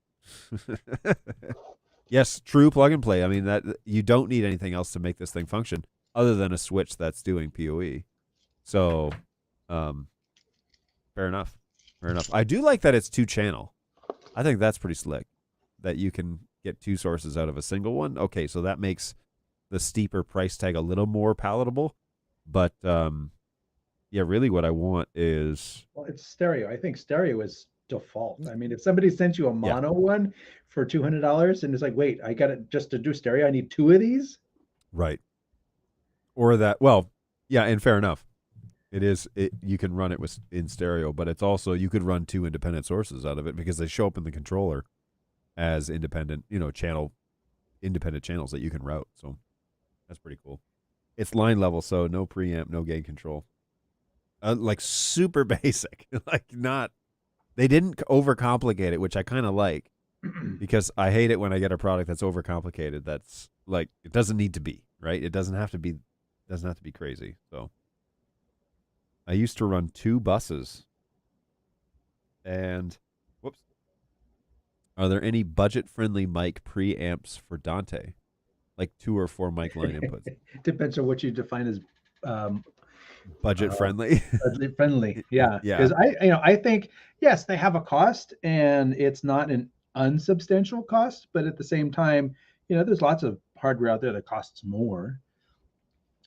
Yes, true plug and play. I mean, that you don't need anything else to make this thing function other than a switch that's doing PoE. So, fair enough. I do like that it's 2-channel. I think that's pretty slick, that you can get 2 sources out of a single one. Okay, so that makes the steeper price tag a little more palatable. But, yeah, really what I want is... Well, it's stereo. I think stereo is default. I mean, if somebody sent you a mono one for $200 and it's like, wait, I got it just to do stereo, I need 2 of these? Right. Or that, well, yeah, and fair enough. You can run it in stereo, but it's also, you could run 2 independent sources out of it because they show up in the controller as independent, independent channels that you can route. So that's pretty cool. It's line level, so no preamp, no gain control. Like super basic, like not, they didn't overcomplicate it, which I kind of like because I hate it when I get a product that's overcomplicated. That's like, it doesn't need to be, right? It doesn't have to be crazy. So I used to run 2 buses. And whoops. Are there any budget-friendly mic preamps for Dante? Like 2 or 4 mic line inputs. Depends on what you define as budget-friendly. Budget-friendly, yeah. Yeah. Because I think, yes, they have a cost, and it's not an unsubstantial cost, but at the same time, there's lots of hardware out there that costs more.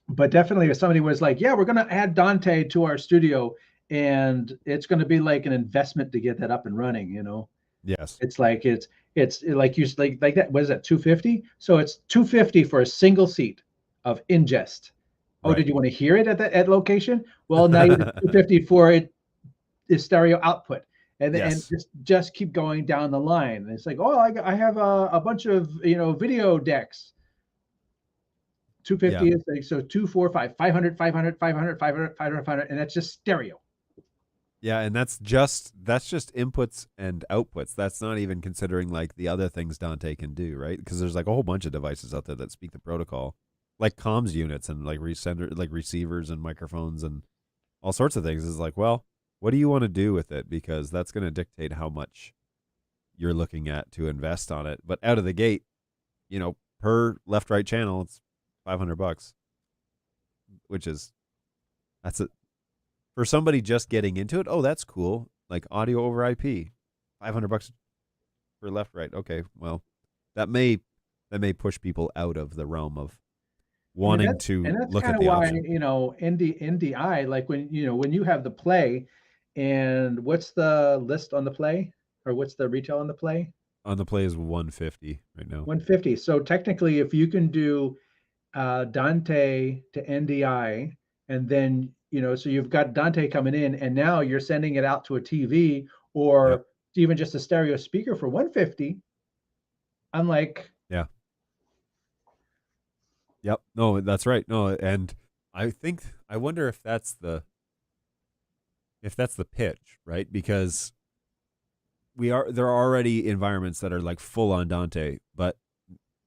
But definitely, if somebody was like, "Yeah, we're going to add Dante to our studio, and it's going to be like an investment to get that up and running," Yes. it's like it's like you like that. What is that? 250. So it's 250 for a single seat of ingest. Oh, Right. did you want to hear it at that location? Well, now you have 250 for it is stereo output. And Yes. just keep going down the line. And it's like, oh, I have a bunch of video decks. 250 Yeah. is like, so 2, 4, 5, 500, 500, 500, 500, 500, 500, and that's just stereo. Yeah, and that's just inputs and outputs. That's not even considering like the other things Dante can do, right? Because there's like a whole bunch of devices out there that speak the protocol, like comms units and like receivers and microphones and all sorts of things. It's like, well, what do you want to do with it? Because that's going to dictate how much you're looking at to invest on it. But out of the gate, per left right channel, it's $500, which is that's it for somebody just getting into it. Oh, that's cool. Like audio over IP, $500 for left right. Okay, well, that may push people out of the realm of wanting to that's look kind at of the why, option. NDI, like when you have the play, and what's the list on the play, or what's the retail on the play? On the play is 150 right now. 150. So technically, if you can do Dante to NDI, and then so you've got Dante coming in, and now you're sending it out to a TV Yep. or even just a stereo speaker for 150. I'm like, Yeah. Yep. No, that's right. No, and I wonder if that's the pitch, right? Because there are already environments that are like full on Dante, but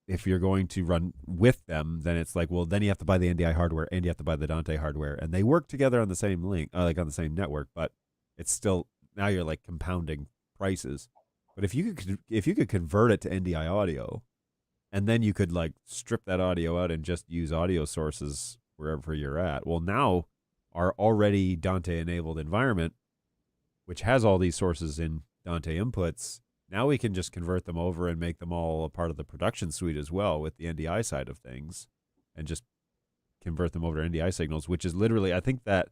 if you're going to run with them, then it's like, well, then you have to buy the NDI hardware and you have to buy the Dante hardware, and they work together on the same link, like on the same network, but it's still, now you're like compounding prices. But if you could convert it to NDI audio, and then you could like strip that audio out and just use audio sources wherever you're at. Well, now our already Dante enabled environment, which has all these sources in Dante inputs, now we can just convert them over and make them all a part of the production suite as well with the NDI side of things, and just convert them over to NDI signals, which is literally, I think that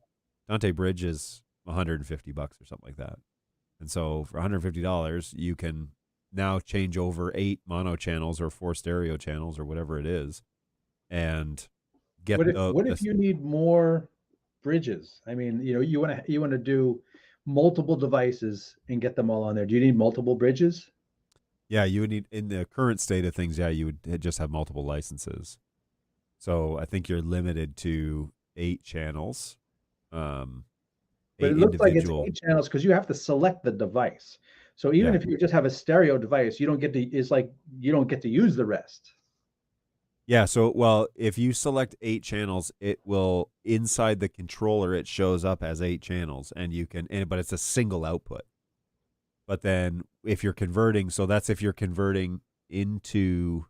Dante Bridge is $150 or something like that. And so for $150, you can now change over 8 mono channels or 4 stereo channels or whatever it is, and get what if you need more bridges? I mean, you want to do multiple devices and get them all on there. Do you need multiple bridges? Yeah, you would need, in the current state of things, yeah, you would just have multiple licenses. So I think you're limited to 8 channels. But 8 it looks like it's individual. 8 channels because you have to select the device. So even Yeah. if you just have a stereo device, you don't get to. It's like you don't get to use the rest. Yeah, so well, if you select 8 channels, it will, inside the controller, it shows up as 8 channels, and you can, but it's a single output. But then if you're converting, so that's if you're converting into,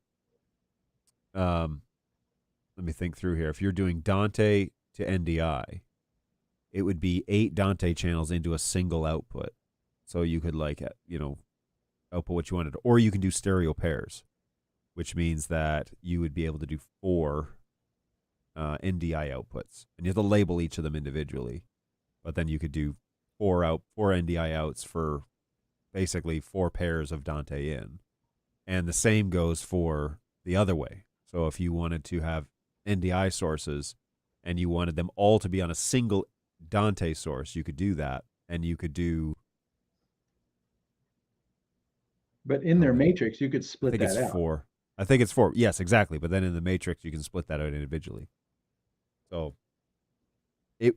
let me think through here. If you're doing Dante to NDI, it would be 8 Dante channels into a single output. So you could like, output what you wanted, or you can do stereo pairs, which means that you would be able to do 4 NDI outputs, and you have to label each of them individually. But then you could do 4 NDI outs for basically 4 pairs of Dante in, and the same goes for the other way. So if you wanted to have NDI sources and you wanted them all to be on a single Dante source, you could do that, and you could do. But in their matrix, you could I split think that it's out. 4. I think it's 4. Yes, exactly. But then in the matrix, you can split that out individually. So it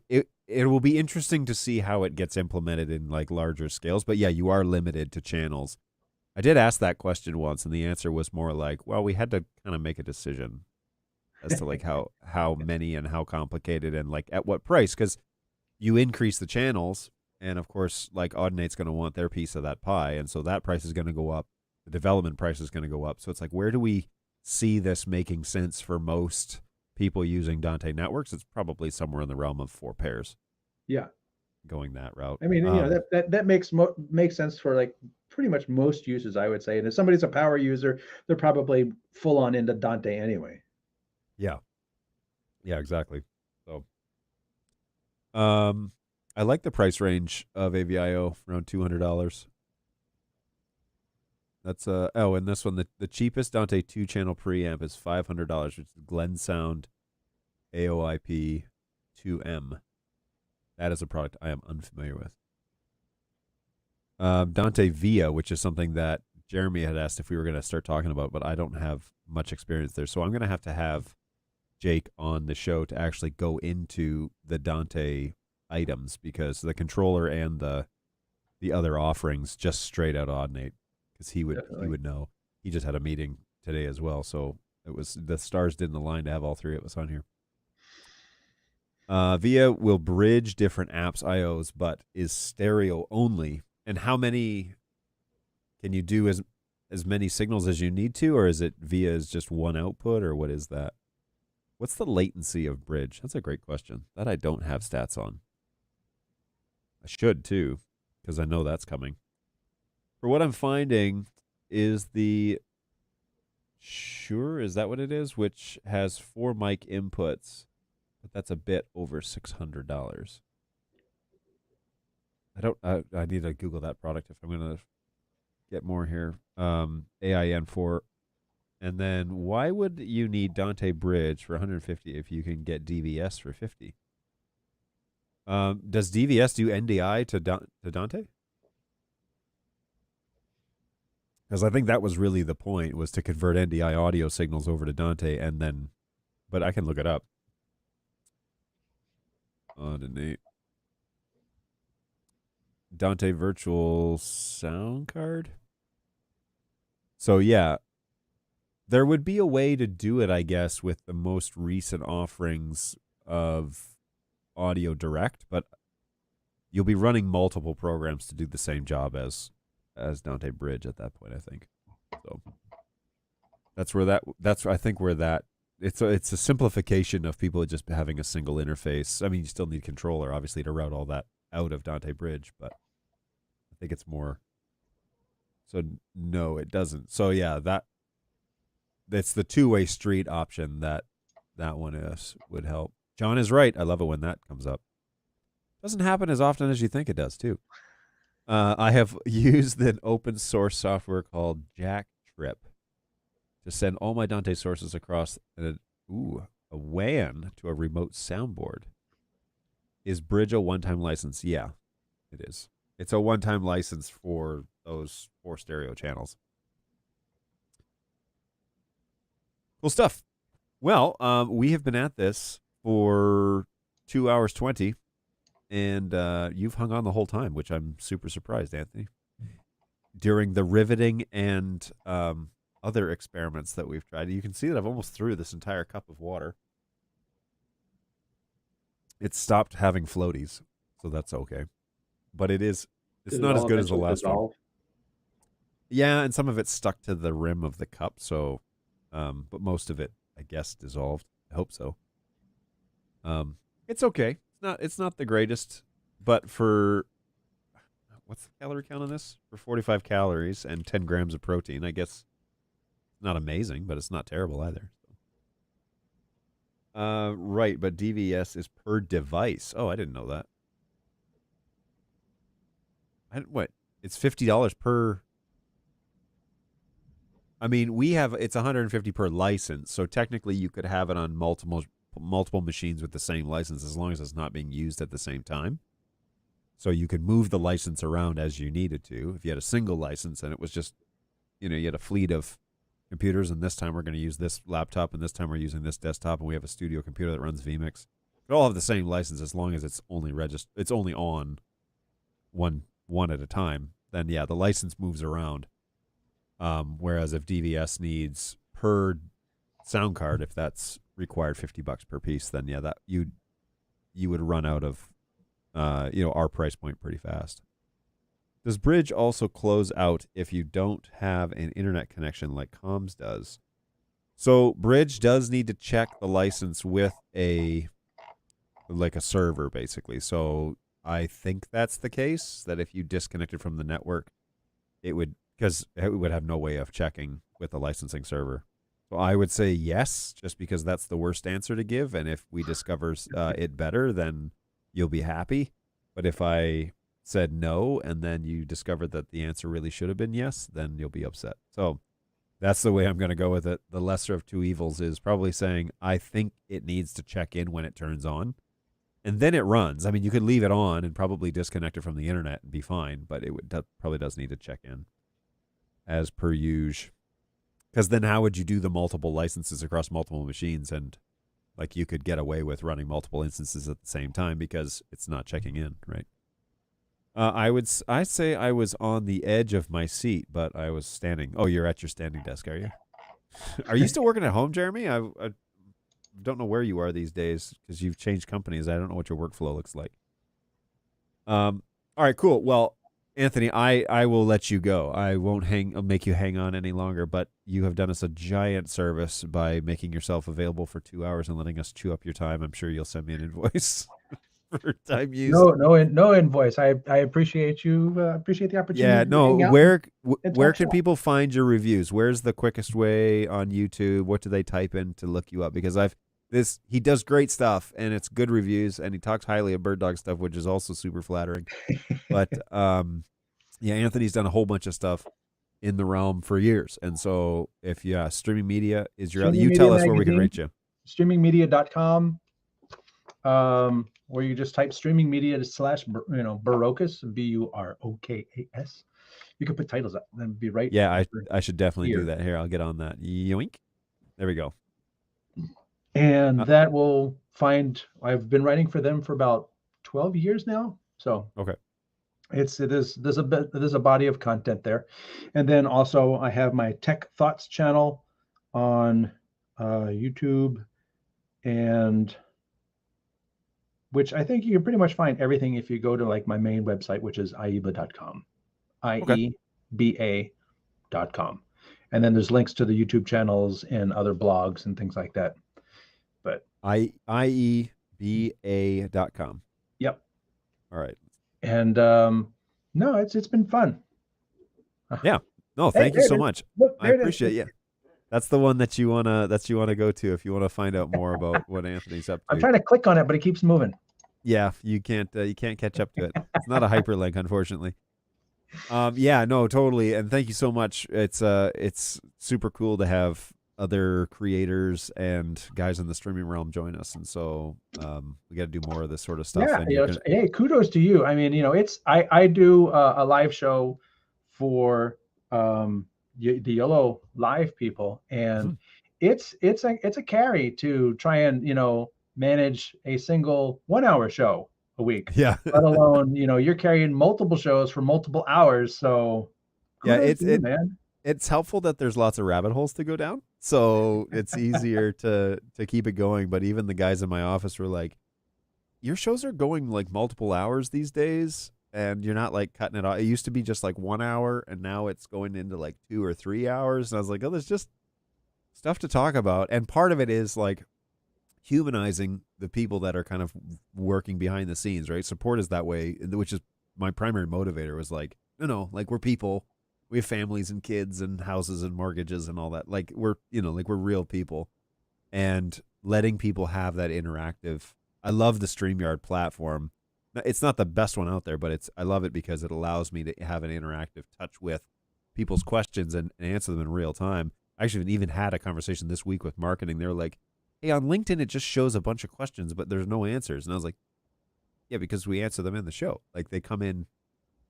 will be interesting to see how it gets implemented in like larger scales. But yeah, you are limited to channels. I did ask that question once, and the answer was more like, well, we had to kind of make a decision as to like how many and how complicated and like at what price, because you increase the channels, and of course, like Audinate's going to want their piece of that pie, and so that price is going to go up. The development price is going to go up. So it's like, where do we see this making sense for most people using Dante networks? It's probably somewhere in the realm of 4 pairs. Yeah, going that route. I mean, that makes sense for like pretty much most uses, I would say. And if somebody's a power user, they're probably full on into Dante anyway. Yeah. Yeah, exactly. So, I like the price range of AVIO, around $200. That's and this one, the cheapest Dante 2-channel preamp is $500, which is Glen Sound AOIP 2M. That is a product I am unfamiliar with. Dante Via, which is something that Jeremy had asked if we were going to start talking about, but I don't have much experience there. So I'm going to have Jake on the show to actually go into the Dante items, because the controller and the other offerings just straight out audinate, because he would know. He just had a meeting today as well, so it was the stars didn't align to have all three of us on here. Via will bridge different apps IOs, but is stereo only. And how many can you do? As many signals as you need to, or is it Via is just one output, or what is that? What's the latency of bridge? That's a great question that I don't have stats on. I should too, because I know that's coming. For what I'm finding is the Shure, is that what it is? Which has 4 mic inputs, but that's a bit over $600. I need to Google that product if I'm going to get more here. AIN4. And then why would you need Dante Bridge for 150 if you can get DVS for 50? Does DVS do NDI to Dante? Because I think that was really the point, was to convert NDI audio signals over to Dante, and then, but I can look it up. Audinate. Dante Virtual Sound Card. So yeah, there would be a way to do it, I guess, with the most recent offerings of Audio Direct, but you'll be running multiple programs to do the same job as Dante Bridge at that point, I think. So that's I think where that it's a simplification of people just having a single interface. I mean, you still need controller obviously to route all that out of Dante Bridge, but I think it's more. So no, it doesn't. So yeah, that's the two-way street option that one would help. John is right. I love it when that comes up. Doesn't happen as often as you think it does, too. I have used an open source software called Jack Trip to send all my Dante sources across a WAN to a remote soundboard. Is Bridge a one-time license? Yeah, it is. It's a one-time license for those 4 stereo channels. Cool stuff. Well, we have been at this for 2 hours 20, and you've hung on the whole time, which I'm super surprised, Anthony. During the riveting and other experiments that we've tried, you can see that I've almost threw this entire cup of water. It stopped having floaties, so that's okay. But it's not as good as the last one. Yeah, and some of it stuck to the rim of the cup, so but most of it, I guess, dissolved. I hope so. It's okay. It's not the greatest, but for what's the calorie count on this? For 45 calories and 10 grams of protein, I guess not amazing, but it's not terrible either. Right, but DVS is per device. Oh, I didn't know that. What? It's $50 per. I mean, it's $150 per license, so technically you could have it on multiple machines with the same license as long as it's not being used at the same time. So you could move the license around as you needed to. If you had a single license and it was just, you had a fleet of computers, and this time we're going to use this laptop, and this time we're using this desktop, and we have a studio computer that runs vMix. They all have the same license as long as it's only on one at a time. Then yeah, the license moves around. Whereas if DVS needs per sound card, if that's required $50 per piece, then yeah, that you would run out of our price point pretty fast. Does Bridge also close out if you don't have an internet connection like Comms does? So Bridge does need to check the license with a server, basically. So I think that's the case, that if you disconnected from the network, because it would have no way of checking with the licensing server. So I would say yes, just because that's the worst answer to give. And if we discover it better, then you'll be happy. But if I said no, and then you discovered that the answer really should have been yes, then you'll be upset. So that's the way I'm going to go with it. The lesser of two evils is probably saying, I think it needs to check in when it turns on. And then it runs. I mean, you could leave it on and probably disconnect it from the internet and be fine, but probably does need to check in as per usual. Because then how would you do the multiple licenses across multiple machines? And like you could get away with running multiple instances at the same time because it's not checking in, right? I'd say I was on the edge of my seat, but I was standing. Oh, you're at your standing desk, are you? Are you still working at home, Jeremy? I don't know where you are these days because you've changed companies. I don't know what your workflow looks like. All right, cool. Well, Anthony, I will let you go. I won't make you hang on any longer, but you have done us a giant service by making yourself available for 2 hours and letting us chew up your time. I'm sure you'll send me an invoice for time used. No invoice. I appreciate you. Appreciate the opportunity. Yeah, no. To hang out Where can people find your reviews? Where's the quickest way on YouTube? What do they type in to look you up? Because he does great stuff and it's good reviews and he talks highly of Bird Dog stuff, which is also super flattering. But yeah, Anthony's done a whole bunch of stuff in the realm for years. And so if streaming media is your you tell us where we can reach you. Streamingmedia.com. Where you just type streaming media / Burokas, Burokas. You can put titles up and be right. Yeah, I should definitely do that. Here, I'll get on that. Yoink. There we go. And that will find. I've been writing for them for about 12 years now. So okay, there's a body of content there, and then also I have my Tech Thoughts channel on YouTube, and which I think you can pretty much find everything if you go to like my main website, which is ieba.com, ieba.com. And then there's links to the YouTube channels and other blogs and things like that. But ieba.com. Yep. All right. And no, it's been fun. Yeah. No, thank you so much. Look, I appreciate it. That's the one that you wanna go to if you want to find out more about what Anthony's up to. I'm trying to click on it, but it keeps moving. Yeah, you can't catch up to it. It's not a hyperlink, unfortunately. Yeah, no, totally. And thank you so much. It's super cool to have other creators and guys in the streaming realm join us, and so we got to do more of this sort of stuff. Yeah, hey, kudos to you. I mean, I do a live show for the YOLO Live people, and it's a carry to try and manage a single 1 hour show a week. Yeah. Let alone you're carrying multiple shows for multiple hours. So yeah, man. It's helpful that there's lots of rabbit holes to go down, so it's easier to keep it going. But even the guys in my office were like, "Your shows are going like multiple hours these days." And you're not like cutting it off. It used to be just like 1 hour, and now it's going into like 2 or 3 hours. And I was like, oh, there's just stuff to talk about. And part of it is like humanizing the people that are kind of working behind the scenes, right? Support is that way, which is my primary motivator. Was like, like we're people, we have families and kids and houses and mortgages and all that. Like we're real people, and letting people have that interactive. I love the StreamYard platform. It's not the best one out there, but I love it because it allows me to have an interactive touch with people's questions and answer them in real time. I actually even had a conversation this week with marketing. They're like, hey, on LinkedIn, it just shows a bunch of questions, but there's no answers. And I was like, yeah, because we answer them in the show. Like they come in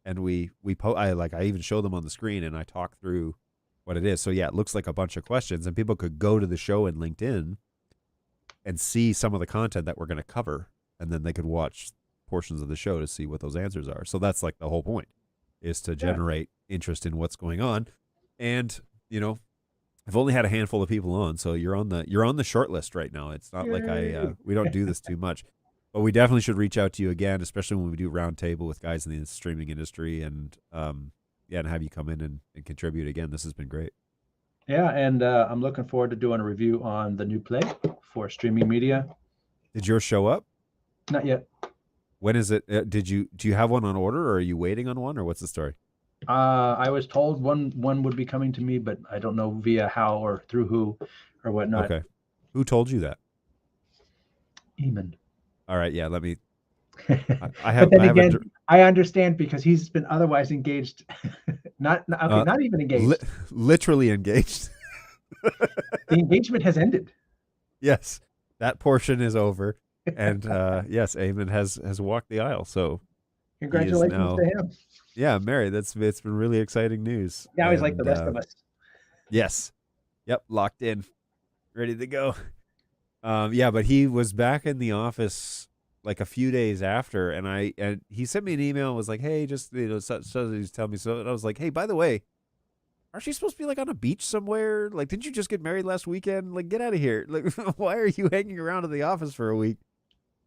and I even show them on the screen and I talk through what it is. So yeah, it looks like a bunch of questions, and people could go to the show in LinkedIn and see some of the content that we're going to cover. And then they could watch portions of the show to see what those answers are. So that's like the whole point, is to generate interest in what's going on. And I've only had a handful of people on, so you're on the short list right now. It's not like we don't do this too much, but we definitely should reach out to you again, especially when we do roundtable with guys in the streaming industry, and and have you come in and contribute again. This has been great. Yeah, and I'm looking forward to doing a review on the new play for streaming media. Did yours show up? Not yet. When is it? Do you have one on order, or are you waiting on one, or what's the story? I was told one would be coming to me, but I don't know via how or through who or whatnot. Okay. Who told you that? Eamon. All right. Yeah. Let me. But I then have again, I understand because he's been otherwise engaged. Not even engaged. Literally engaged. The engagement has ended. Yes, that portion is over, and yes, Eamon has walked the aisle. So Congratulations now, to him. yeah, married. It's been really exciting news. Now he's like the rest of us. Yes. Yep. Locked in, ready to go. Yeah, but he was back in the office like a few days after, and he sent me an email and was like, "Hey, just he's telling me so." And I was like, "Hey, by the way, aren't you supposed to be like on a beach somewhere? Like, didn't you just get married last weekend? Like, get out of here! Like, why are you hanging around in the office for a week?"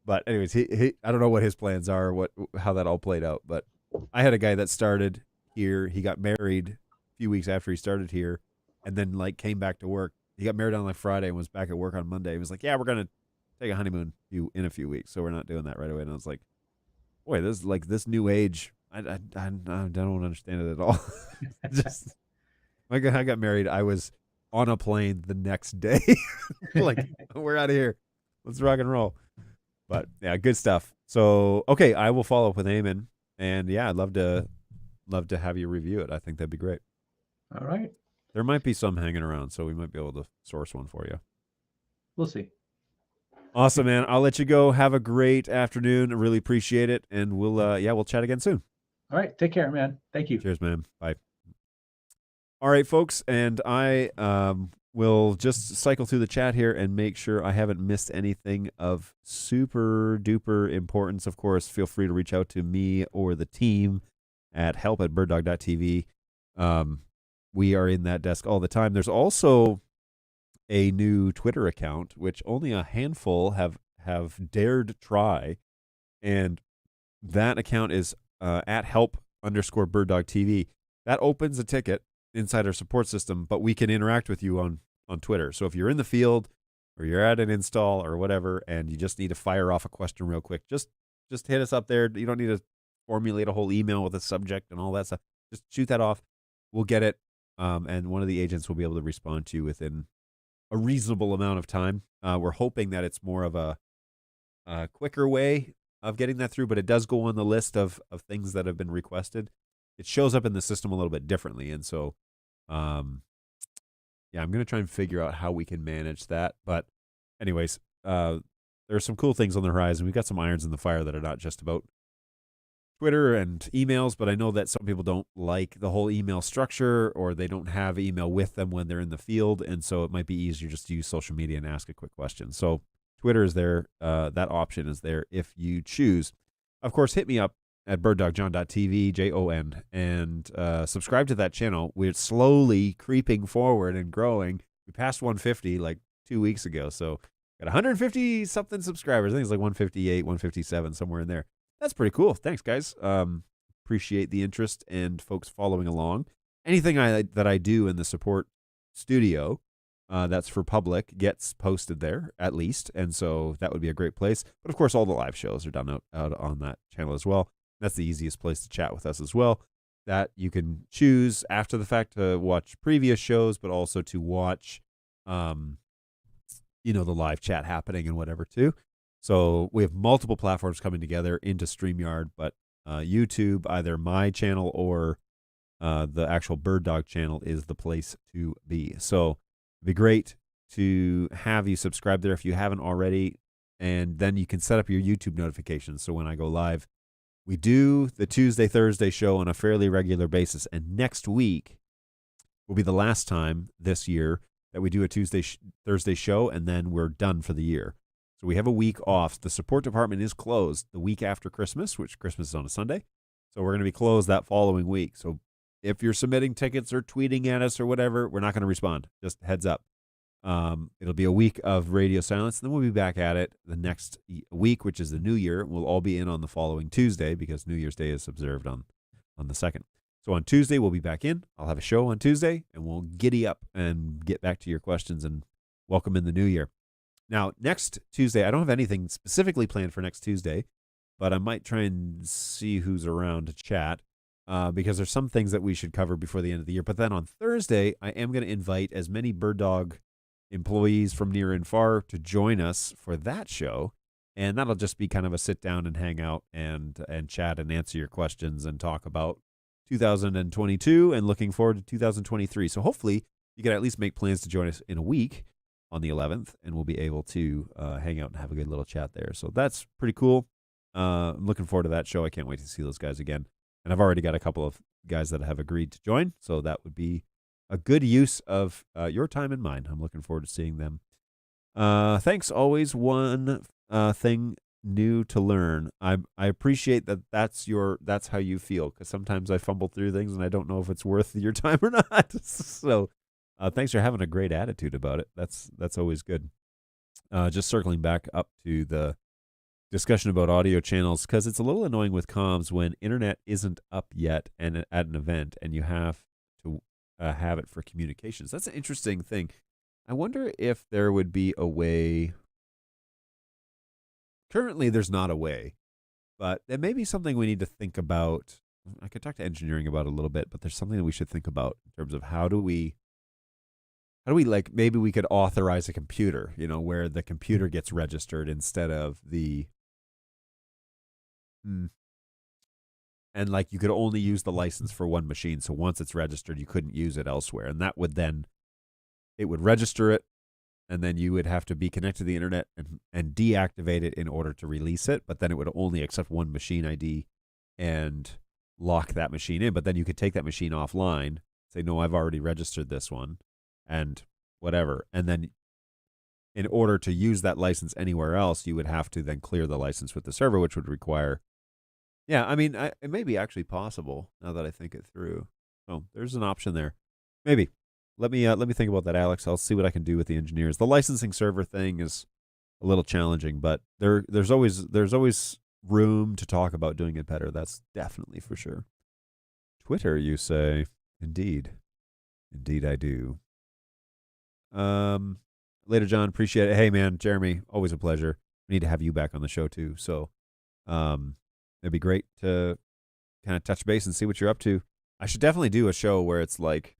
But anyways, he I don't know what his plans are, how that all played out. But I had a guy that started here. He got married a few weeks after he started here, and then like came back to work. He got married on like Friday and was back at work on Monday. He was like, "Yeah, we're gonna take a honeymoon in a few weeks, so we're not doing that right away." And I was like, "Boy, this new age, I don't understand it at all." Just I got married. I was on a plane the next day. Like, we're out of here. Let's rock and roll. But yeah, good stuff. So okay, I will follow up with Eamon, and yeah, I'd love to have you review it. I think that'd be great. All right. There might be some hanging around, so we might be able to source one for you. We'll see. Awesome, man. I'll let you go. Have a great afternoon. I really appreciate it, and we'll chat again soon. All right. Take care, man. Thank you. Cheers, man. Bye. All right, folks, and I will just cycle through the chat here and make sure I haven't missed anything of super duper importance. Of course, feel free to reach out to me or the team at help@birddog.tv. We are in that desk all the time. There's also a new Twitter account, which only a handful have dared try, and that account is at help_birddogtv. That opens a ticket inside our support system, but we can interact with you on Twitter. So if you're in the field or you're at an install or whatever, and you just need to fire off a question real quick, just hit us up there. You don't need to formulate a whole email with a subject and all that stuff. Just shoot that off. We'll get it, and one of the agents will be able to respond to you within a reasonable amount of time. We're hoping that it's more of a quicker way of getting that through, but it does go on the list of things that have been requested. It shows up in the system a little bit differently, and so yeah, I'm going to try and figure out how we can manage that. But anyways, there are some cool things on the horizon. We've got some irons in the fire that are not just about Twitter and emails, but I know that some people don't like the whole email structure, or they don't have email with them when they're in the field, and so it might be easier just to use social media and ask a quick question. So Twitter is there. That option is there if you choose. Of course, hit me up at birddogjohn.tv, JON, and subscribe to that channel. We're slowly creeping forward and growing. We passed 150 like 2 weeks ago, so got 150 something subscribers. I think it's like 158, 157, somewhere in there. That's pretty cool. Thanks, guys. Appreciate the interest and folks following along. Anything that I do in the support studio that's for public gets posted there, at least, and so that would be a great place. But of course, all the live shows are done out on that channel as well. That's the easiest place to chat with us as well. That you can choose after the fact to watch previous shows, but also to watch, the live chat happening and whatever too. So we have multiple platforms coming together into StreamYard, but YouTube, either my channel or the actual Bird Dog channel, is the place to be. So it'd be great to have you subscribe there if you haven't already, and then you can set up your YouTube notifications. So when I go live, we do the Tuesday, Thursday show on a fairly regular basis, and next week will be the last time this year that we do a Tuesday, Thursday show, and then we're done for the year. So we have a week off. The support department is closed the week after Christmas, which Christmas is on a Sunday. So we're going to be closed that following week. So if you're submitting tickets or tweeting at us or whatever, we're not going to respond. Just heads up. It'll be a week of radio silence. Then we'll be back at it the next week, which is the New Year. We'll all be in on the following Tuesday because New Year's Day is observed on the 2nd. So on Tuesday, we'll be back in. I'll have a show on Tuesday, and we'll giddy up and get back to your questions and welcome in the new year. Now, next Tuesday, I don't have anything specifically planned for next Tuesday, but I might try and see who's around to chat. because there's some things that we should cover before the end of the year. But then on Thursday, I am going to invite as many Bird Dog employees from near and far to join us for that show. And that'll just be kind of a sit down and hang out and chat and answer your questions and talk about 2022 and looking forward to 2023. So hopefully you can at least make plans to join us in a week on the 11th, and we'll be able to hang out and have a good little chat there. So that's pretty cool. I'm looking forward to that show. I can't wait to see those guys again. And I've already got a couple of guys that have agreed to join, so that would be a good use of your time and mine. I'm looking forward to seeing them. Thanks always. One thing new to learn. I appreciate that. That's how you feel, because sometimes I fumble through things and I don't know if it's worth your time or not. So thanks for having a great attitude about it. That's always good. Just circling back up to the discussion about audio channels, because it's a little annoying with comms when internet isn't up yet and at an event and you have to have it for communications. That's an interesting thing. I wonder if there would be a way. Currently, there's not a way, but it may be something we need to think about. I could talk to engineering about it a little bit, but there's something that we should think about in terms of how do we like, maybe we could authorize a computer, where the computer gets registered instead of the, and like you could only use the license for one machine. So once it's registered, you couldn't use it elsewhere. And that would then, it would register it, and then you would have to be connected to the internet and deactivate it in order to release it. But then it would only accept one machine ID and lock that machine in. But then you could take that machine offline, say, no, I've already registered this one and whatever. And then in order to use that license anywhere else, you would have to then clear the license with the server, which would require, it may be actually possible now that I think it through. So there's an option there. Maybe. Let me think about that, Alex. I'll see what I can do with the engineers. The licensing server thing is a little challenging, but there's always room to talk about doing it better. That's definitely for sure. Twitter, you say? Indeed I do. Later, John. Appreciate it. Hey, man, Jeremy, always a pleasure. We need to have you back on the show too. So, it'd be great to kind of touch base and see what you're up to. I should definitely do a show where it's like,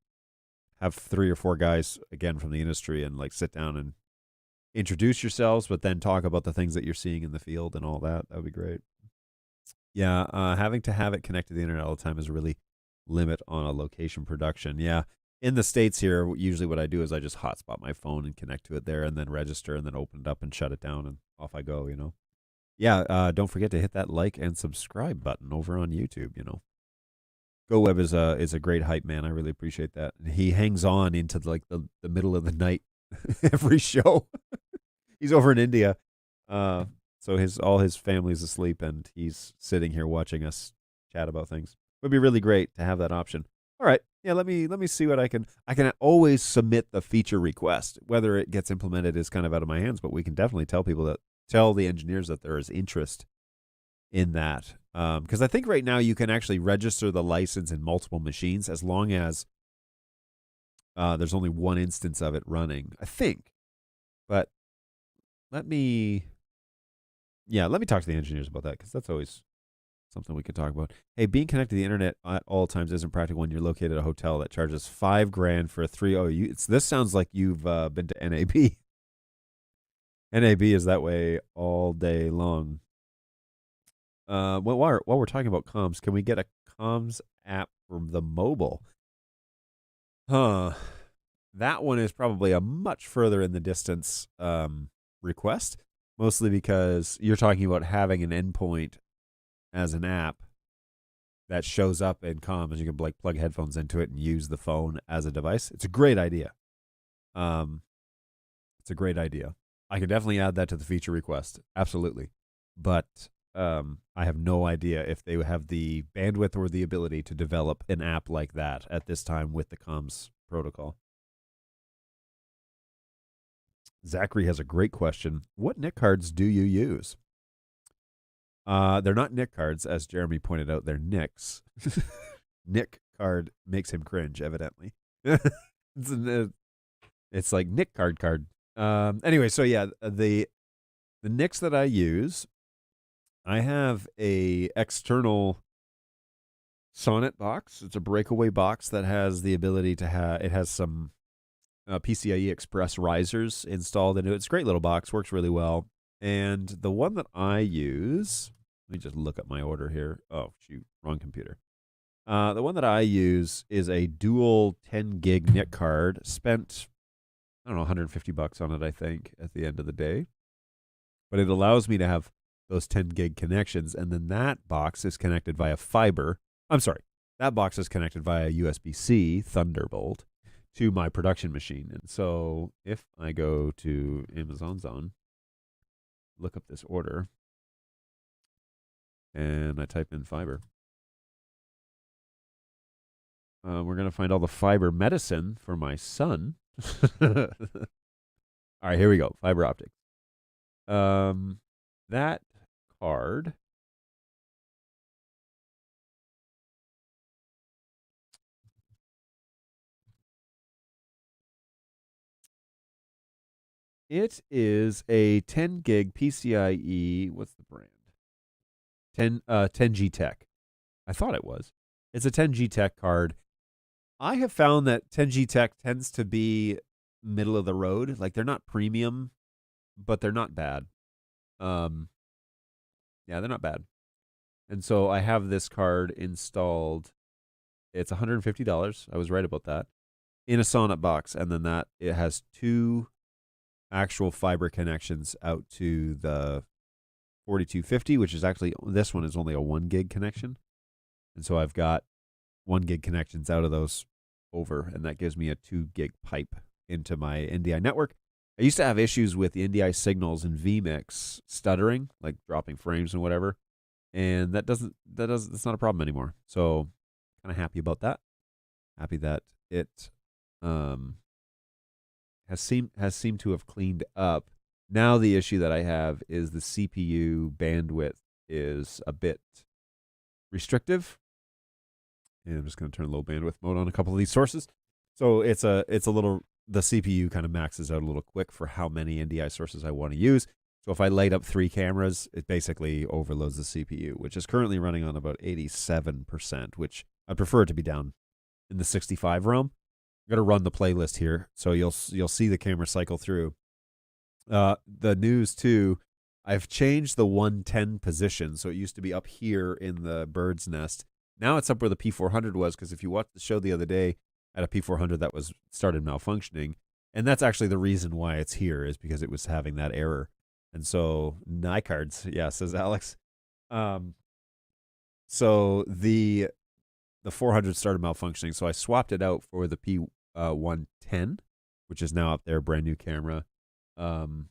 have 3 or 4 guys again from the industry and like sit down and introduce yourselves, but then talk about the things that you're seeing in the field and all that. That would be great. Yeah, having to have it connected to the internet all the time is a really limit on a location production. Yeah, in the States here, usually what I do is I just hotspot my phone and connect to it there and then register and then open it up and shut it down and off I go, Yeah, don't forget to hit that like and subscribe button over on YouTube, GoWeb is a great hype man. I really appreciate that. He hangs on into like the middle of the night every show. He's over in India, so all his family's asleep, and he's sitting here watching us chat about things. It would be really great to have that option. All right, yeah. Let me see what I can always submit the feature request. Whether it gets implemented is kind of out of my hands, but we can definitely tell the engineers that there is interest in that. Because I think right now you can actually register the license in multiple machines as long as there's only one instance of it running, I think. But let me talk to the engineers about that, because that's always something we could talk about. Hey, being connected to the internet at all times isn't practical when you're located at a hotel that charges $5,000 for a 3. Oh, this sounds like you've been to NAB. NAB is that way all day long. While we're talking about comms, can we get a comms app from the mobile? That one is probably a much further in the distance request, mostly because you're talking about having an endpoint as an app that shows up in comms. You can like plug headphones into it and use the phone as a device. It's a great idea. I can definitely add that to the feature request. Absolutely. But I have no idea if they have the bandwidth or the ability to develop an app like that at this time with the comms protocol. Zachary has a great question. What NIC cards do you use? They're not NIC cards, as Jeremy pointed out. They're NICs. NIC card makes him cringe, evidently. It's like NIC card. Anyway, so yeah, the NICs that I use, I have a external Sonnet box. It's a breakaway box that has the ability to have, it has some PCIe Express risers installed into it. It's a great little box, works really well. And the one that I use, let me just look up my order here. Oh, shoot, wrong computer. The one that I use is a dual 10 gig NIC card. Spent, I don't know, $150 on it, I think, at the end of the day. But it allows me to have those 10 gig connections, and then that box is connected via fiber. I'm sorry, that box is connected via USB-C Thunderbolt to my production machine. And so if I go to Amazon Zone, look up this order, and I type in fiber, we're going to find all the fiber medicine for my son. All right, here we go. Fiber optic. That card it is a 10 gig PCIe. What's the brand? 10G Tech. I thought it was. It's a 10G Tech card. I have found that 10G Tech tends to be middle of the road. Like, they're not premium, but they're not bad. Yeah, they're not bad. And so I have this card installed. It's $150. I was right about that. In a Sonnet box, and then that it has 2 actual fiber connections out to the 4250, which is actually, this one is only a 1 gig connection. And so I've got 1 gig connections out of those over, and that gives me a 2 gig pipe into my NDI network. I used to have issues with the NDI signals in vMix stuttering, like dropping frames and whatever. And that's not a problem anymore. So kind of happy about that. Happy that it has seemed to have cleaned up. Now the issue that I have is the CPU bandwidth is a bit restrictive. And I'm just going to turn low bandwidth mode on a couple of these sources. So it's a little, the CPU kind of maxes out a little quick for how many NDI sources I want to use. So if I light up 3 cameras, it basically overloads the CPU, which is currently running on about 87%, which I prefer it to be down in the 65 realm. I'm going to run the playlist here, so you'll see the camera cycle through. The news too, I've changed the 110 position, so it used to be up here in the bird's nest. Now it's up where the P400 was, because if you watched the show the other day, I had a P400 that was started malfunctioning, and that's actually the reason why it's here, is because it was having that error. And so, NICards, yeah, says Alex. So the 400 started malfunctioning, so I swapped it out for the P110, which is now up there, brand new camera. And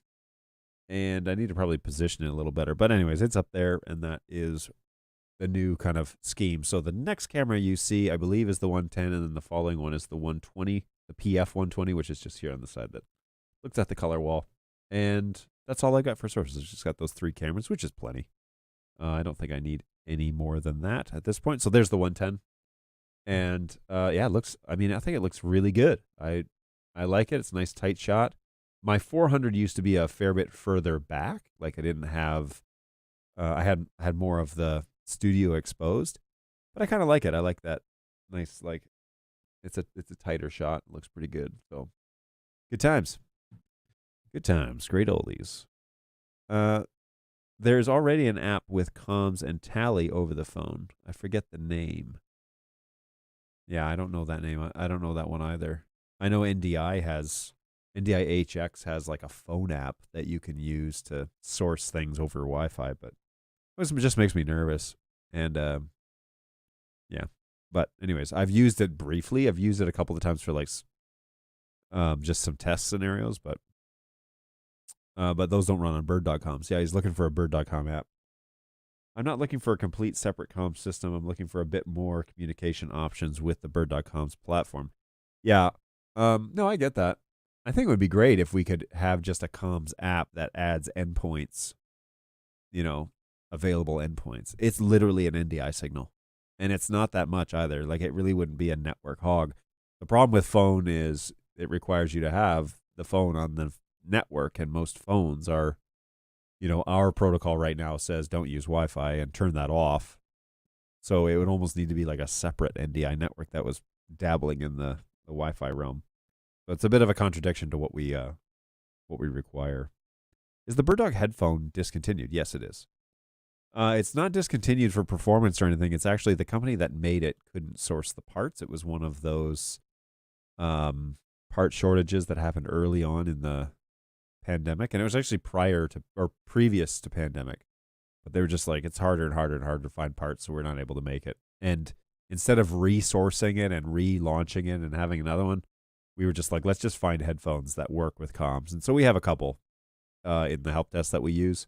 I need to probably position it a little better. But anyways, it's up there, and that is the new kind of scheme. So the next camera you see, I believe, is the 110, and then the following one is the 120, the PF120, which is just here on the side that looks at the color wall. And that's all I got for sources. I've just got those 3 cameras, which is plenty. I don't think I need any more than that at this point. So there's the 110. And yeah, it looks, I think it looks really good. I like it. It's a nice tight shot. My 400 used to be a fair bit further back. Like, I didn't have, I had more of the studio exposed, but I kind of like it. I like that nice, like, it's a tighter shot. It looks pretty good. So good times. Good times. Great oldies. There's already an app with comms and tally over the phone. I forget the name. Yeah, I don't know that name. I don't know that one either. I know NDI HX has like a phone app that you can use to source things over Wi-Fi, but it just makes me nervous. And yeah, but anyways, I've used it briefly. I've used it a couple of times for like just some test scenarios, but those don't run on bird.com. So yeah, he's looking for a bird.com app. I'm not looking for a complete separate comm system. I'm looking for a bit more communication options with the bird.com's platform. Yeah, no, I get that. I think it would be great if we could have just a comms app that adds endpoints, available endpoints. It's literally an NDI signal, and it's not that much either. Like, it really wouldn't be a network hog. The problem with phone is it requires you to have the phone on the network, and most phones are, our protocol right now says don't use Wi-Fi and turn that off. So it would almost need to be like a separate NDI network that was dabbling in the Wi-Fi realm. So it's a bit of a contradiction to what we require. Is the BirdDog headphone discontinued? Yes, it is. It's not discontinued for performance or anything. It's actually the company that made it couldn't source the parts. It was one of those part shortages that happened early on in the pandemic, and it was actually previous to pandemic. But they were just like, it's harder and harder and harder to find parts, so we're not able to make it. And instead of resourcing it and relaunching it and having another one, we were just like, let's just find headphones that work with comms. And so we have a couple in the help desk that we use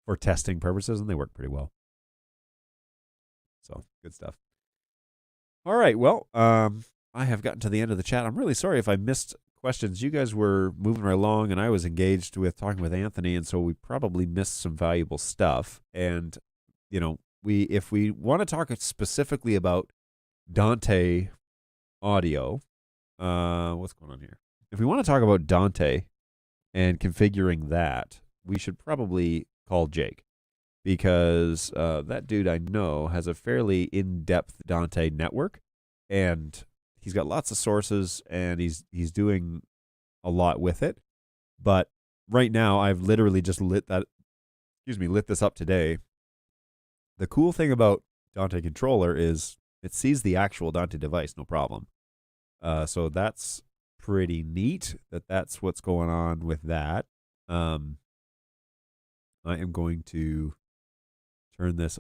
for testing purposes, and they work pretty well. So, good stuff. All right, well, I have gotten to the end of the chat. I'm really sorry if I missed questions. You guys were moving right along, and I was engaged with talking with Anthony, and so we probably missed some valuable stuff. And, you know, if we want to talk specifically about Dante audio, what's going on here? If we want to talk about Dante and configuring that, we should probably call Jake, because that dude I know has a fairly in-depth Dante network, and he's got lots of sources, and he's doing a lot with it. But right now, I've literally just lit this up today. The cool thing about Dante Controller is it sees the actual Dante device, no problem. So that's pretty neat that's what's going on with that. I am going to turn this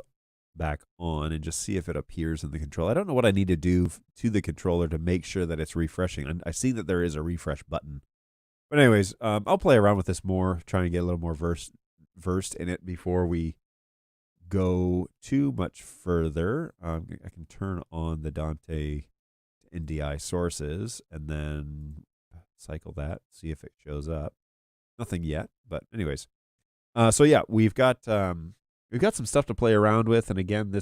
back on and just see if it appears in the controller. I don't know what I need to do to the controller to make sure that it's refreshing. I see that there is a refresh button. But anyways, I'll play around with this more, try and get a little more versed in it before we go too much further. I can turn on the Dante NDI sources and then cycle that, see if it shows up. Nothing yet, but anyways. So yeah, we've got some stuff to play around with, and again,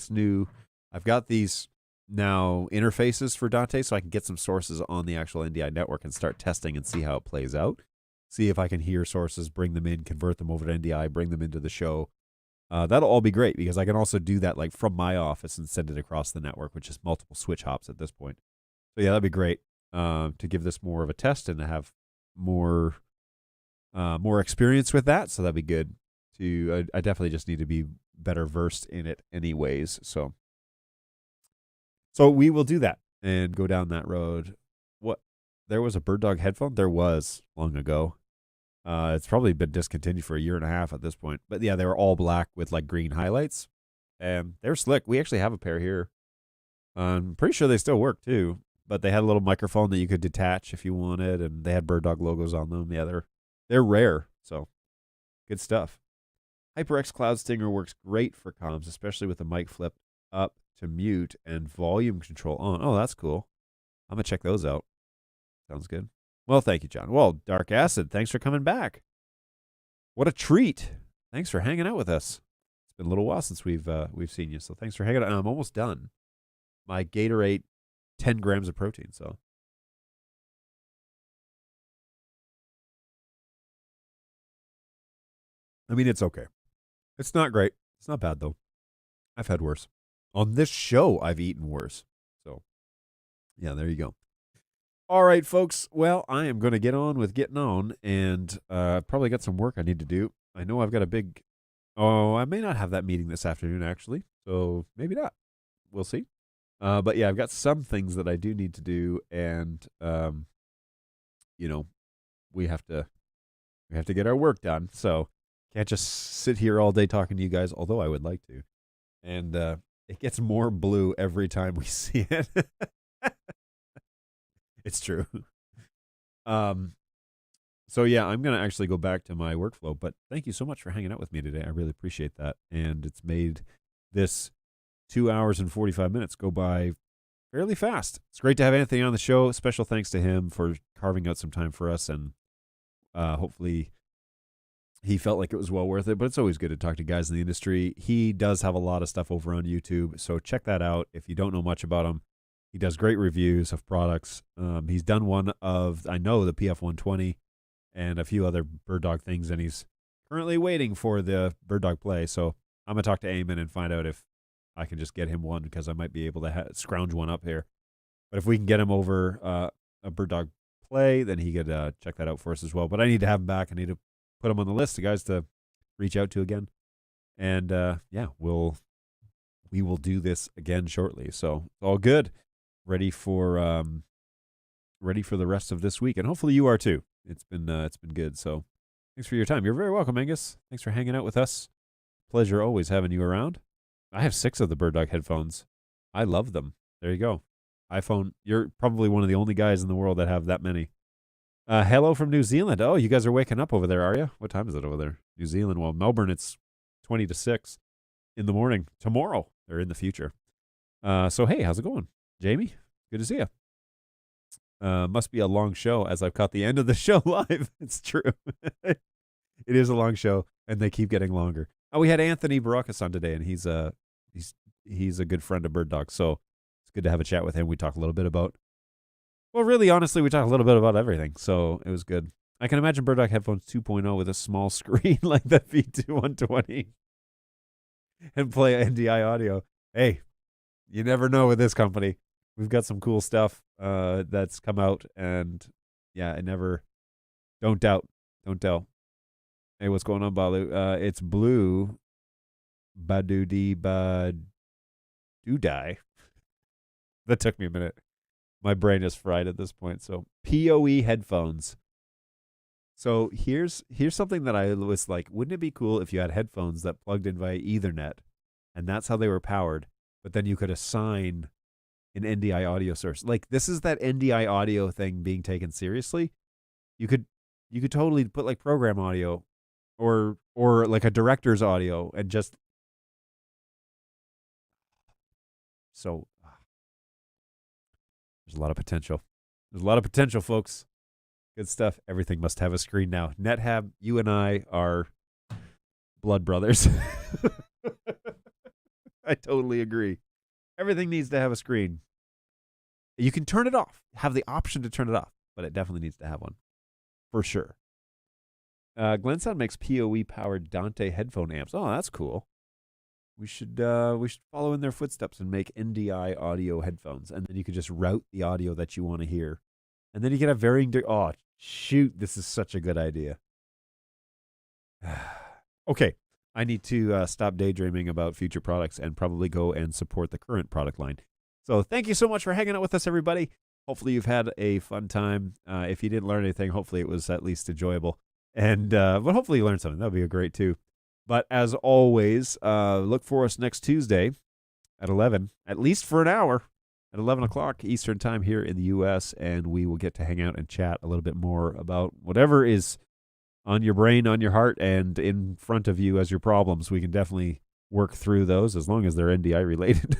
I've got these now interfaces for Dante, so I can get some sources on the actual NDI network and start testing and see how it plays out. See if I can hear sources, bring them in, convert them over to NDI, bring them into the show. That'll all be great, because I can also do that like from my office and send it across the network, which is multiple switch hops at this point. So yeah, that'd be great to give this more of a test and to have more experience with that. So that'd be good. I definitely just need to be better versed in it anyways. So we will do that and go down that road. There was a BirdDog headphone? There was long ago. It's probably been discontinued for 1.5 years at this point. But yeah, they were all black with like green highlights, and they're slick. We actually have a pair here. I'm pretty sure they still work too, but they had a little microphone that you could detach if you wanted, and they had BirdDog logos on them. Yeah, they're rare, so good stuff. HyperX Cloud Stinger works great for comms, especially with the mic flipped up to mute and volume control on. Oh, that's cool. I'm going to check those out. Sounds good. Well, thank you, John. Well, Dark Acid, thanks for coming back. What a treat. Thanks for hanging out with us. It's been a little while since we've seen you, so thanks for hanging out. And I'm almost done. My Gatorade, 10 grams of protein, so. I mean, it's okay. It's not great. It's not bad, though. I've had worse. On this show, I've eaten worse. So, yeah, there you go. All right, folks. Well, I am going to get on with getting on, and probably got some work I need to do. I know I've got a big... Oh, I may not have that meeting this afternoon, actually. So, maybe not. We'll see. But, yeah, I've got some things that I do need to do, and, we have to get our work done. So, can't just sit here all day talking to you guys, although I would like to. And it gets more blue every time we see it. It's true. So yeah, I'm going to actually go back to my workflow, but thank you so much for hanging out with me today. I really appreciate that. And it's made this 2 hours and 45 minutes go by fairly fast. It's great to have Anthony on the show. Special thanks to him for carving out some time for us, and hopefully he felt like it was well worth it. But it's always good to talk to guys in the industry. He does have a lot of stuff over on YouTube, so check that out if you don't know much about him. He does great reviews of products. He's done one of, I know, the PF120 and a few other BirdDog things, and he's currently waiting for the BirdDog Play. So I'm going to talk to Eamon and find out if I can just get him one because I might be able to scrounge one up here. But if we can get him over a Bird Dog Play, then he could check that out for us as well. But I need to have him back. I need to put him on the list of guys to reach out to again. And yeah, we will do this again shortly. So all good. Ready for the rest of this week, and hopefully you are too. It's been good. So thanks for your time. You're very welcome, Angus. Thanks for hanging out with us. Pleasure always having you around. I have 6 of the Bird Dog headphones. I love them. There you go. iPhone. You're probably one of the only guys in the world that have that many. Hello from New Zealand. Oh, you guys are waking up over there, are you? What time is it over there? New Zealand. Well, Melbourne, it's 20 to 6 in the morning tomorrow, or in the future. So hey, how's it going, Jamie? Good to see you. Must be a long show, as I've caught the end of the show live. It's true. It is a long show, and they keep getting longer. Oh, we had Anthony Burokas on today, and he's a good friend of Bird Dog, so it's good to have a chat with him. We talked a little bit about, well, really, honestly, we talked a little bit about everything, so it was good. I can imagine Bird Dog Headphones 2.0 with a small screen like the V2 120 and play NDI audio. Hey, you never know with this company. We've got some cool stuff that's come out, and yeah, don't doubt. Hey, what's going on, Balu? It's Blue Badoody Badoodai. That took me a minute. My brain is fried at this point. So PoE headphones. So here's something that I was like, wouldn't it be cool if you had headphones that plugged in via Ethernet, and that's how they were powered, but then you could assign an NDI audio source. Like, this is that NDI audio thing being taken seriously. You could totally put like program audio or like a director's audio and just so there's a lot of potential. There's a lot of potential, folks. Good stuff. Everything must have a screen now. NetHab, you and I are blood brothers. I totally agree. Everything needs to have a screen. You can turn it off. Have the option to turn it off, but it definitely needs to have one. For sure. Glensound makes PoE-powered Dante headphone amps. Oh, that's cool. We should follow in their footsteps and make NDI audio headphones, and then you could just route the audio that you want to hear. And then you can have varying... oh, shoot. This is such a good idea. Okay. I need to stop daydreaming about future products and probably go and support the current product line. So thank you so much for hanging out with us, everybody. Hopefully you've had a fun time. If you didn't learn anything, hopefully it was at least enjoyable. And but hopefully you learned something. That would be great too. But as always, look for us next Tuesday at 11, at least for an hour, at 11 o'clock Eastern time here in the U.S., and we will get to hang out and chat a little bit more about whatever is on your brain, on your heart, and in front of you as your problems. We can definitely work through those as long as they're NDI related.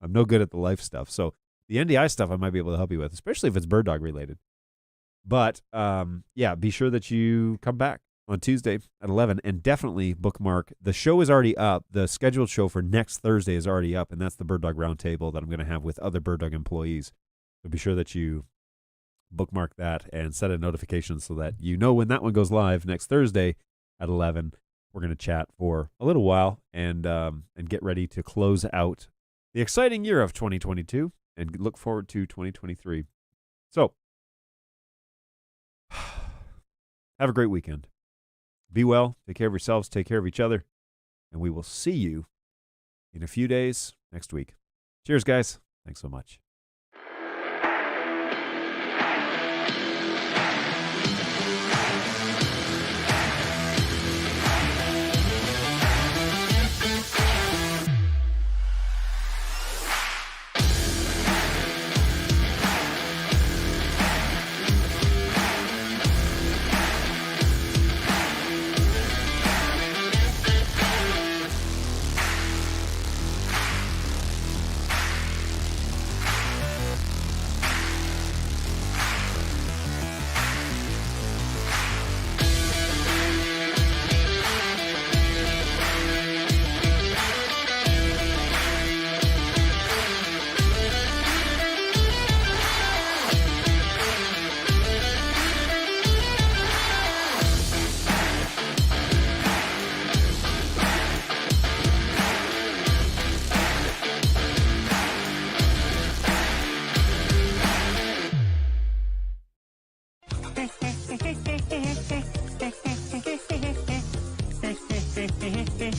I'm no good at the life stuff. So the NDI stuff I might be able to help you with, especially if it's Bird Dog related. But yeah, be sure that you come back on Tuesday at 11 and definitely bookmark. The show is already up. The scheduled show for next Thursday is already up, and that's the Bird Dog Roundtable that I'm going to have with other Bird Dog employees. So be sure that you bookmark that and set a notification so that you know when that one goes live next Thursday at 11. We're going to chat for a little while and get ready to close out the exciting year of 2022 and look forward to 2023. So have a great weekend. Be well. Take care of yourselves. Take care of each other. And we will see you in a few days next week. Cheers, guys. Thanks so much.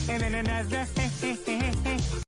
and then another.